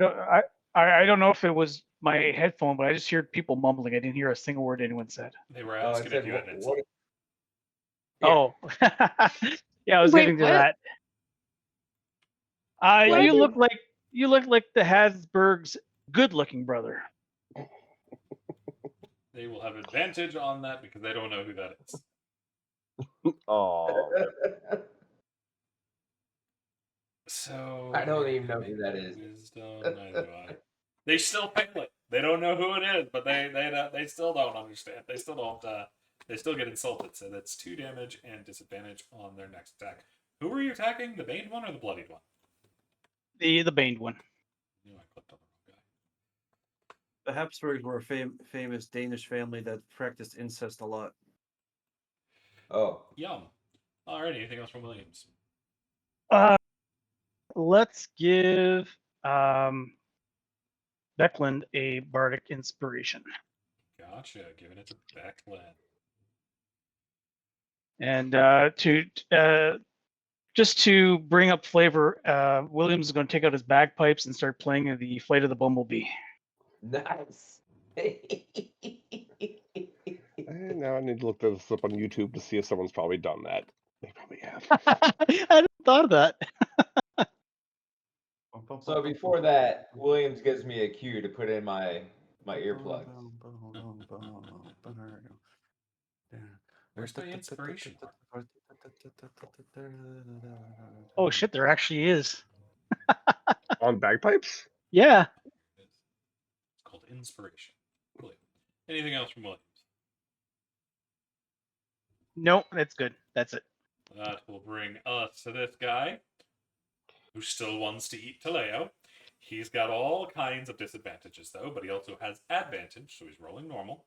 [SPEAKER 7] don't know if it was my headphone, but I just heard people mumbling. I didn't hear a single word anyone said.
[SPEAKER 1] They were
[SPEAKER 3] Oh, I
[SPEAKER 1] asking
[SPEAKER 3] said
[SPEAKER 1] if you had an
[SPEAKER 3] what?
[SPEAKER 1] insult.
[SPEAKER 3] Yeah.
[SPEAKER 7] Oh, yeah, I was
[SPEAKER 5] Wait,
[SPEAKER 7] getting to
[SPEAKER 5] what?
[SPEAKER 7] that.
[SPEAKER 5] What?
[SPEAKER 7] You look like the Habsburg's good-looking brother.
[SPEAKER 1] They will have advantage on that because they don't know who that is.
[SPEAKER 4] Oh,
[SPEAKER 1] So
[SPEAKER 3] I don't even know who that is.
[SPEAKER 1] Wisdom, neither do I. They still fail it. They don't know who it is, but they still don't understand. They still don't They still get insulted, so that's 2 damage and disadvantage on their next attack. Who were you attacking? The baned one or the bloodied one?
[SPEAKER 7] The baned one.
[SPEAKER 1] I knew I clicked on the wrong guy.
[SPEAKER 2] The Habsburgs were a famous Danish family that practiced incest a lot.
[SPEAKER 3] Oh,
[SPEAKER 1] Yum. Alright, anything else from Williams?
[SPEAKER 7] Let's give Becklin a bardic inspiration.
[SPEAKER 1] Gotcha. Giving it to Becklin.
[SPEAKER 7] And just to bring up flavor, Williams is going to take out his bagpipes and start playing the Flight of the Bumblebee.
[SPEAKER 3] nice.
[SPEAKER 4] And now I need to look this up on YouTube to see if someone's probably done that. They probably have.
[SPEAKER 7] I hadn't thought of that.
[SPEAKER 3] So before that, Williams gives me a cue to put in my earplugs.
[SPEAKER 1] Where's the inspiration?
[SPEAKER 7] Oh shit, there actually is.
[SPEAKER 4] On bagpipes?
[SPEAKER 7] Yeah.
[SPEAKER 1] It's called inspiration. Cool. Anything else from Williams?
[SPEAKER 7] No, that's good. That's it.
[SPEAKER 1] That will bring us to this guy, who still wants to eat Taleo. He's got all kinds of disadvantages, though, but he also has advantage, so he's rolling normal.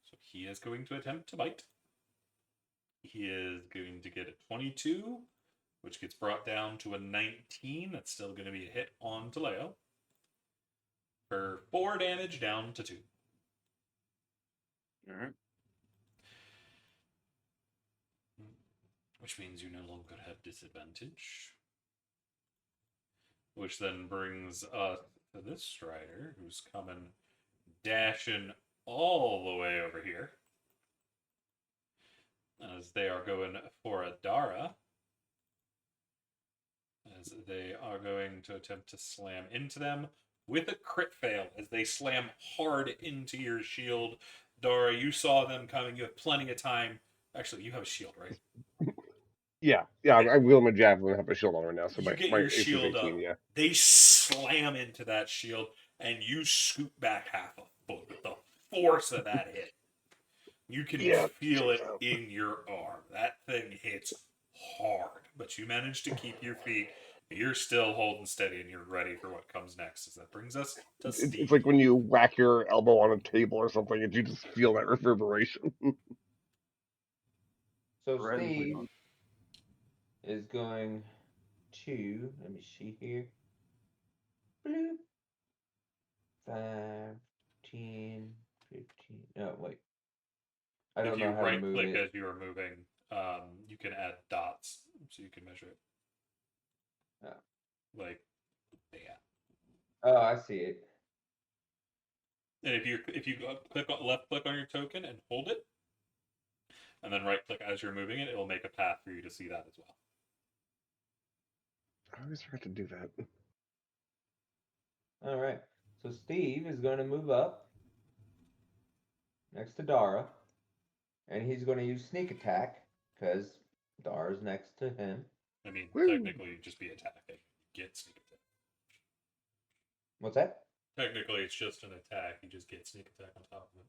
[SPEAKER 1] So he is going to attempt to bite. He is going to get a 22, which gets brought down to a 19. That's still going to be a hit on Taleo. For 4 damage down to 2.
[SPEAKER 2] Alright.
[SPEAKER 1] Which means you no longer have disadvantage. Which then brings us to this Strider, who's coming dashing all the way over here. As they are going for a Dara. As they are going to attempt to slam into them with a crit fail as they slam hard into your shield. Dara, you saw them coming. You have plenty of time. Actually, you have a shield, right?
[SPEAKER 4] Yeah. I wield my javelin and have a shield on right now, so
[SPEAKER 1] You
[SPEAKER 4] my
[SPEAKER 1] get
[SPEAKER 4] my
[SPEAKER 1] your
[SPEAKER 4] AC is
[SPEAKER 1] shield
[SPEAKER 4] 18,
[SPEAKER 1] up.
[SPEAKER 4] yeah.
[SPEAKER 1] They slam into that shield, and you scoot back half a foot with the force of that hit. You can feel it
[SPEAKER 4] checks out.
[SPEAKER 1] in your arm. That thing hits hard, but you manage to keep your feet. You're still holding steady, and you're ready for what comes next. As that brings us to Steve.
[SPEAKER 4] It's like when you whack your elbow on a table or something, and you just feel that reverberation.
[SPEAKER 3] So
[SPEAKER 2] Right,
[SPEAKER 3] Steve
[SPEAKER 2] on.
[SPEAKER 3] is going to, let me see here. Bloop. 5, 10, 15. No, wait. I
[SPEAKER 1] If
[SPEAKER 3] don't
[SPEAKER 1] you
[SPEAKER 3] know how to
[SPEAKER 1] right
[SPEAKER 3] move
[SPEAKER 1] click
[SPEAKER 3] it.
[SPEAKER 1] as you are moving, you can add dots so you can measure it.
[SPEAKER 3] Oh.
[SPEAKER 1] Like, yeah.
[SPEAKER 3] Oh, I see it.
[SPEAKER 1] And if you click on left click on your token and hold it, and then right click as you're moving it, it will make a path for you to see that as well.
[SPEAKER 4] I always forget to do that.
[SPEAKER 3] All right. So Steve is going to move up next to Dara, and he's going to use sneak attack because Dara's next to him.
[SPEAKER 1] I mean,
[SPEAKER 4] Woo.
[SPEAKER 1] technically, you'd just be attacking. Get sneak attack.
[SPEAKER 3] What's that?
[SPEAKER 1] Technically, it's just an attack. You just get sneak attack on top of it.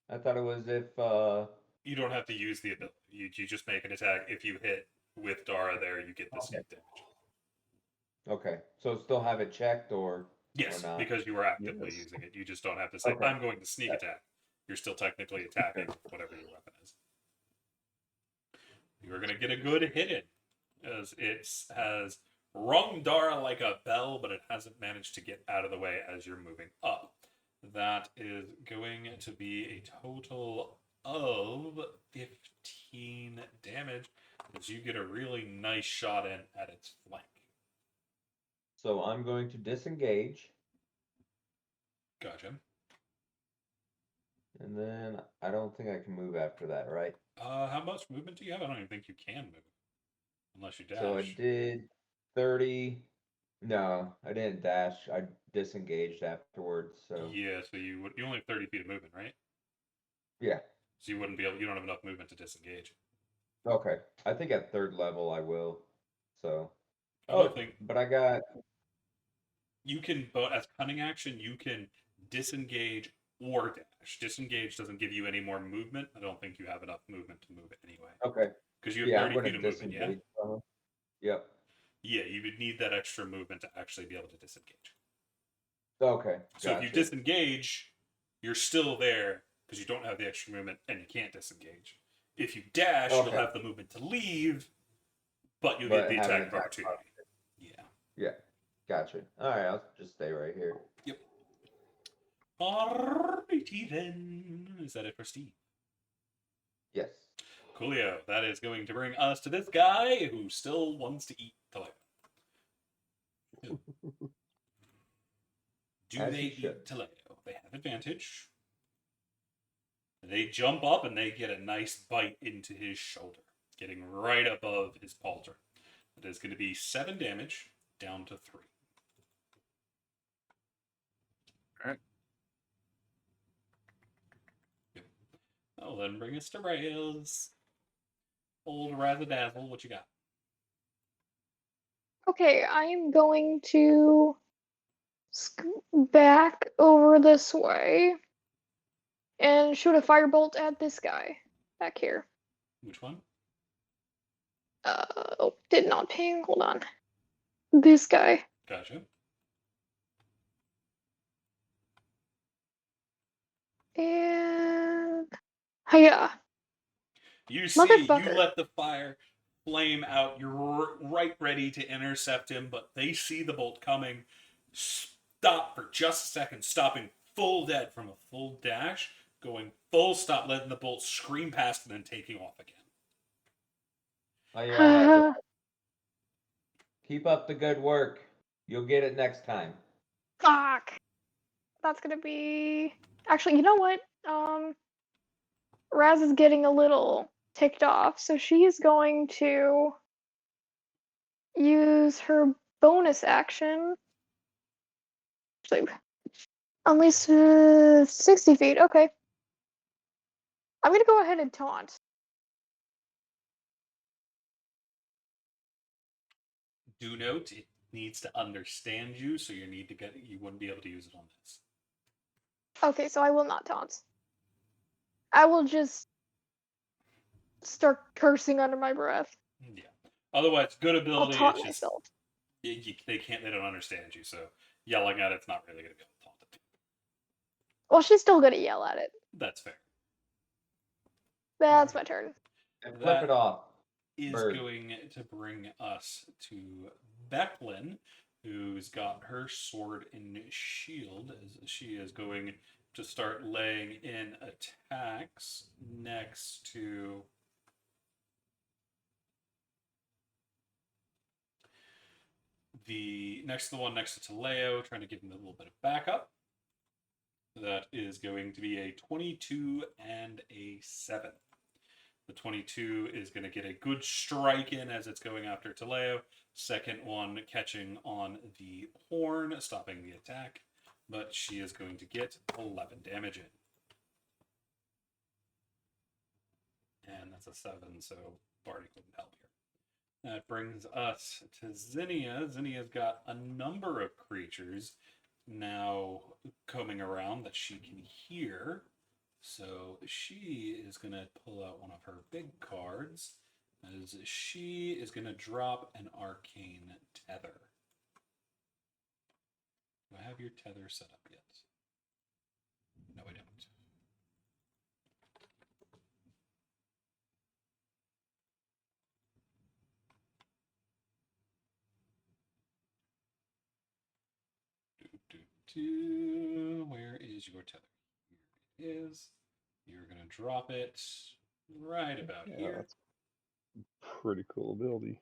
[SPEAKER 3] I thought it was if
[SPEAKER 1] You don't have to use the ability. You just make an attack. If you hit with Dara there, you get the sneak damage.
[SPEAKER 3] okay. So still have it checked or
[SPEAKER 1] Yes,
[SPEAKER 3] not?
[SPEAKER 1] because you were actively
[SPEAKER 4] Yes.
[SPEAKER 1] using it. You just don't have to say,
[SPEAKER 3] Okay.
[SPEAKER 1] I'm going to sneak attack. You're still technically attacking with whatever your weapon is. You're going to get a good hit in, as it has rung Dara like a bell, but it hasn't managed to get out of the way as you're moving up. That is going to be a total of 15 damage, as you get a really nice shot in at its flank.
[SPEAKER 3] So I'm going to disengage,
[SPEAKER 1] Gotcha.
[SPEAKER 3] and then I don't think I can move after that, right?
[SPEAKER 1] How much movement do you have? I don't even think you can move. Unless you dash.
[SPEAKER 3] So I did 30. No, I didn't dash. I disengaged afterwards. So
[SPEAKER 1] Yeah, so you only have 30 feet of movement, right?
[SPEAKER 3] yeah.
[SPEAKER 1] So you wouldn't be able. You don't have enough movement to disengage.
[SPEAKER 3] Okay. I think at third level I will. So.
[SPEAKER 1] I don't think
[SPEAKER 3] But I got.
[SPEAKER 1] you can. But as cunning action, you can disengage or dash. dash. Disengage doesn't give you any more movement. I don't think you have enough movement to move it anyway.
[SPEAKER 3] Okay.
[SPEAKER 1] Because you have
[SPEAKER 3] Yeah, I'm
[SPEAKER 1] 30
[SPEAKER 3] going
[SPEAKER 1] feet
[SPEAKER 3] to
[SPEAKER 1] of movement, yeah?
[SPEAKER 3] disengage. Yep.
[SPEAKER 1] Yeah, you would need that extra movement to actually be able to disengage.
[SPEAKER 3] Okay.
[SPEAKER 1] So if you
[SPEAKER 3] gotcha.
[SPEAKER 1] disengage, you're still there because you don't have the extra movement and you can't disengage. If you dash, you'll
[SPEAKER 3] Okay.
[SPEAKER 1] have the movement to leave, but you'll
[SPEAKER 3] But
[SPEAKER 1] get the
[SPEAKER 3] have an
[SPEAKER 1] attack of
[SPEAKER 3] attack
[SPEAKER 1] opportunity. Yeah.
[SPEAKER 3] Yeah. Gotcha. All right, I'll just stay right here.
[SPEAKER 1] Yep. Alrighty then. Is that it for Steve?
[SPEAKER 3] Yes.
[SPEAKER 1] Coolio. That is going to bring us to this guy who still wants to eat Taleo. Do
[SPEAKER 3] As
[SPEAKER 1] they
[SPEAKER 3] he
[SPEAKER 1] eat
[SPEAKER 3] should.
[SPEAKER 1] Taleo? They have advantage. They jump up and they get a nice bite into his shoulder, getting right above his palter. It is going to be 7 damage, down to 3.
[SPEAKER 2] Alright.
[SPEAKER 1] Yep. Oh, then bring us to Rails. Old Razzadazzle, what you got?
[SPEAKER 5] Okay, I am going to scoot back over this way and shoot a firebolt at this guy back here.
[SPEAKER 1] Which one?
[SPEAKER 5] Oh, did not ping. Hold on. This guy.
[SPEAKER 1] Gotcha.
[SPEAKER 5] And hiya.
[SPEAKER 1] You see, you
[SPEAKER 5] Motherfucker.
[SPEAKER 1] let the fire flame out. You're right ready to intercept him, but they see the bolt coming. Stop for just a second, stopping full dead from a full dash, going full stop, letting the bolt scream past and then taking off again.
[SPEAKER 3] I yell at keep up the good work. You'll get it next time.
[SPEAKER 5] Fuck. That's gonna be. Actually, you know what? Raz is getting a little ticked off, so she's going to use her bonus action. Actually, at least 60 feet. Okay. I'm gonna go ahead and taunt.
[SPEAKER 1] Do note, it needs to understand you, so you wouldn't be able to use it on this.
[SPEAKER 5] Okay, so I will not taunt. I will just start cursing under my breath.
[SPEAKER 1] Yeah. Otherwise, good
[SPEAKER 5] I'll
[SPEAKER 1] ability.
[SPEAKER 5] taunt
[SPEAKER 1] It's just
[SPEAKER 5] myself.
[SPEAKER 1] they don't understand you, so yelling at it's not really going to be able to taunt it.
[SPEAKER 5] Well, she's still gonna yell at it.
[SPEAKER 1] That's fair.
[SPEAKER 5] That's my turn.
[SPEAKER 3] And flip
[SPEAKER 1] That
[SPEAKER 3] it off.
[SPEAKER 1] is
[SPEAKER 3] Bird.
[SPEAKER 1] going to bring us to Becklin, who's got her sword and shield. As she is going to start laying in attacks next to the one next to Taleo, trying to give him a little bit of backup. That is going to be a 22 and a 7. The 22 is going to get a good strike in as it's going after Taleo. Second one catching on the horn, stopping the attack. But she is going to get 11 damage in. And that's a 7, so Barney couldn't help here. That brings us to Zinnia. Zinnia's got a number of creatures now coming around that she can hear. So she is going to pull out one of her big cards, as she is going to drop an arcane tether. Do I have your tether set up yet? No, I don't. Where is your tether? Here it is. You're going to drop it right about
[SPEAKER 4] Yeah,
[SPEAKER 1] here.
[SPEAKER 4] that's pretty cool ability.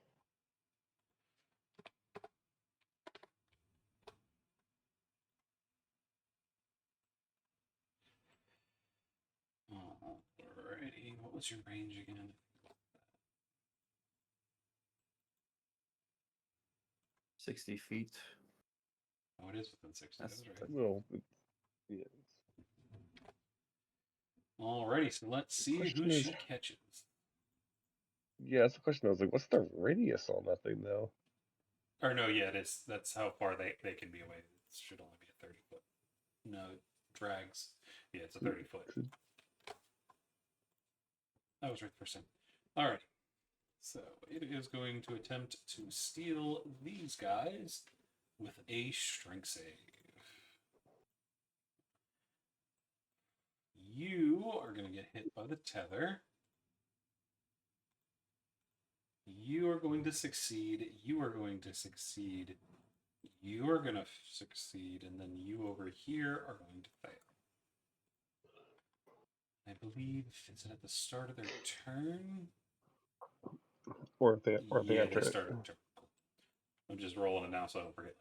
[SPEAKER 1] Alrighty, what was your range again?
[SPEAKER 2] 60 feet.
[SPEAKER 1] Oh, it is within 60.
[SPEAKER 2] That's
[SPEAKER 1] That's right.
[SPEAKER 4] Well, yeah.
[SPEAKER 1] Alrighty, so let's see who
[SPEAKER 4] Question is-
[SPEAKER 1] she catches.
[SPEAKER 4] Yeah, that's the question. I was like, what's the radius on that thing, though?
[SPEAKER 1] Or no, yeah, it is. That's how far they can be away. It should only be a 30 foot. No, drags. Yeah, it's a 30-foot. I was right the first time. Alright. So it is going to attempt to steal these guys with a strength save. You are going to get hit by the tether. You are going to succeed. You are going to succeed. You are going to succeed. And then you over here are going to fail. I believe, is it at the start of their turn?
[SPEAKER 4] Or if they
[SPEAKER 1] Yeah,
[SPEAKER 4] enter
[SPEAKER 1] they
[SPEAKER 4] it.
[SPEAKER 1] started their turn. Cool. I'm just rolling it now so I don't forget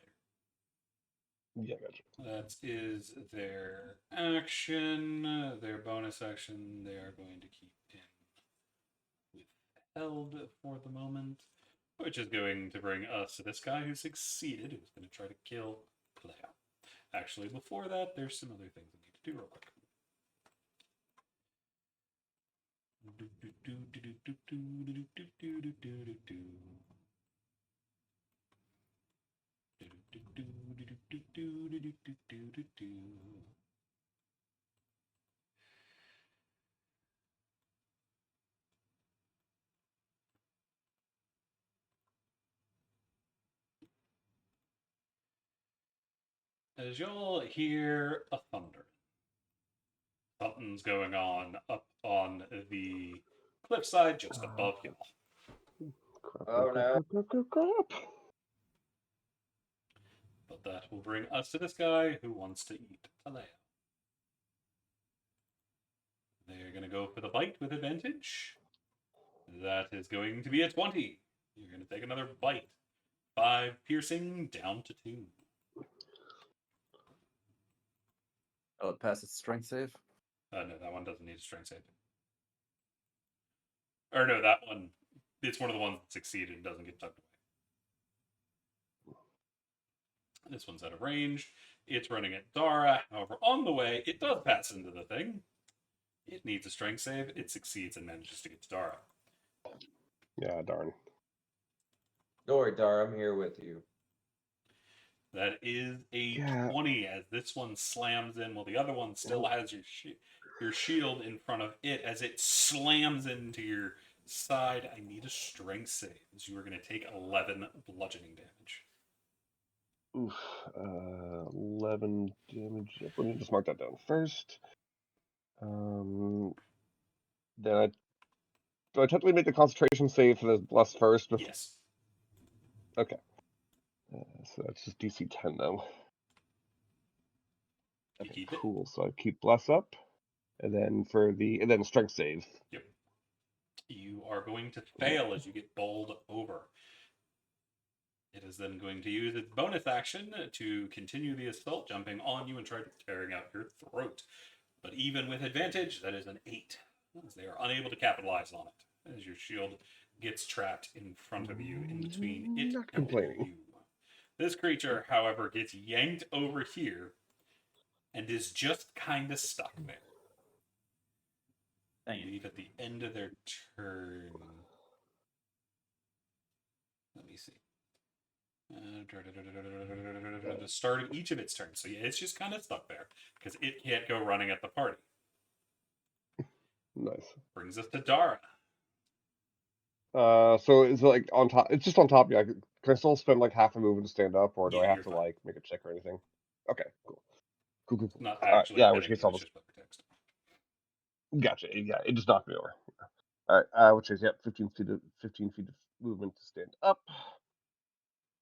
[SPEAKER 1] later.
[SPEAKER 4] Yeah, gotcha.
[SPEAKER 1] That is their action, their bonus action. They are going to keep in withheld for the moment, which is going to bring us to this guy who succeeded, who's going to try to kill Cleo. Actually, before that, there's some other things I need to do real quick. As y'all hear a thunder, something's going on up on the cliffside just above y'all.
[SPEAKER 4] Crap,
[SPEAKER 3] Oh, no.
[SPEAKER 4] crap.
[SPEAKER 1] But that will bring us to this guy who wants to eat Alea. They're going to go for the bite with advantage. That is going to be a 20. You're going to take another bite. 5 piercing, down to 2.
[SPEAKER 2] Oh, it passes strength save.
[SPEAKER 1] No, that one doesn't need a strength save. Or no, that one, it's one of the ones that succeeded and doesn't get tucked away. This one's out of range. It's running at Dara. However, on the way, it does pass into the thing. It needs a strength save. It succeeds and manages to get to Dara.
[SPEAKER 4] Yeah, darn.
[SPEAKER 3] Don't worry, Dar, I'm here with you.
[SPEAKER 1] That is a
[SPEAKER 4] Yeah.
[SPEAKER 1] 20 as this one slams in while the other one still has your shield in front of it as it slams into your side. I need a strength save as you are going to take 11 bludgeoning damage.
[SPEAKER 4] Oof. 11 damage. Yep, let me just mark that down first. Then do I technically make the concentration save for the bless first?
[SPEAKER 1] Yes.
[SPEAKER 4] Okay. So that's just DC 10 though.
[SPEAKER 1] You
[SPEAKER 4] Okay,
[SPEAKER 1] keep it.
[SPEAKER 4] cool. So I keep bless up, and then strength save.
[SPEAKER 1] Yep. You are going to fail as you get bowled over. It is then going to use its bonus action to continue the assault, jumping on you and trying to tearing out your throat. But even with advantage, that is an 8, as they are unable to capitalize on it, as your shield gets trapped in front of you, in between it
[SPEAKER 4] Not
[SPEAKER 1] and
[SPEAKER 4] complaining.
[SPEAKER 1] you. This creature, however, gets yanked over here and is just kind of stuck there. I believe at the end of their turn. Let me see. The start of each of its turns. So yeah, it's just kind of stuck there because it can't go running at the party.
[SPEAKER 4] Nice.
[SPEAKER 1] Brings us to Dara.
[SPEAKER 4] So is it like on top? It's just on top. Yeah. Can I still spend like half a movement to stand up, or do
[SPEAKER 1] Yeah,
[SPEAKER 4] I have
[SPEAKER 1] you're
[SPEAKER 4] to
[SPEAKER 1] fine.
[SPEAKER 4] like make a check or anything? Okay, cool. Cool.
[SPEAKER 1] Not
[SPEAKER 4] All right,
[SPEAKER 1] actually
[SPEAKER 4] yeah, in
[SPEAKER 1] hitting
[SPEAKER 4] which case
[SPEAKER 1] you,
[SPEAKER 4] I'll
[SPEAKER 1] it's
[SPEAKER 4] just
[SPEAKER 1] just text.
[SPEAKER 4] gotcha. Yeah, it just knocked me over. All right, which is 15 feet of movement to stand up.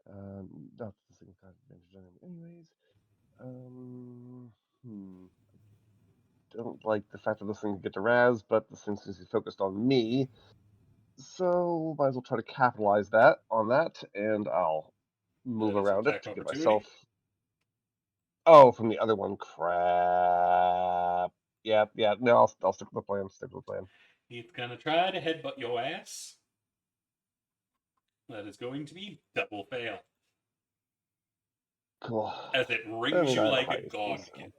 [SPEAKER 4] That's the thing with advantage on him anyways. Don't like the fact that this thing can get to Raz, but since he's focused on me, so might as well try to capitalize on that, and I'll move
[SPEAKER 1] That is
[SPEAKER 4] around it
[SPEAKER 1] attack
[SPEAKER 4] to give
[SPEAKER 1] opportunity.
[SPEAKER 4] myself. Oh, from the other one, crap. Yeah. No, I'll stick with the plan.
[SPEAKER 1] He's gonna try to headbutt your ass. That is going to be double fail.
[SPEAKER 4] Cool.
[SPEAKER 1] As it
[SPEAKER 4] I
[SPEAKER 1] rings
[SPEAKER 4] mean,
[SPEAKER 1] you
[SPEAKER 4] I have a
[SPEAKER 1] like
[SPEAKER 4] high
[SPEAKER 1] a
[SPEAKER 4] AC,
[SPEAKER 1] god
[SPEAKER 4] so.
[SPEAKER 1] kid.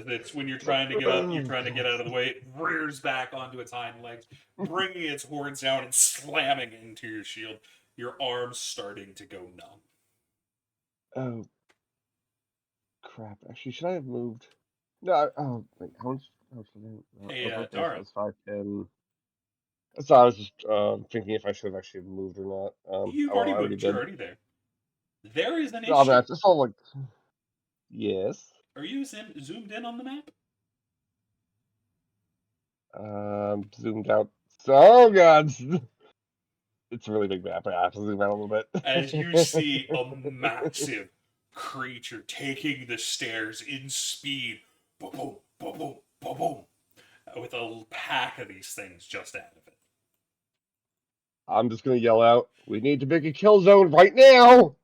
[SPEAKER 1] It's when you're trying to get up, you're trying to get out of the way, it rears back onto its hind legs, bringing its horns down and slamming into your shield. Your arm's starting to go numb.
[SPEAKER 4] Oh, crap. Actually, should I have moved? No. Wait, how much? How much did I? I
[SPEAKER 1] Hey,
[SPEAKER 4] was right there. So
[SPEAKER 1] Dara,
[SPEAKER 4] it was 5, 10. So I was just thinking if I should have actually moved or not.
[SPEAKER 1] you've
[SPEAKER 4] Oh well,
[SPEAKER 1] already
[SPEAKER 4] I already
[SPEAKER 1] moved. You're
[SPEAKER 4] did.
[SPEAKER 1] already there. There is an
[SPEAKER 4] No, but
[SPEAKER 1] issue.
[SPEAKER 4] I just all like. Yes.
[SPEAKER 1] Are you zoomed in on the map?
[SPEAKER 4] Zoomed out. Oh god, it's a really big map. I have to zoom out a little bit.
[SPEAKER 1] As you see a massive creature taking the stairs in speed, boom, boom, boom, boom, boom, boom, with a pack of these things just ahead of it.
[SPEAKER 4] I'm just gonna yell out, "We need to make a kill zone right now!"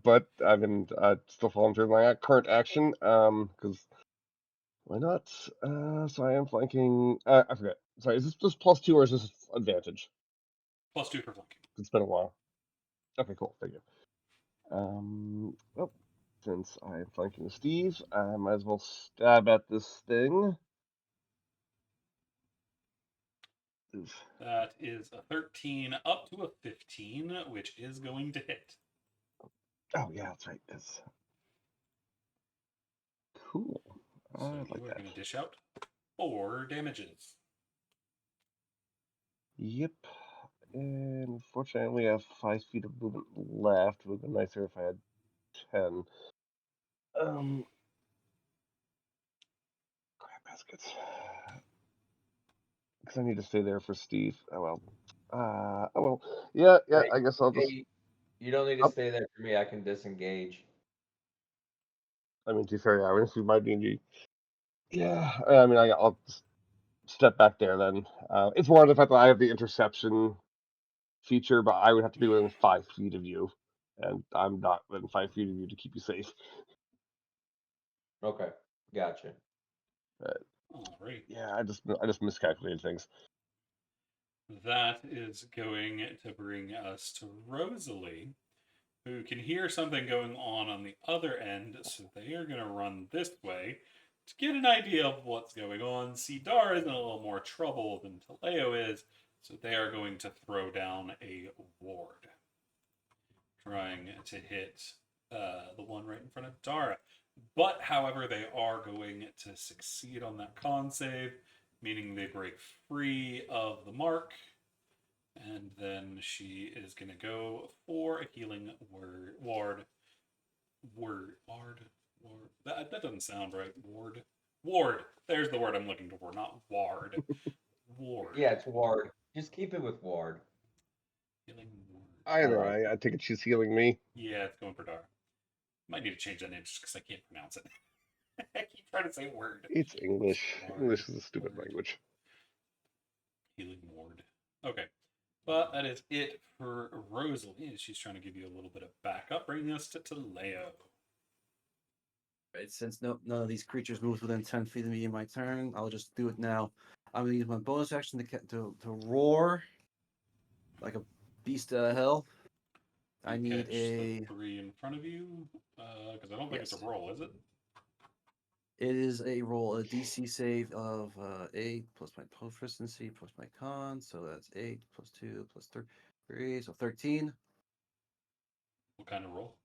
[SPEAKER 4] But I've been still following through my current action. Because why not? So I am flanking. I forget. Sorry, is this just +2 or is this advantage?
[SPEAKER 1] +2 for flanking.
[SPEAKER 4] It's been a while. Okay, cool. Thank you. Well, since I'm flanking Steve, I might as well stab at this thing. Oof.
[SPEAKER 1] That is a 13 up to a 15, which is going to hit.
[SPEAKER 4] Oh yeah, that's right. That's cool.
[SPEAKER 1] So
[SPEAKER 4] I
[SPEAKER 1] you
[SPEAKER 4] like
[SPEAKER 1] are
[SPEAKER 4] that.
[SPEAKER 1] going to dish out 4 damages.
[SPEAKER 4] Yep. And unfortunately, I only have 5 feet of movement left. It would have been nicer if I had 10. Crap baskets. Because I need to stay there for Steve. Oh well. Oh well. Yeah.
[SPEAKER 3] Hey,
[SPEAKER 4] I guess I'll just.
[SPEAKER 3] hey, you don't need to
[SPEAKER 4] Up.
[SPEAKER 3] stay there for me. I can disengage.
[SPEAKER 4] I mean, to be fair, yeah, if we might be. Yeah. I mean, I'll just step back there then. It's more the fact that I have the interception feature, but I would have to be within 5 feet of you, and I'm not within 5 feet of you to keep you safe.
[SPEAKER 3] Okay, gotcha.
[SPEAKER 1] Alright.
[SPEAKER 4] Yeah, I just miscalculated things.
[SPEAKER 1] That is going to bring us to Rosalie, who can hear something going on the other end, so they are going to run this way to get an idea of what's going on. See, Dar is in a little more trouble than Taleo is, so they are going to throw down a ward, trying to hit the one right in front of Dara. But, however, they are going to succeed on that con save, meaning they break free of the mark. And then she is going to go for a healing ward. That doesn't sound right. Ward. There's the word I'm looking for, not ward. Ward.
[SPEAKER 3] Yeah, it's Ward. Just keep it with Ward.
[SPEAKER 1] Healing ward.
[SPEAKER 4] I don't know.
[SPEAKER 3] like
[SPEAKER 4] I take it she's healing me.
[SPEAKER 1] Yeah, it's going for Dar. Might need to change that name just because I can't pronounce it. I keep trying to say word.
[SPEAKER 4] It's English.
[SPEAKER 1] Ward,
[SPEAKER 4] English is a stupid
[SPEAKER 1] word.
[SPEAKER 4] language.
[SPEAKER 1] Healing ward. Okay. But that is it for Rosalie. She's trying to give you a little bit of backup, bringing us to Taleo.
[SPEAKER 2] Right, since none of these creatures moves within 10 feet of me in my turn, I'll just do it now. I'm gonna use my bonus action to roar like a beast out of hell. I need
[SPEAKER 1] Catch
[SPEAKER 2] a.
[SPEAKER 1] the 3 in front of you, because I don't think it's
[SPEAKER 2] Yes.
[SPEAKER 1] a roll, is it?
[SPEAKER 2] It is a roll, a DC save of 8 plus my proficiency plus my con, so that's 8 plus 2 plus 3, so 13.
[SPEAKER 1] What kind of roll?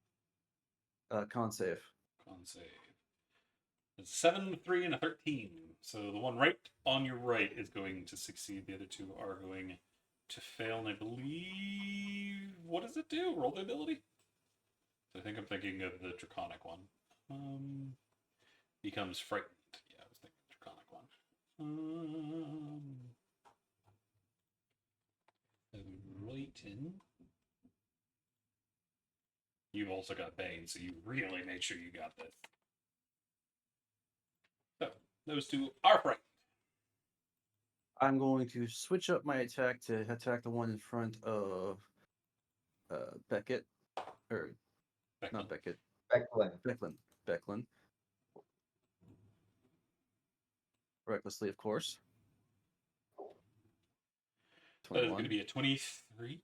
[SPEAKER 2] Con save.
[SPEAKER 1] Con save. It's 7, 3, and a 13. So the one right on your right is going to succeed. The other two are going to fail. And I believe. What does it do? Roll the ability? I think I'm thinking of the Draconic one. Becomes frightened. Yeah, I was thinking Draconic one. Frighten. You've also got Bane, so you really made sure you got this. So, those two are frightened.
[SPEAKER 2] I'm going to switch up my attack to attack the one in front of Beckett. Or, not Beckett.
[SPEAKER 3] Becklin.
[SPEAKER 2] Becklin. Recklessly, of course.
[SPEAKER 1] That is
[SPEAKER 2] 21.
[SPEAKER 1] going to be a 23.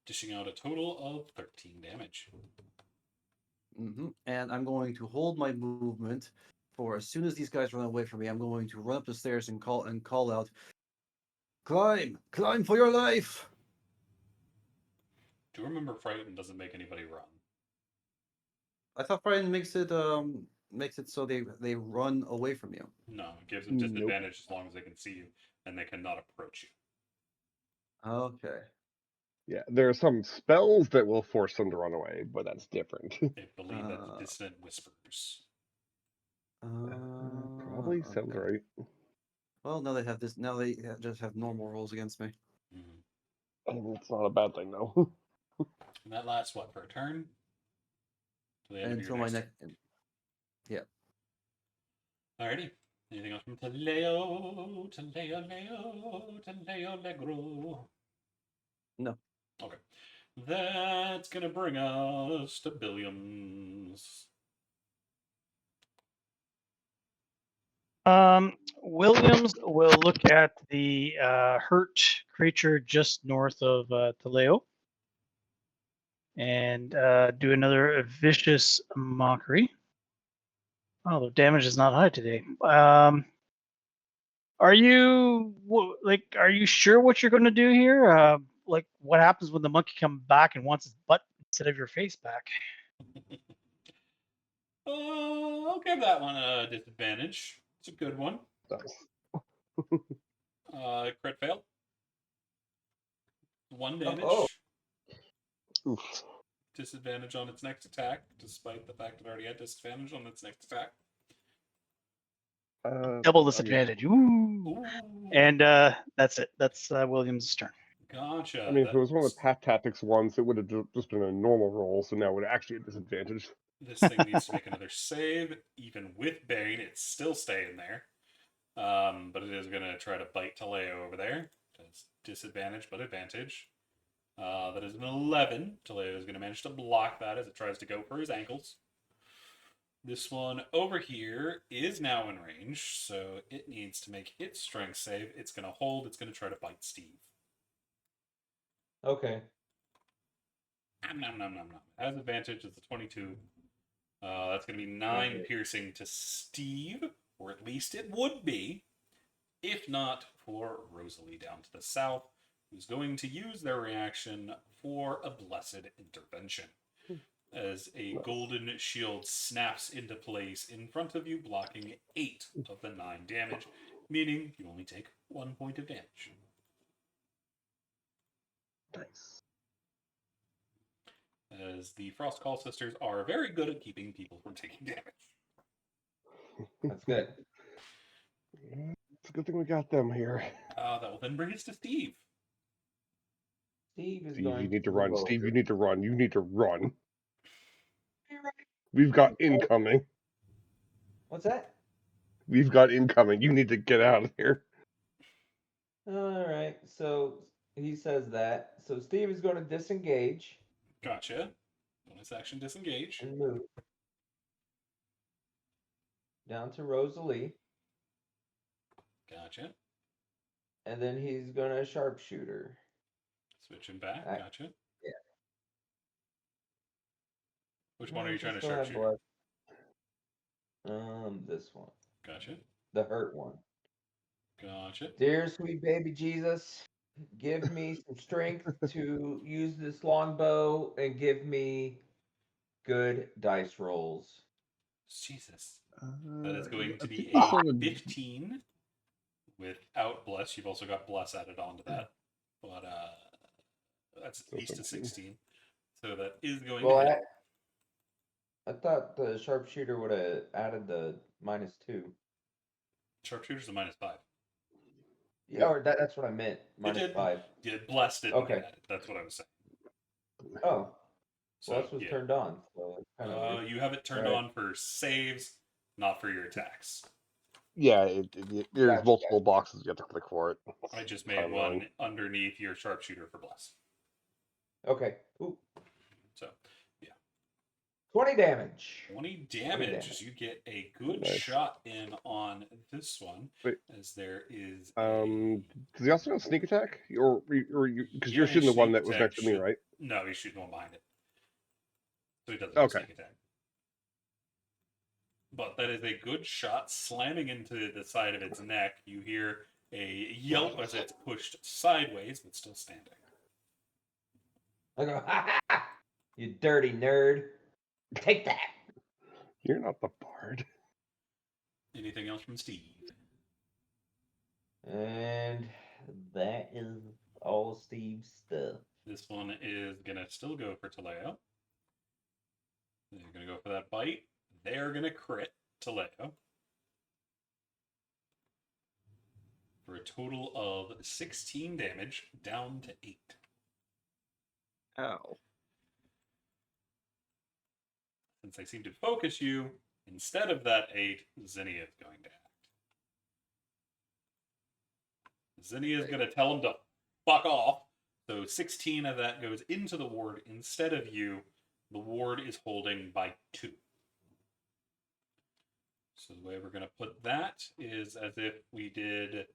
[SPEAKER 1] Dishing out a total of 13 damage.
[SPEAKER 2] And I'm going to hold my movement for as soon as these guys run away from me, I'm going to run up the stairs and call out, "Climb! Climb for your life!"
[SPEAKER 1] Do you remember Frighten doesn't make anybody run?
[SPEAKER 2] I thought Frighten makes it so they run away from you.
[SPEAKER 1] No, it gives them
[SPEAKER 4] Nope.
[SPEAKER 1] disadvantage as long as they can see you and they cannot approach you.
[SPEAKER 2] Okay.
[SPEAKER 4] Yeah, there are some spells that will force them to run away, but that's different.
[SPEAKER 1] I believe that's
[SPEAKER 2] Uh,
[SPEAKER 1] Dissonant Whispers.
[SPEAKER 4] Probably sounds
[SPEAKER 2] Okay.
[SPEAKER 4] right.
[SPEAKER 2] Well, now they have this. Now they just have normal rolls against me.
[SPEAKER 1] Mhm.
[SPEAKER 4] And it's not a bad thing, though.
[SPEAKER 1] And that lasts what, for a turn? To the end of your
[SPEAKER 2] Until my
[SPEAKER 1] next
[SPEAKER 2] next. Yeah.
[SPEAKER 1] turn. Alrighty. Anything else from Taleo? Taleo Legro.
[SPEAKER 2] No.
[SPEAKER 1] Okay. That's gonna bring us to Billiams.
[SPEAKER 7] Williams will look at the hurt creature just north of Taleo and do another vicious mockery. Oh, the damage is not high today. Are you are you sure what you're going to do here? Like, what happens when the monkey comes back and wants his butt instead of your face back?
[SPEAKER 1] I'll give that one a disadvantage. It's a good one.
[SPEAKER 4] Nice.
[SPEAKER 1] Crit fail. 1 damage.
[SPEAKER 3] Oh.
[SPEAKER 4] Oof.
[SPEAKER 1] Disadvantage on its next attack, despite the fact it already had disadvantage on its next attack.
[SPEAKER 7] Double
[SPEAKER 4] I mean,
[SPEAKER 7] disadvantage. Ooh.
[SPEAKER 1] Ooh.
[SPEAKER 7] And that's it. That's Williams' turn.
[SPEAKER 1] Gotcha.
[SPEAKER 4] I mean, if it was one of the Path Tactics ones, it would have just been a normal roll, so now it would actually a disadvantage.
[SPEAKER 1] This thing needs to make another save. Even with Bane, it's still staying there. But it is going to try to bite Taleo over there. That's disadvantage, but advantage. That is an 11. Taleo is going to manage to block that as it tries to go for his ankles. This one over here is now in range, so it needs to make its strength save. It's going to hold. It's going to try to bite Steve.
[SPEAKER 3] Okay.
[SPEAKER 1] Nom, nom, nom, nom. Has advantage. It's a 22. That's going to be 9
[SPEAKER 3] Okay.
[SPEAKER 1] piercing to Steve, or at least it would be, if not for Rosalie down to the south, who's going to use their reaction for a blessed intervention. As a
[SPEAKER 4] Nice.
[SPEAKER 1] golden shield snaps into place in front of you, blocking 8 of the 9 damage, meaning you only take 1 point of damage.
[SPEAKER 4] Nice.
[SPEAKER 1] As the Frost Call Sisters are very good at keeping people from taking damage.
[SPEAKER 3] That's good.
[SPEAKER 4] It's a good thing we got them here.
[SPEAKER 1] That will then bring us to Steve.
[SPEAKER 3] Steve is
[SPEAKER 4] Steve,
[SPEAKER 3] going
[SPEAKER 4] you need to
[SPEAKER 3] move
[SPEAKER 4] run. Steve,
[SPEAKER 3] over.
[SPEAKER 4] you need to run. You need to run. We've got incoming.
[SPEAKER 3] What's that?
[SPEAKER 4] We've got incoming. You need to get out of here.
[SPEAKER 3] All right. So he says that. So Steve is going to disengage
[SPEAKER 1] Gotcha. Bonus action disengage.
[SPEAKER 3] and move down to Rosalie,
[SPEAKER 1] Gotcha.
[SPEAKER 3] and then he's going to sharpshooter.
[SPEAKER 1] Switching back.
[SPEAKER 3] I-
[SPEAKER 1] Gotcha.
[SPEAKER 3] yeah.
[SPEAKER 1] Which one are you trying to
[SPEAKER 3] Still have
[SPEAKER 1] sharpshoot?
[SPEAKER 3] blood. This one,
[SPEAKER 1] Gotcha.
[SPEAKER 3] the hurt one.
[SPEAKER 1] Gotcha.
[SPEAKER 3] Dear sweet baby Jesus, give me some strength to use this longbow and give me good dice rolls.
[SPEAKER 1] Jesus. That is going to
[SPEAKER 4] I
[SPEAKER 1] be
[SPEAKER 4] think this
[SPEAKER 1] a
[SPEAKER 4] one would-
[SPEAKER 1] 15 without bless. You've also got bless added onto that. But that's at least a 16. So that is going to
[SPEAKER 3] Well,
[SPEAKER 1] hit.
[SPEAKER 3] I thought the sharpshooter would have added the -2.
[SPEAKER 1] Sharpshooter's a -5.
[SPEAKER 3] Yeah, or that's what I meant.
[SPEAKER 1] did.
[SPEAKER 3] -5.
[SPEAKER 1] Yeah, bless didn't
[SPEAKER 3] Okay.
[SPEAKER 1] get added. That's what I was saying.
[SPEAKER 3] Oh,
[SPEAKER 1] So
[SPEAKER 3] well, this was
[SPEAKER 1] yeah.
[SPEAKER 3] turned on. So it's kind of weird.
[SPEAKER 1] You have it turned
[SPEAKER 3] Alright.
[SPEAKER 1] on for saves, not for your attacks.
[SPEAKER 4] Yeah, there's
[SPEAKER 3] Gotcha,
[SPEAKER 4] multiple boxes you have to click for it.
[SPEAKER 1] I just
[SPEAKER 4] Kinda
[SPEAKER 1] made one
[SPEAKER 4] annoying.
[SPEAKER 1] underneath your sharpshooter for bless.
[SPEAKER 3] Okay. Ooh,
[SPEAKER 1] So
[SPEAKER 3] 20 damage.
[SPEAKER 1] 20 damage.
[SPEAKER 3] damage.
[SPEAKER 1] You get a good
[SPEAKER 4] Nice.
[SPEAKER 1] shot in on this one.
[SPEAKER 4] Wait.
[SPEAKER 1] As there is
[SPEAKER 4] Does he also have sneak attack, or you? Because you're
[SPEAKER 1] Yeah,
[SPEAKER 4] shooting the one
[SPEAKER 1] sneak
[SPEAKER 4] that was
[SPEAKER 1] attack
[SPEAKER 4] next to me,
[SPEAKER 1] should-
[SPEAKER 4] right?
[SPEAKER 1] No, he's shooting one behind it. So he doesn't have
[SPEAKER 4] Okay.
[SPEAKER 1] sneak attack. But that is a good shot slamming into the side of its neck. You hear a yelp as it's pushed sideways, but still standing.
[SPEAKER 3] I go, ha ha! You dirty nerd. Take that.
[SPEAKER 4] You're not the bard.
[SPEAKER 1] Anything else from Steve?
[SPEAKER 3] And that is all Steve's stuff.
[SPEAKER 1] This one is gonna still go for Taleo. They're gonna go for that bite. They're gonna crit Taleo for a total of 16 damage, down to 8.
[SPEAKER 2] Ow.
[SPEAKER 1] Since I seem to focus you, instead of that 8, Zinnia is going to act. Zinnia is going to tell him to fuck off. So 16 of that goes into the ward instead of you. The ward is holding by 2. So the way we're going to put that is as if we did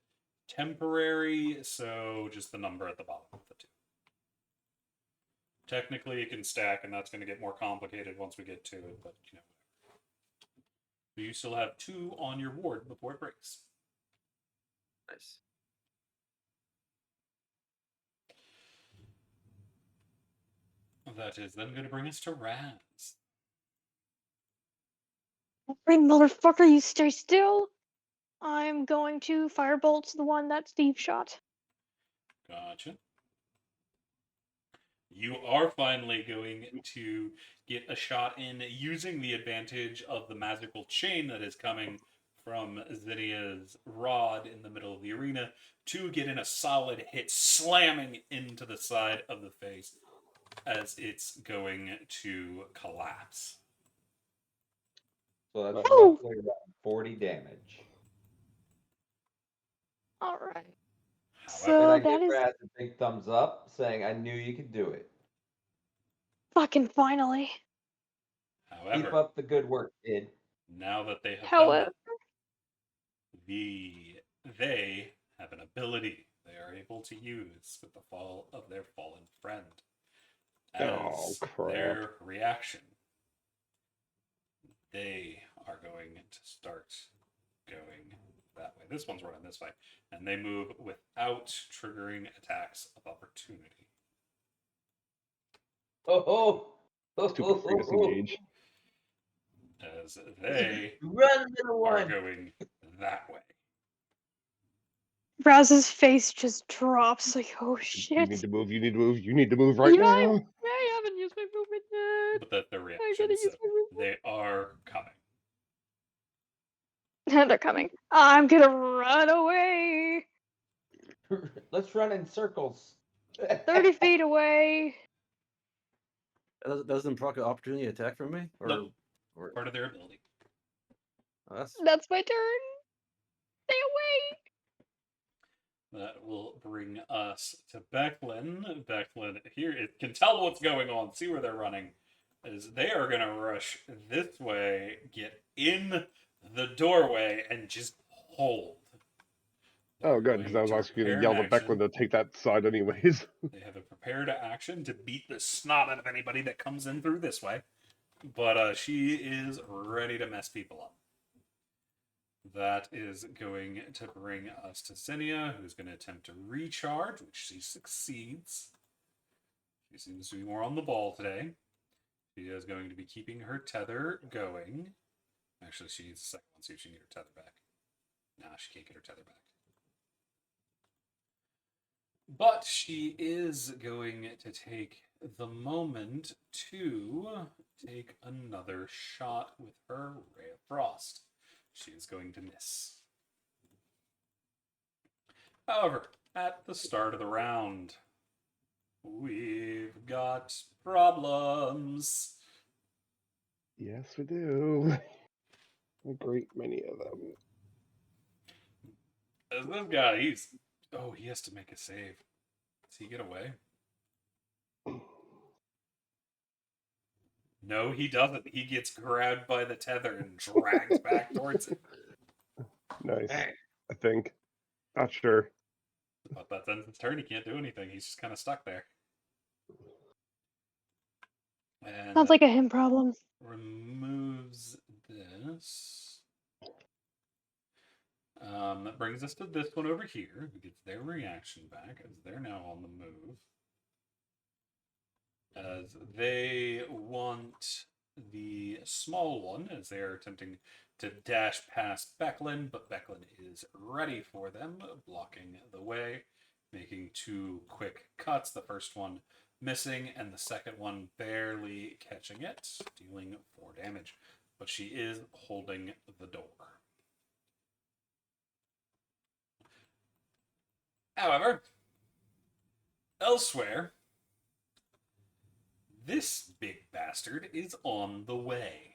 [SPEAKER 1] temporary, so just the number at the bottom of the 2. Technically, it can stack, and that's going to get more complicated once we get to it, but you know. So you still have 2 on your ward before it breaks.
[SPEAKER 2] Nice.
[SPEAKER 1] That is then going to bring us to Raz.
[SPEAKER 5] Alright, motherfucker, you stay still. I'm going to firebolt the one that Steve shot.
[SPEAKER 1] Gotcha. You are finally going to get a shot in using the advantage of the magical chain that is coming from Zinnia's rod in the middle of the arena to get in a solid hit, slamming into the side of the face as it's going to collapse.
[SPEAKER 3] So that's
[SPEAKER 5] Oh.
[SPEAKER 3] roughly around 40 damage.
[SPEAKER 5] Alright.
[SPEAKER 3] And
[SPEAKER 5] So
[SPEAKER 3] I
[SPEAKER 5] that
[SPEAKER 3] give
[SPEAKER 5] is
[SPEAKER 3] Raz a big thumbs up, saying I knew you could do it.
[SPEAKER 5] fucking finally.
[SPEAKER 3] Keep
[SPEAKER 1] However,
[SPEAKER 3] up the good work, kid.
[SPEAKER 1] now that they have done
[SPEAKER 5] However,
[SPEAKER 1] that, they have an ability they are able to use with the fall of their fallen friend as
[SPEAKER 4] Oh, crap.
[SPEAKER 1] their reaction. They are going to start going that way. This one's running this way, and they move without triggering attacks of opportunity.
[SPEAKER 4] Stupid free disengage.
[SPEAKER 1] As they
[SPEAKER 3] Run, little
[SPEAKER 1] are
[SPEAKER 3] one.
[SPEAKER 1] going that way.
[SPEAKER 5] Raz's face just drops like, oh
[SPEAKER 4] You
[SPEAKER 5] shit.
[SPEAKER 4] need to move, you need to move, you need to move right
[SPEAKER 5] Yeah,
[SPEAKER 4] now.
[SPEAKER 5] I haven't used my movement yet.
[SPEAKER 1] But that's their
[SPEAKER 5] I
[SPEAKER 1] reaction,
[SPEAKER 5] gotta
[SPEAKER 1] so
[SPEAKER 5] use my movement.
[SPEAKER 1] they are coming.
[SPEAKER 5] They're coming. I'm gonna run away.
[SPEAKER 3] Let's run in circles.
[SPEAKER 5] 30 feet away.
[SPEAKER 2] That doesn't proc an opportunity attack from me?
[SPEAKER 1] Nope.
[SPEAKER 2] Or
[SPEAKER 1] Part of their ability.
[SPEAKER 2] oh, that's
[SPEAKER 5] That's my turn. Stay away.
[SPEAKER 1] That will bring us to Becklin. Becklin here, it can tell what's going on, see where they're running. As they are going to rush this way, get in the doorway, and just hold.
[SPEAKER 4] Oh,
[SPEAKER 1] They're
[SPEAKER 4] good, because I
[SPEAKER 1] going
[SPEAKER 4] was
[SPEAKER 1] to
[SPEAKER 4] actually going
[SPEAKER 1] prepare
[SPEAKER 4] to yell
[SPEAKER 1] an
[SPEAKER 4] to
[SPEAKER 1] action.
[SPEAKER 4] Becklin to take that side anyways.
[SPEAKER 1] They have a prepared action to beat the snot out of anybody that comes in through this way. But she is ready to mess people up. That is going to bring us to Zinnia, who's going to attempt to recharge, which she succeeds. She seems to be more on the ball today. She is going to be keeping her tether going. Actually, she needs a second one, see if she can get her tether back. Nah, she can't get her tether back. But she is going to take the moment to take another shot with her Ray of Frost. She is going to miss. However, at the start of the round, we've got problems.
[SPEAKER 4] Yes, we do. A great many of them.
[SPEAKER 1] As this guy, he has to make a save. Does he get away? No, he doesn't. He gets grabbed by the tether and dragged back towards it.
[SPEAKER 4] Nice. I think. Not sure.
[SPEAKER 1] But that ends his turn. He can't do anything. He's just kind of stuck there. And
[SPEAKER 5] Sounds like a him problem.
[SPEAKER 1] removes this. That brings us to this one over here, who gets their reaction back as they're now on the move. as they want the small one as they are attempting to dash past Becklin, but Becklin is ready for them, blocking the way, making two quick cuts. The first one missing, and the second one barely catching it, dealing 4 damage. But she is holding the door. However, elsewhere, this big bastard is on the way.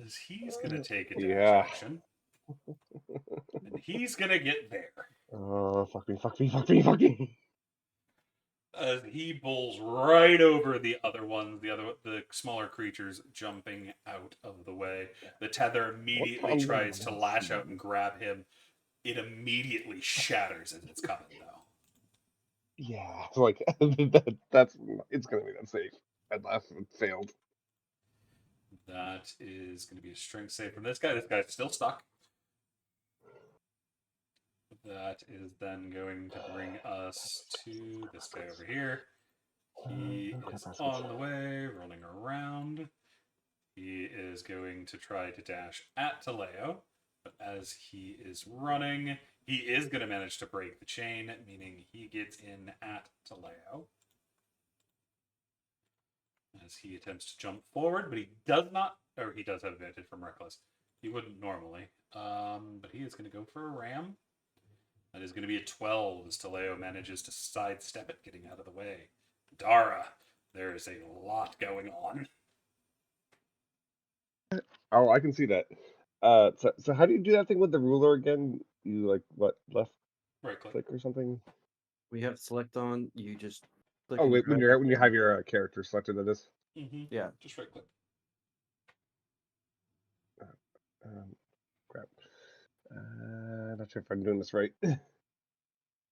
[SPEAKER 1] As he's going to take a dash
[SPEAKER 4] Yeah.
[SPEAKER 1] action. And he's going to get there.
[SPEAKER 4] Oh, fuck me, fuck me, fuck me, fuck me.
[SPEAKER 1] As he bowls right over the other ones, the smaller creatures jumping out of the way. The tether immediately
[SPEAKER 4] on
[SPEAKER 1] tries
[SPEAKER 4] the
[SPEAKER 1] to lash out and grab him. It immediately shatters as it's coming, though.
[SPEAKER 4] Yeah, it's like it's gonna be that safe. At last, it failed.
[SPEAKER 1] That is going to be a strength save from this guy. This guy's still stuck. That is then going to bring us to this guy over here. He is on the way, rolling around. He is going to try to dash at Taleo, but as he is running, he is going to manage to break the chain, meaning he gets in at Taleo. As he attempts to jump forward, but he does not, or he does have advantage from Reckless. He wouldn't normally, but he is going to go for a ram. That is going to be a 12 as Taleo manages to sidestep it, getting out of the way. Dara, there is a lot going on.
[SPEAKER 4] Oh, I can see that. So how do you do that thing with the ruler again? You like what left
[SPEAKER 1] Right click.
[SPEAKER 4] click or something?
[SPEAKER 2] We have select on. You just click
[SPEAKER 4] Oh
[SPEAKER 2] and
[SPEAKER 4] wait, when
[SPEAKER 2] drag
[SPEAKER 4] you
[SPEAKER 2] it.
[SPEAKER 4] have your character selected, that is.
[SPEAKER 2] Yeah.
[SPEAKER 1] Just right click.
[SPEAKER 4] Crap. Not sure if I'm doing this right.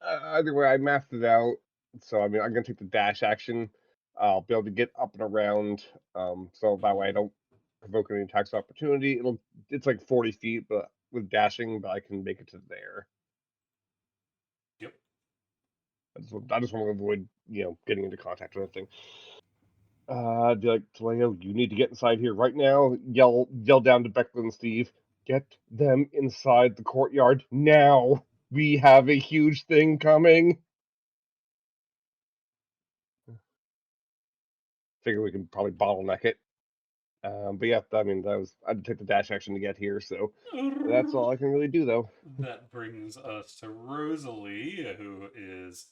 [SPEAKER 4] Either way, I mapped it out. So I mean, I'm gonna take the dash action. I'll be able to get up and around. So that way I don't provoke any attacks of opportunity. It's like 40 feet, but with dashing, but I can make it to there.
[SPEAKER 1] Yep.
[SPEAKER 4] I just want to avoid, getting into contact with anything. Be like, Taleo, you need to get inside here right now. Yell down to Becklin and Steve. Get them inside the courtyard now. We have a huge thing coming. Figure we can probably bottleneck it. But yeah, I mean, I had to take the dash action to get here, so that's all I can really do, though.
[SPEAKER 1] That brings us to Rosalie, who is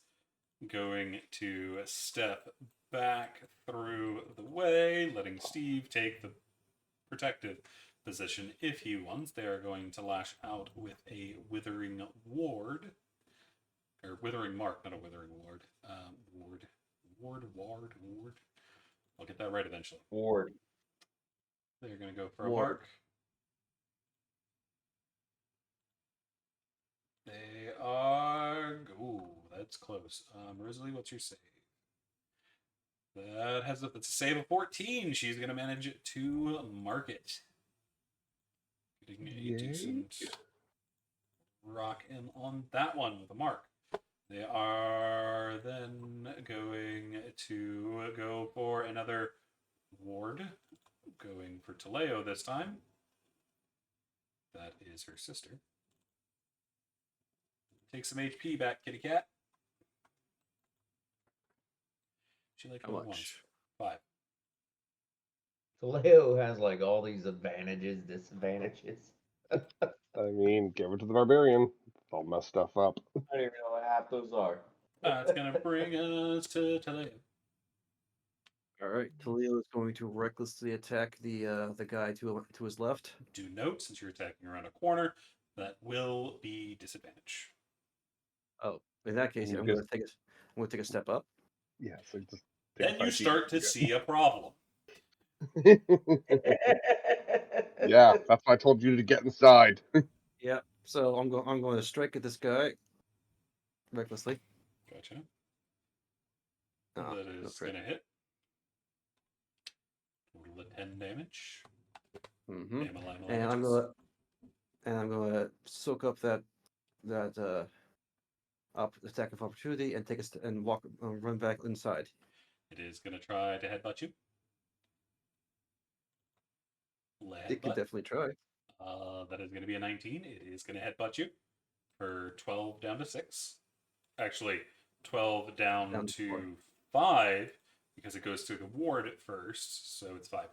[SPEAKER 1] going to step back through the way, letting Steve take the protective position if he wants. They are going to lash out with a withering ward. Or withering mark, not a withering ward. Ward. I'll get that right eventually.
[SPEAKER 2] Ward.
[SPEAKER 1] They're going to go for a
[SPEAKER 2] Ward.
[SPEAKER 1] mark. They are. Ooh, that's close. Rosalie, what's your save? That's a save of 14. She's going to manage to mark it. Getting a
[SPEAKER 4] Yay.
[SPEAKER 1] decent rock in on that one with a mark. They are then going to go for another ward. Going for Taleo this time. That is her sister. Take some HP back, kitty cat. She like
[SPEAKER 2] How
[SPEAKER 1] going
[SPEAKER 2] much?
[SPEAKER 1] once. 5.
[SPEAKER 3] So Leo has like all these advantages, disadvantages.
[SPEAKER 4] I mean, give it to the barbarian. I'll mess stuff up.
[SPEAKER 3] I don't even know what half those are.
[SPEAKER 1] That's going to bring us to Taleo.
[SPEAKER 2] All right. Taleo is going to recklessly attack the guy to his left.
[SPEAKER 1] Do note, since you're attacking around a corner, that will be disadvantage.
[SPEAKER 2] Oh, in that case,
[SPEAKER 4] And
[SPEAKER 2] I'm
[SPEAKER 4] you
[SPEAKER 2] going to take a step up.
[SPEAKER 4] Yeah, so just take
[SPEAKER 1] Then you
[SPEAKER 4] 5 feet.
[SPEAKER 1] start to see a problem.
[SPEAKER 4] Yeah, that's why I told you to get inside.
[SPEAKER 2] Yeah. So I'm going to strike at this guy recklessly.
[SPEAKER 1] Gotcha.
[SPEAKER 2] Ah,
[SPEAKER 1] That
[SPEAKER 2] no
[SPEAKER 1] is
[SPEAKER 2] crit.
[SPEAKER 1] going to hit. Total of 10 damage.
[SPEAKER 2] Mm-hmm.
[SPEAKER 1] Bama-lama
[SPEAKER 2] And I'm gonna soak up that attack of opportunity and take and walk run back inside.
[SPEAKER 1] It is going to try to headbutt you.
[SPEAKER 2] It could
[SPEAKER 1] Headbutt.
[SPEAKER 2] definitely try.
[SPEAKER 1] That is going to be a 19. It is going to headbutt you for 12 down to 6. Actually, 12 down
[SPEAKER 2] to four.
[SPEAKER 1] to 5 because it goes through the ward at first, so it's 5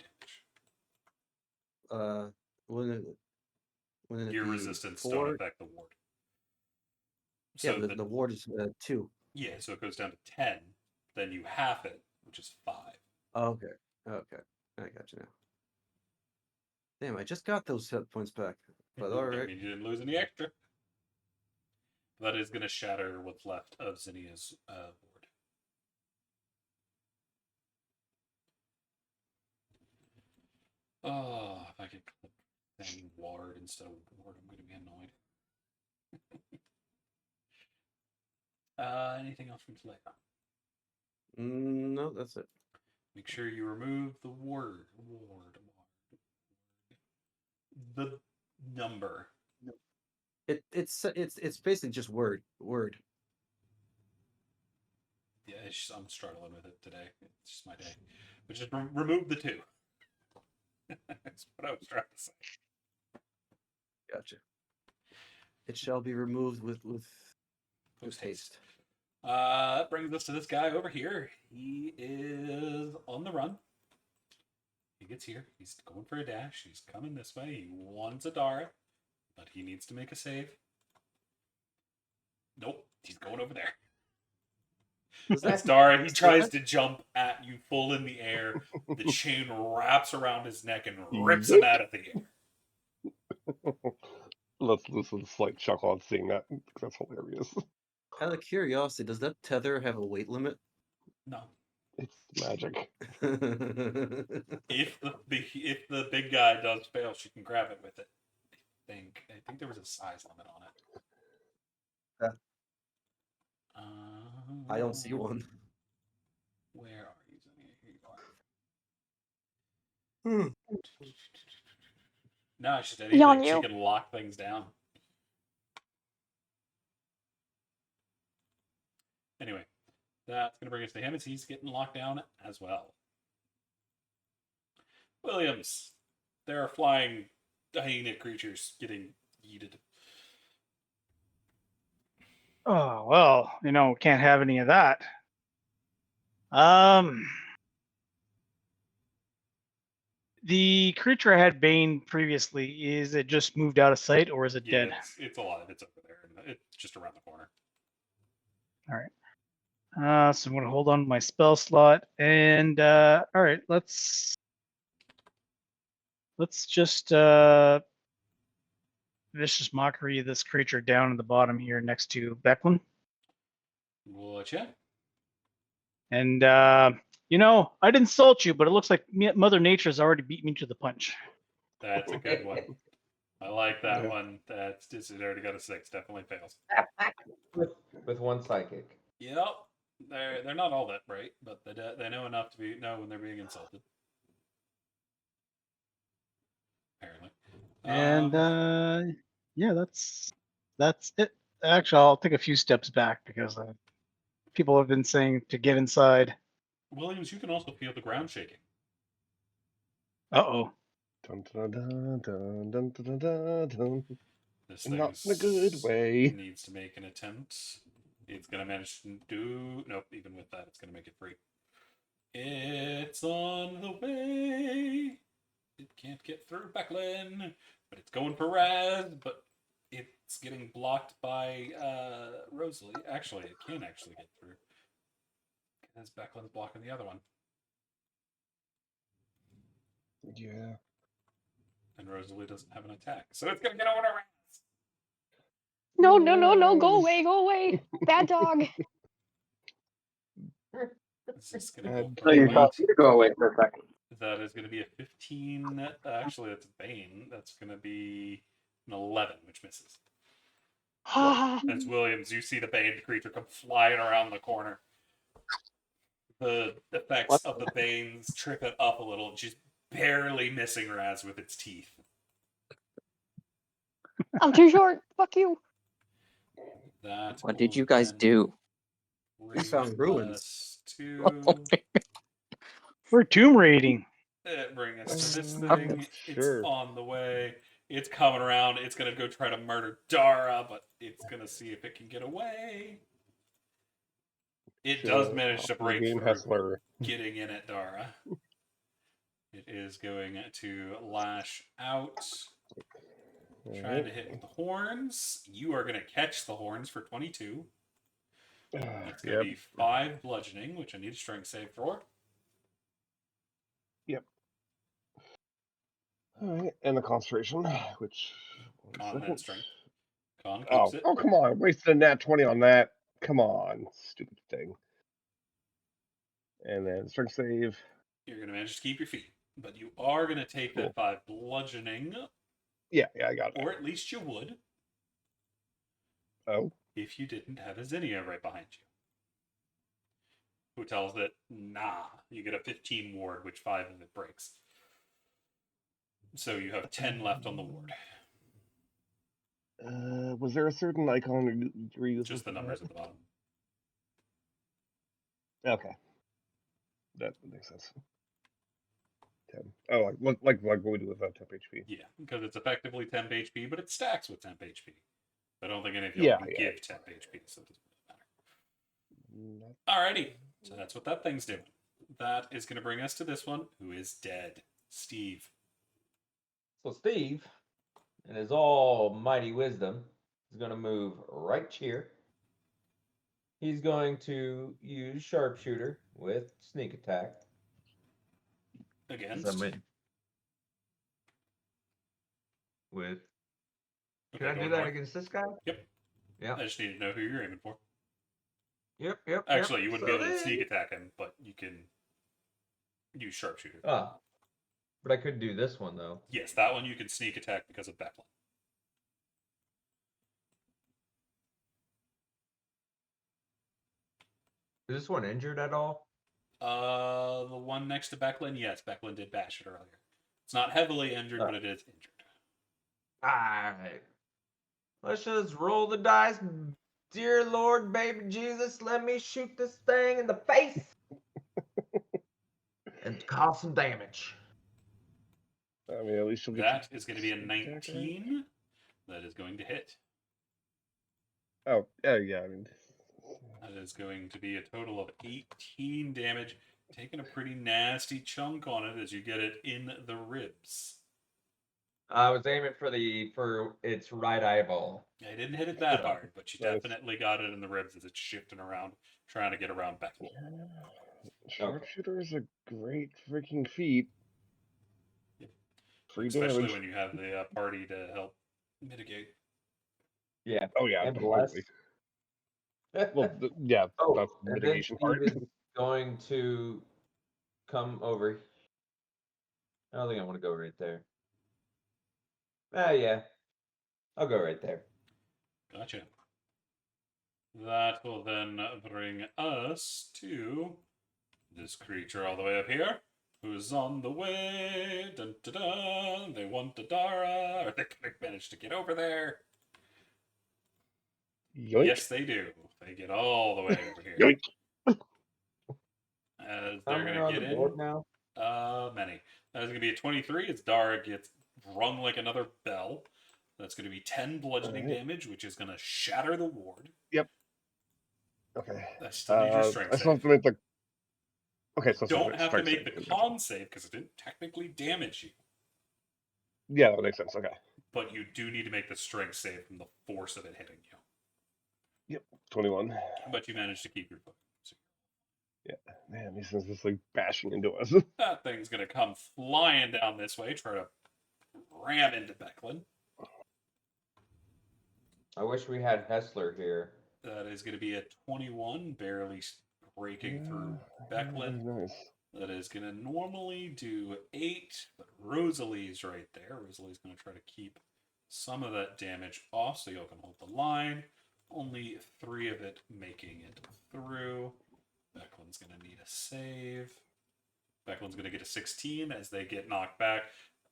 [SPEAKER 1] damage.
[SPEAKER 2] Wouldn't it
[SPEAKER 1] Your
[SPEAKER 2] be
[SPEAKER 1] resistance
[SPEAKER 2] 4?
[SPEAKER 1] don't affect the ward.
[SPEAKER 2] Yeah,
[SPEAKER 1] So
[SPEAKER 2] but the ward is 2.
[SPEAKER 1] yeah, so it goes down to 10. Then you half it, which is 5.
[SPEAKER 2] Oh, okay. Okay. I got you now. Damn, I just got those hit points back. But
[SPEAKER 1] That
[SPEAKER 2] alright.
[SPEAKER 1] means you didn't lose any extra. That is going to shatter what's left of Zinnia's ward. Oh, if I could click saying ward instead of ward, I'm going to be annoyed. Anything else from Slayer?
[SPEAKER 2] No, that's it.
[SPEAKER 1] Make sure you remove the word. The number.
[SPEAKER 2] It's basically just word.
[SPEAKER 1] Yeah, I'm struggling with it today. It's just my day. But just remove the 2. That's what I was trying to say.
[SPEAKER 2] Gotcha. It shall be removed with haste.
[SPEAKER 1] That brings us to this guy over here. He is on the run. He gets here. He's going for a dash. He's coming this way. He wants a Dara, but he needs to make a save. Nope. He's going over there. That's Dara. He tries to jump at you full in the air. The chain wraps around his neck and rips him out of the air.
[SPEAKER 4] Let's listen to a slight chuckle on seeing that. That's hilarious.
[SPEAKER 2] Out of curiosity, does that tether have a weight limit?
[SPEAKER 1] No.
[SPEAKER 4] It's magic.
[SPEAKER 1] If the big guy does fail, she can grab it with it. I think there was a size limit on it.
[SPEAKER 2] I don't see one.
[SPEAKER 1] Where are you? Here you are. No, she said
[SPEAKER 5] Beyond
[SPEAKER 1] anything. She
[SPEAKER 5] you.
[SPEAKER 1] can lock things down. Anyway, that's going to bring us to him as he's getting locked down as well. Williams, there are flying hyena creatures getting yeeted.
[SPEAKER 7] Oh, well, can't have any of that. The creature I had Bane previously, is it just moved out of sight or is it
[SPEAKER 1] Yeah,
[SPEAKER 7] dead?
[SPEAKER 1] it's alive. It's over there. It's just around the corner.
[SPEAKER 7] All right. So I'm going to hold on to my spell slot. And, all right, let's just Vicious Mockery this creature down in the bottom here next to Becklin.
[SPEAKER 1] Whatcha?
[SPEAKER 7] And, I'd insult you, but it looks like Mother Nature's already beat me to the punch.
[SPEAKER 1] That's a good one. I like that
[SPEAKER 4] Yeah.
[SPEAKER 1] one. That's just it already got a 6. Definitely fails.
[SPEAKER 3] with 1 psychic.
[SPEAKER 1] Yep. They're not all that bright, but they know enough to know when they're being insulted. Apparently.
[SPEAKER 7] And yeah, that's it. Actually, I'll take a few steps back because people have been saying to get inside.
[SPEAKER 1] Williams, you can also feel the ground shaking.
[SPEAKER 7] Uh-oh.
[SPEAKER 4] Dun, dun, dun, dun, dun, dun, dun, dun.
[SPEAKER 1] This
[SPEAKER 4] Not
[SPEAKER 1] thing
[SPEAKER 4] in a good way.
[SPEAKER 1] needs to make an attempt. It's going to manage to do... Nope, even with that, it's going to make it free. It's on the way. It can't get through Becklin, but it's going for Raz, but it's getting blocked by Rosalie. Actually, it can actually get through. Because Becklin's blocking the other one.
[SPEAKER 4] Yeah.
[SPEAKER 1] And Rosalie doesn't have an attack. So it's going to get over to Raz.
[SPEAKER 5] No, go away. Bad dog.
[SPEAKER 1] This is going to
[SPEAKER 4] Bad
[SPEAKER 1] go
[SPEAKER 8] So you
[SPEAKER 1] for
[SPEAKER 8] thought
[SPEAKER 1] eight.
[SPEAKER 8] to go away for a second.
[SPEAKER 1] That is going to be a 15. Actually, that's Bane. That's going to be an 11, which misses. As Williams, you see the Bane creature come flying around the corner. The effects of the Banes trip it up a little, just barely missing Raz with its teeth.
[SPEAKER 5] I'm too short. Fuck you.
[SPEAKER 1] That
[SPEAKER 8] What did
[SPEAKER 1] will
[SPEAKER 8] you guys
[SPEAKER 1] then
[SPEAKER 8] do?
[SPEAKER 1] bring
[SPEAKER 2] found ruins.
[SPEAKER 1] us to
[SPEAKER 7] We're tomb raiding.
[SPEAKER 1] It brings us to this
[SPEAKER 4] Uh,
[SPEAKER 1] thing. It's
[SPEAKER 4] sure.
[SPEAKER 1] on the way. It's coming around. It's gonna go try to murder Dara, but it's gonna see if it can get away. It does
[SPEAKER 4] Sure.
[SPEAKER 1] manage to
[SPEAKER 4] Awesome
[SPEAKER 1] break
[SPEAKER 4] game
[SPEAKER 1] through,
[SPEAKER 4] hustler.
[SPEAKER 1] getting in at Dara. It is going to lash out, trying to hit with the horns. You are gonna catch the horns for 22. That's gonna
[SPEAKER 4] Yep.
[SPEAKER 1] be 5 bludgeoning, which I need a strength save for.
[SPEAKER 4] Yep. All right, and the concentration, which
[SPEAKER 1] Con and then
[SPEAKER 4] second.
[SPEAKER 1] strength. Con keeps
[SPEAKER 4] Oh,
[SPEAKER 1] it.
[SPEAKER 4] oh, come on! Wasted a nat 20 on that. Come on, stupid thing. And then strength save.
[SPEAKER 1] You're going to manage to keep your feet. But you are going to take
[SPEAKER 4] Cool.
[SPEAKER 1] that 5 bludgeoning,
[SPEAKER 4] Yeah, I got it.
[SPEAKER 1] or at least you would,
[SPEAKER 4] Oh,
[SPEAKER 1] if you didn't have a Zinnia right behind you. Who tells that, nah, you get a 15 ward, which 5 of it breaks. So you have 10 left on the ward.
[SPEAKER 4] was there a certain icon you're using?
[SPEAKER 1] Just the
[SPEAKER 4] for
[SPEAKER 1] numbers
[SPEAKER 4] that?
[SPEAKER 1] at the bottom.
[SPEAKER 4] Okay, that makes sense. 10. Oh, like what we do with temp HP.
[SPEAKER 1] Yeah, because it's effectively temp HP, but it stacks with temp HP. I don't think any of y'all
[SPEAKER 4] Yeah,
[SPEAKER 1] can
[SPEAKER 4] yeah.
[SPEAKER 1] give temp HP, so it doesn't really matter.
[SPEAKER 4] Not-
[SPEAKER 1] Alrighty, so that's what that thing's doing. That is going to bring us to this one, who is dead. Steve.
[SPEAKER 3] So Steve, in his almighty wisdom, is going to move right here. He's going to use sharpshooter with sneak attack.
[SPEAKER 1] Against.
[SPEAKER 3] With.
[SPEAKER 1] Okay,
[SPEAKER 3] Can I
[SPEAKER 1] go
[SPEAKER 3] do that
[SPEAKER 1] north.
[SPEAKER 3] against this guy?
[SPEAKER 1] Yep.
[SPEAKER 3] Yeah.
[SPEAKER 1] I just need to know who you're aiming for.
[SPEAKER 3] Yep.
[SPEAKER 1] Actually, you wouldn't be
[SPEAKER 3] So
[SPEAKER 1] able to
[SPEAKER 3] then-
[SPEAKER 1] sneak attack him, but you can use sharpshooter.
[SPEAKER 3] Ah. But I could do this one, though.
[SPEAKER 1] Yes, that one you can sneak attack because of Becklin.
[SPEAKER 3] Is this one injured at all?
[SPEAKER 1] The one next to Becklin, yes, Becklin did bash it earlier. It's not heavily injured, but it is injured.
[SPEAKER 3] Alright. Let's just roll the dice. Dear Lord, baby Jesus, let me shoot this thing in the face and cause some damage.
[SPEAKER 4] I mean, at least you'll get.
[SPEAKER 1] That is going to be a
[SPEAKER 4] sneak attack, right?
[SPEAKER 1] 19. That is going to hit.
[SPEAKER 4] Oh, yeah. I mean,
[SPEAKER 1] That is going to be a total of 18 damage, taking a pretty nasty chunk on it as you get it in the ribs.
[SPEAKER 3] I was aiming for its right eyeball.
[SPEAKER 1] I didn't hit it that hard, but you
[SPEAKER 4] Nice.
[SPEAKER 1] definitely got it in the ribs as it's shifting around, trying to get around Becklin.
[SPEAKER 4] Sharpshooter is a great freaking feat.
[SPEAKER 1] Yep.
[SPEAKER 4] Free
[SPEAKER 1] Especially
[SPEAKER 4] damage.
[SPEAKER 1] when you have the party to help mitigate.
[SPEAKER 3] Yeah.
[SPEAKER 4] Oh yeah,
[SPEAKER 3] And
[SPEAKER 4] completely. Well, yeah,
[SPEAKER 3] oh,
[SPEAKER 4] that's the
[SPEAKER 3] and then
[SPEAKER 4] mitigation part.
[SPEAKER 3] Steve is going to come over. I don't think I want to go right there. Ah, yeah. I'll go right there.
[SPEAKER 1] Gotcha. That will then bring us to this creature all the way up here, who's on the way. Dun, dun, dun. They want the Dara. Are they going to manage to get over there?
[SPEAKER 4] Yoink.
[SPEAKER 1] Yes, they do. They get all the way over here.
[SPEAKER 4] Yoink.
[SPEAKER 1] As
[SPEAKER 3] How
[SPEAKER 1] they're
[SPEAKER 3] many
[SPEAKER 1] going
[SPEAKER 3] are on
[SPEAKER 1] to
[SPEAKER 3] the
[SPEAKER 1] get
[SPEAKER 3] board
[SPEAKER 1] in.
[SPEAKER 3] now?
[SPEAKER 1] Many. That is going to be a 23 as Dara gets rung like another bell. That's going to be 10 bludgeoning
[SPEAKER 4] Alright.
[SPEAKER 1] damage, which is going to shatter the ward.
[SPEAKER 4] Okay.
[SPEAKER 1] I still need your
[SPEAKER 4] I
[SPEAKER 1] strength
[SPEAKER 4] still have
[SPEAKER 1] save.
[SPEAKER 4] to make the. Okay, so
[SPEAKER 1] You
[SPEAKER 4] it's not
[SPEAKER 1] don't have to
[SPEAKER 4] strength
[SPEAKER 1] make
[SPEAKER 4] save,
[SPEAKER 1] the
[SPEAKER 4] it
[SPEAKER 1] con save because it didn't technically damage you.
[SPEAKER 4] Yeah, that makes sense. Okay.
[SPEAKER 1] But you do need to make the strength save from the force of it hitting you.
[SPEAKER 4] 21.
[SPEAKER 1] But you managed to keep your foot. So
[SPEAKER 4] Man, these things just like bashing into us.
[SPEAKER 1] that thing's going to come flying down this way, try to ram into Becklin.
[SPEAKER 3] I wish we had Hessler here.
[SPEAKER 1] That is going to be a 21, barely breaking through Becklin.
[SPEAKER 4] Nice.
[SPEAKER 1] That is going to normally do 8, but Rosalie's right there. Rosalie's going to try to keep some of that damage off so y'all can hold the line. Only 3 of it making it through. Becklin's going to need a save. Becklin's going to get a 16 as they get knocked back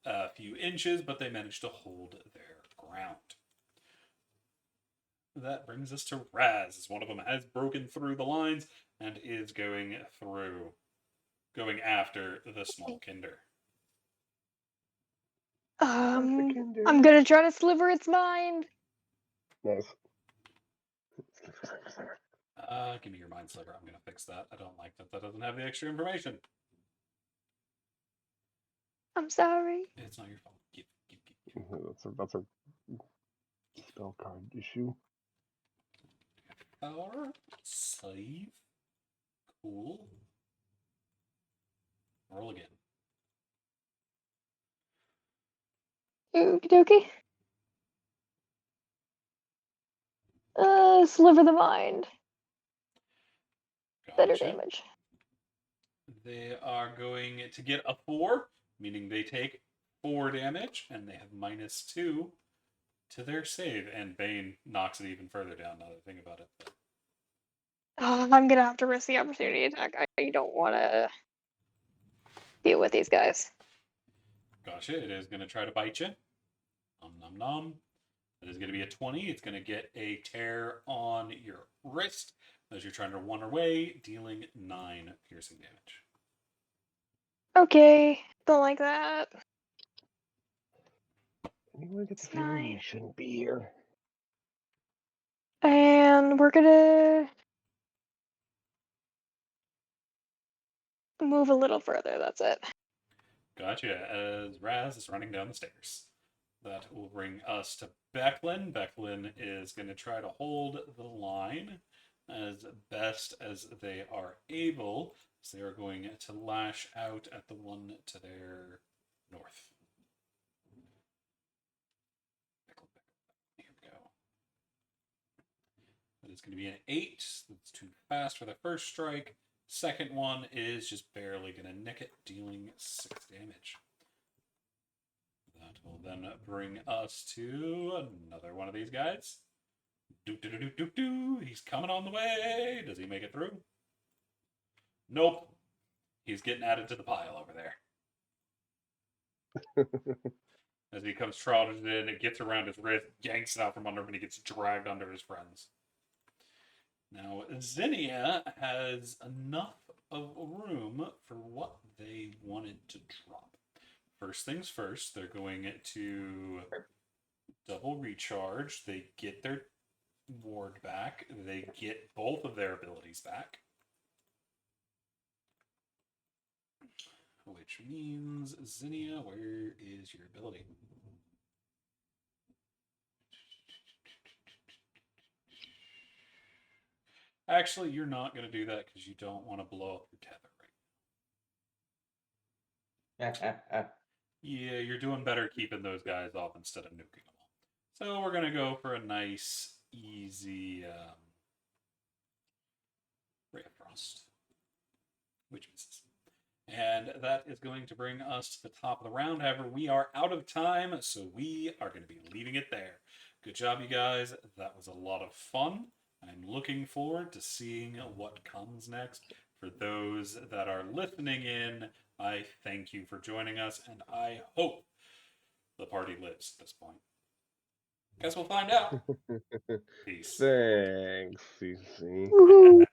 [SPEAKER 1] a few inches, but they manage to hold their ground. That brings us to Raz, as one of them has broken through the lines and is going through. going after the small kinder.
[SPEAKER 5] I'm
[SPEAKER 4] Kinder.
[SPEAKER 5] gonna try to sliver its mind.
[SPEAKER 4] Nice.
[SPEAKER 1] Give me your mind sliver. I'm gonna fix that. I don't like that. That doesn't have the extra information.
[SPEAKER 5] I'm sorry.
[SPEAKER 1] It's not your fault. Give.
[SPEAKER 4] That's a spell card issue.
[SPEAKER 1] Power. Save. Cool. Roll again.
[SPEAKER 5] Okie dokie. Sliver the mind. Better
[SPEAKER 1] Gotcha.
[SPEAKER 5] damage.
[SPEAKER 1] They are going to get a 4, meaning they take 4 damage, and they have -2 to their save. And Bane knocks it even further down. Now that I think about it.
[SPEAKER 5] I'm gonna have to risk the opportunity attack. I don't want to deal with these guys.
[SPEAKER 1] Gotcha. It is going to try to bite you. Nom nom nom. It is going to be a 20. It's going to get a tear on your wrist as you're trying to run away, dealing 9 piercing damage.
[SPEAKER 5] Okay, don't like that.
[SPEAKER 4] Anyone get the
[SPEAKER 5] It's
[SPEAKER 4] feeling
[SPEAKER 5] 9.
[SPEAKER 4] you shouldn't be here?
[SPEAKER 5] And we're gonna move a little further. That's it.
[SPEAKER 1] Gotcha. As Raz is running down the stairs. That will bring us to Becklin. Becklin is going to try to hold the line as best as they are able. So they are going to lash out at the one to their north. Here we go. That is going to be an 8. That's too fast for the first strike. Second one is just barely going to nick it, dealing 6 damage. That will then bring us to another one of these guys. He's coming on the way. Does he make it through? Nope. He's getting added to the pile over there. As he comes trotting in, it gets around his wrist, yanks it out from under him, and he gets dragged under his friends. Now, Zinnia has enough of room for what they wanted to drop. First things first, they're going to double recharge. They get their ward back. They get both of their abilities back. Which means, Zinnia, where is your ability? Actually, you're not going to do that because you don't want to blow up your tether right. Yeah, you're doing better keeping those guys off instead of nuking them all. So we're going to go for a nice, easy Ray of Frost. Which misses. And that is going to bring us to the top of the round. However, we are out of time, so we are going to be leaving it there. Good job, you guys. That was a lot of fun. I'm looking forward to seeing what comes next. For those that are listening in, I thank you for joining us, and I hope the party lives at this point. Guess we'll find out. Peace.
[SPEAKER 4] Thanks, CC.
[SPEAKER 5] Woohoo!